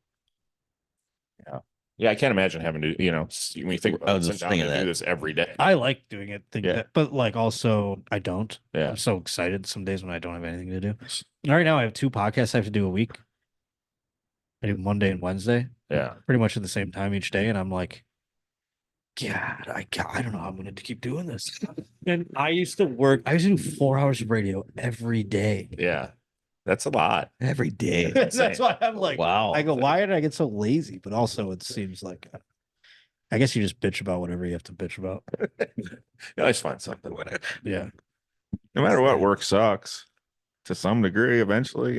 Yeah. I can't imagine having to, when you think I was about just sit down thinking and do that. this every day. I like doing it, Yeah. but like also I don't. Yeah. I'm so excited some days when I don't have anything to do. Right now I have 2 podcasts I have to do a week. I do Monday and Wednesday, Yeah. pretty much at the same time each day, and I'm like, God, I don't know how I'm going to keep doing this. And I used to do 4 hours of radio every day. Yeah. That's a lot. Every day. That's why I'm like, Wow. I go, why did I get so lazy? But also, it seems like, I guess you just bitch about whatever you have to bitch about. You always find something. Yeah. No matter what, work sucks to some degree eventually,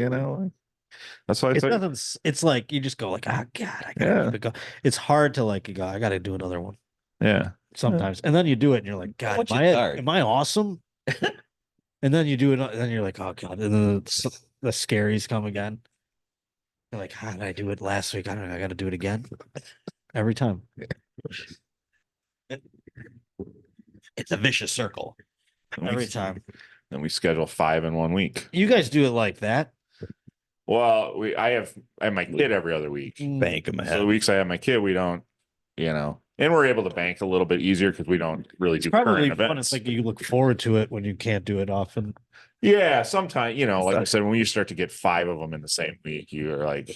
That's why I It say, doesn't. It's like you just go like, oh God, I gotta Yeah. keep it going. It's hard to like go. I gotta do another one yeah. sometimes, and then you do it, and you're like, God, Once am you I, start. am I awesome? And then you do it, and then you're like, oh God, and then the scaries come again. You're like, how did I do it last week? I don't know. I got to do it again every time. It's a vicious circle. Every time. Then we schedule 5 in 1 week. You guys do it like that? Well, I have my kid every other week. Bank them So ahead. the weeks I have my kid, we don't, and we're able to bank a little bit easier because we don't really do Probably current fun. events. It's like you look forward to it when you can't do it often. Yeah, sometimes, like I said, when you start to get 5 of them in the same week, you're like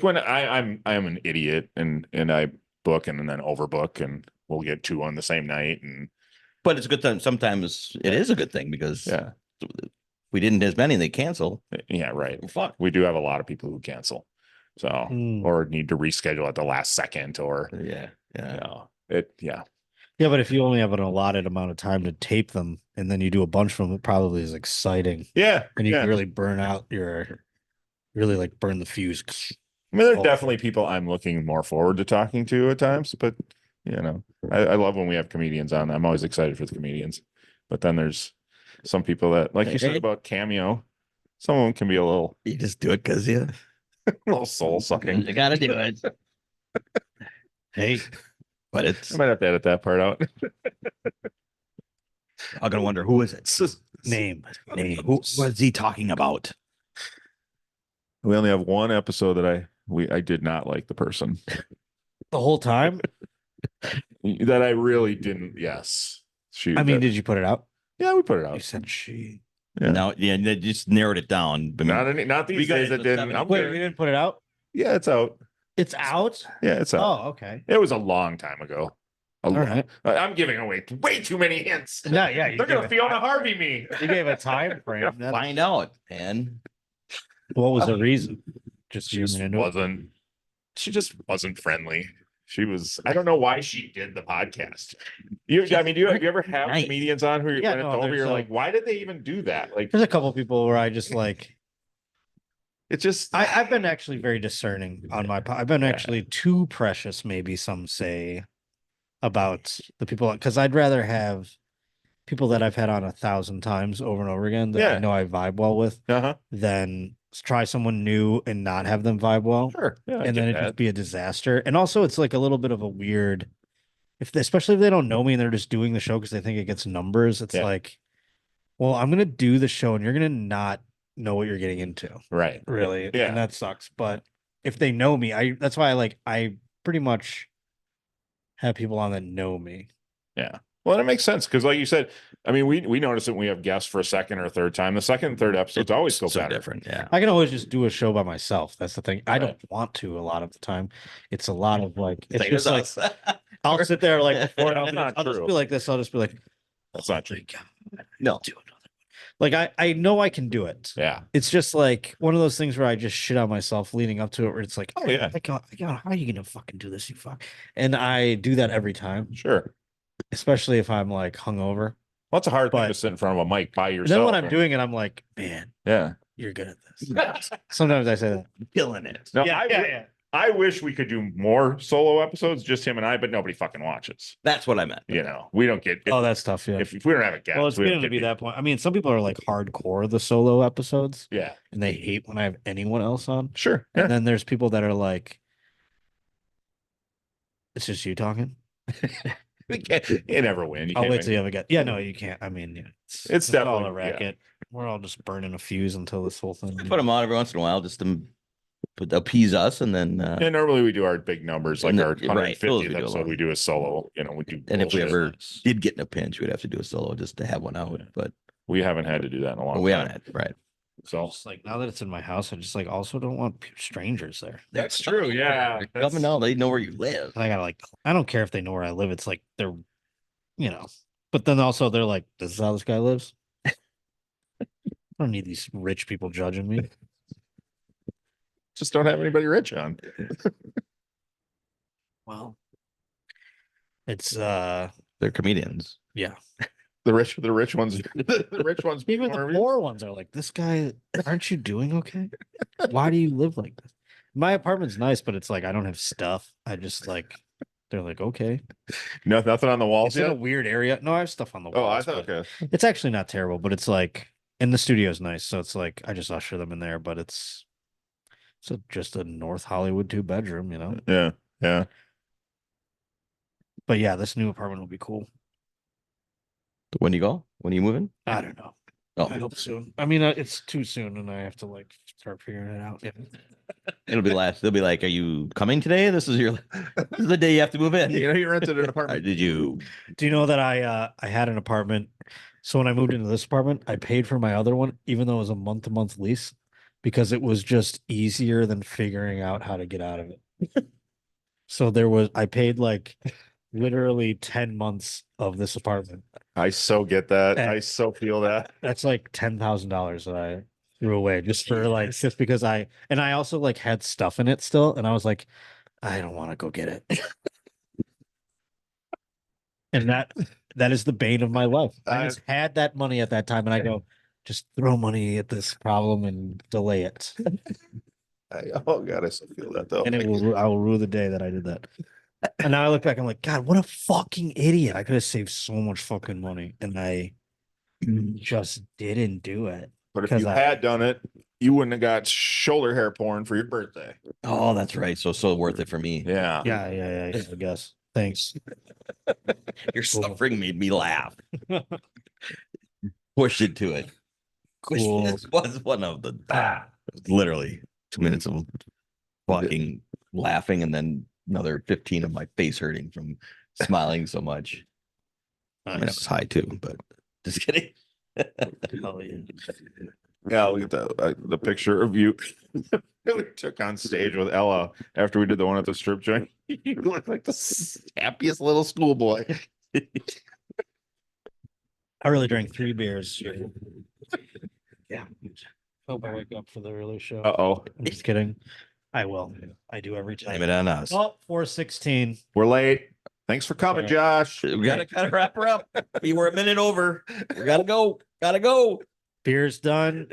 when I'm an idiot and I book and then overbook and we'll get 2 on the same night. And But it's a good thing. Sometimes it is a good thing because we didn't as many, they cancel. yeah, right. Fuck. We do have a lot of people who cancel. So, or need to reschedule at the last second, or yeah. Yeah, but if you only have an allotted amount of time to tape them and then you do a bunch of them, it probably is exciting. Yeah. And you can really burn the fuse. I mean, there are definitely people I'm looking more forward to talking to at times, but I love when we have comedians on. I'm always excited for the comedians. But then there's some people that, like you said about Cameo, some of them can be a little. You just do it because a little soul sucking. You gotta do it. Hey, but I might have to edit that part out. I'm gonna wonder who is it? Name. Who was he talking about? We only have one episode that I did not like the person. The whole time? That I really didn't. Yes. Did you put it out? Yeah, we put it out. You said she. Yeah. Now, they just narrowed it down. But not these days. It didn't. Wait, you didn't put it out? Yeah, it's out. It's out? Yeah, it's out. Oh, okay. It was a long time ago. All right. I'm giving away way too many hints. No, yeah. They're gonna Fiona Harvey me. You gave a time frame. Find out, man. What was the reason? She just wasn't friendly. She was. I don't know why she did the podcast. Have you ever had comedians on who you're like, why did they even do that? Like, there's a couple people where I just like. It's just. I've been actually very discerning on my. I've been actually too precious, maybe some say, about the people, because I'd rather have people that I've had on 1,000 times over and over again that I know I vibe well with than try someone new and not have them vibe well. Sure. Yeah, and then it just be a disaster. And also it's like a little bit of a weird, especially if they don't know me and they're just doing the show because they think it gets numbers. It's like, well, I'm going to do the show and you're going to not know what you're getting into. Right. Really. Yeah. And that sucks. But if they know me, that's why I pretty much have people on that know me. Yeah. Well, it makes sense because, like you said, I mean, we notice that when we have guests for a second or third time, the second and third episodes always go better. Different. Yeah. I can always just do a show by myself. That's the thing. I don't want to a lot of the time. It's a lot of like, it's just like, I'll sit there like, before I'll just be like this. I'll just be like, that's not true. No. Do another one. Like, I know I can do it. Yeah. It's just like one of those things where I just shit on myself leading up to it, where it's like, oh yeah, God, how are you going to fucking do this? You fuck. And I do that every time. Sure. Especially if I'm like hungover. Well, it's a hard thing to sit in front of a mic by yourself. Then when I'm doing it, I'm like, man, you're good at this. Sometimes I say that. Killing it. No, I wish we could do more solo episodes, just him and I, but nobody fucking watches. That's what I meant. We don't get. That's tough. Yeah. If we don't have a guest, well, it's going to be that point. I mean, some people are like hardcore the solo episodes. Yeah. And they hate when I have anyone else on. Sure. And then there's people that are like, it's just you talking. You never win. I'll wait till you have a guest. Yeah, no, you can't. I mean, it's definitely all a racket. We're all just burning a fuse until this whole thing. Put them on every once in a while just to appease us, and then. And normally we do our big numbers, like our 150th episode. We do a solo. We do. And if we ever did get in a pinch, we'd have to do a solo just to have one out. But we haven't had to do that in a long time. We haven't had right. So just like now that it's in my house, I just like also don't want strangers there. That's true. Yeah. Coming out, they know where you live. I gotta I don't care if they know where I live. It's like they're, but then also they're like, this is how this guy lives. I don't need these rich people judging me. Just don't have anybody rich on. Well, it's they're comedians. Yeah. The rich ones, the rich ones. Even the poor ones are like, this guy, aren't you doing okay? Why do you live like this? My apartment's nice, but it's like, I don't have stuff. I just like, they're like, okay. No, nothing on the walls. It's in a weird area. No, I have stuff on the walls. Oh, I thought, okay. It's actually not terrible, but it's like, and the studio's nice. So it's like, I just usher them in there, but it's just a North Hollywood 2-bedroom, Yeah. Yeah. But yeah, this new apartment will be cool. When you go? When are you moving? I don't know. Oh, I hope soon. I mean, it's too soon, and I have to like start figuring it out. Yeah. It'll be last. They'll be like, "Are you coming today? This is the day you have to move in." You rented an apartment. Did you? Do you know that I had an apartment? So when I moved into this apartment, I paid for my other one, even though it was a month-to-month lease, because it was just easier than figuring out how to get out of it. So I paid like literally 10 months of this apartment. I so get that. I so feel that. That's like $10,000 that threw away just for like, just because I also like had stuff in it still. And I was like, I don't want to go get it. And that is the bane of my life. I just had that money at that time and I go, just throw money at this problem and delay it. Oh God, I still feel that though. And I will rue the day that I did that. And now I look back, I'm like, God, what a fucking idiot. I could have saved so much fucking money. And I just didn't do it. But if you had done it, you wouldn't have got shoulder hair porn for your birthday. Oh, that's right. So worth it for me. Yeah. Yeah, I guess. Thanks. Your suffering made me laugh. Push it to it. Cool. This was one of the literally 2 minutes of fucking laughing and then another 15 of my face hurting from smiling so much. Nice. I mean, it was high too, but just kidding. Hell yeah. Yeah, look at the picture of you we took on stage with Ella after we did the one at the strip joint. You look like the happiest little schoolboy. I really drank 3 beers. Yeah. Hope I wake up for the early show. Uh-oh. I'm just kidding. I will. I do every time. Blame it on us. Oh, 4:16. We're late. Thanks for coming, Josh. We gotta wrap her up. We were a minute over. We gotta go. Gotta go. Beer's done.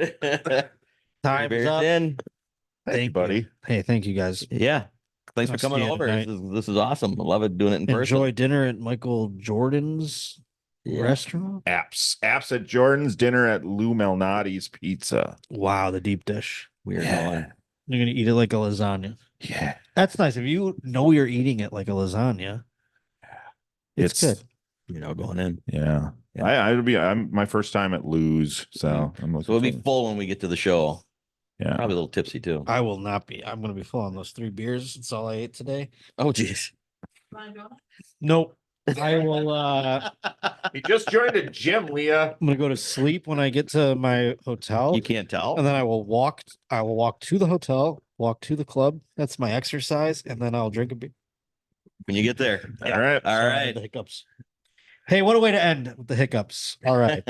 Time's Beer's up. in. Thank you, buddy. Hey, thank you guys. Yeah. Thanks I'll for coming see you over. tonight. This is awesome. I love it doing it in person. Enjoy dinner at Michael Jordan's restaurant. Apps at Jordan's, dinner at Lou Malnati's Pizza. Wow, the deep dish. We're going. You're gonna eat it like a lasagna. Yeah. That's nice. If you know you're eating it like a lasagna, it's good. You know, going in. Yeah. I'm my first time at Lou's, so I'm looking So we'll be forward. full when we get to the show. Yeah. Probably a little tipsy too. I will not be. I'm gonna be full on those 3 beers. That's all I ate today. Oh geez. Nope. I will He just joined a gym, Leah. I'm gonna go to sleep when I get to my hotel. You can't tell. And then I will walk to the hotel, walk to the club. That's my exercise, and then I'll drink a beer. When you get there. All right. All Sorry, right. the hiccups. Hey, what a way to end with the hiccups. All right.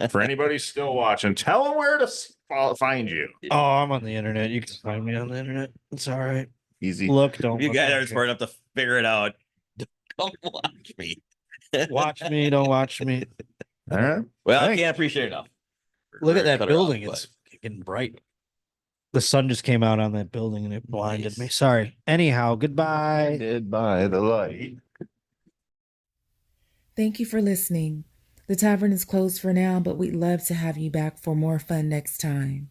For anybody still watching, tell them where to find you. Oh, I'm on the internet. You can find me on the internet. It's all right. Easy. Look, don't You look guys at are me. smart enough to figure it out. Don't watch me. Watch me, don't watch me. All right. Well, I Thanks. can't appreciate it enough. Look at that Cut it building. off, It's getting bright. The sun just came out on that building and it blinded me. Sorry. Anyhow, goodbye. Goodbye, the light. Thank you for listening. The tavern is closed for now, but we'd love to have you back for more fun next time.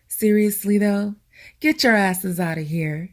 Seriously, though, get your asses out of here.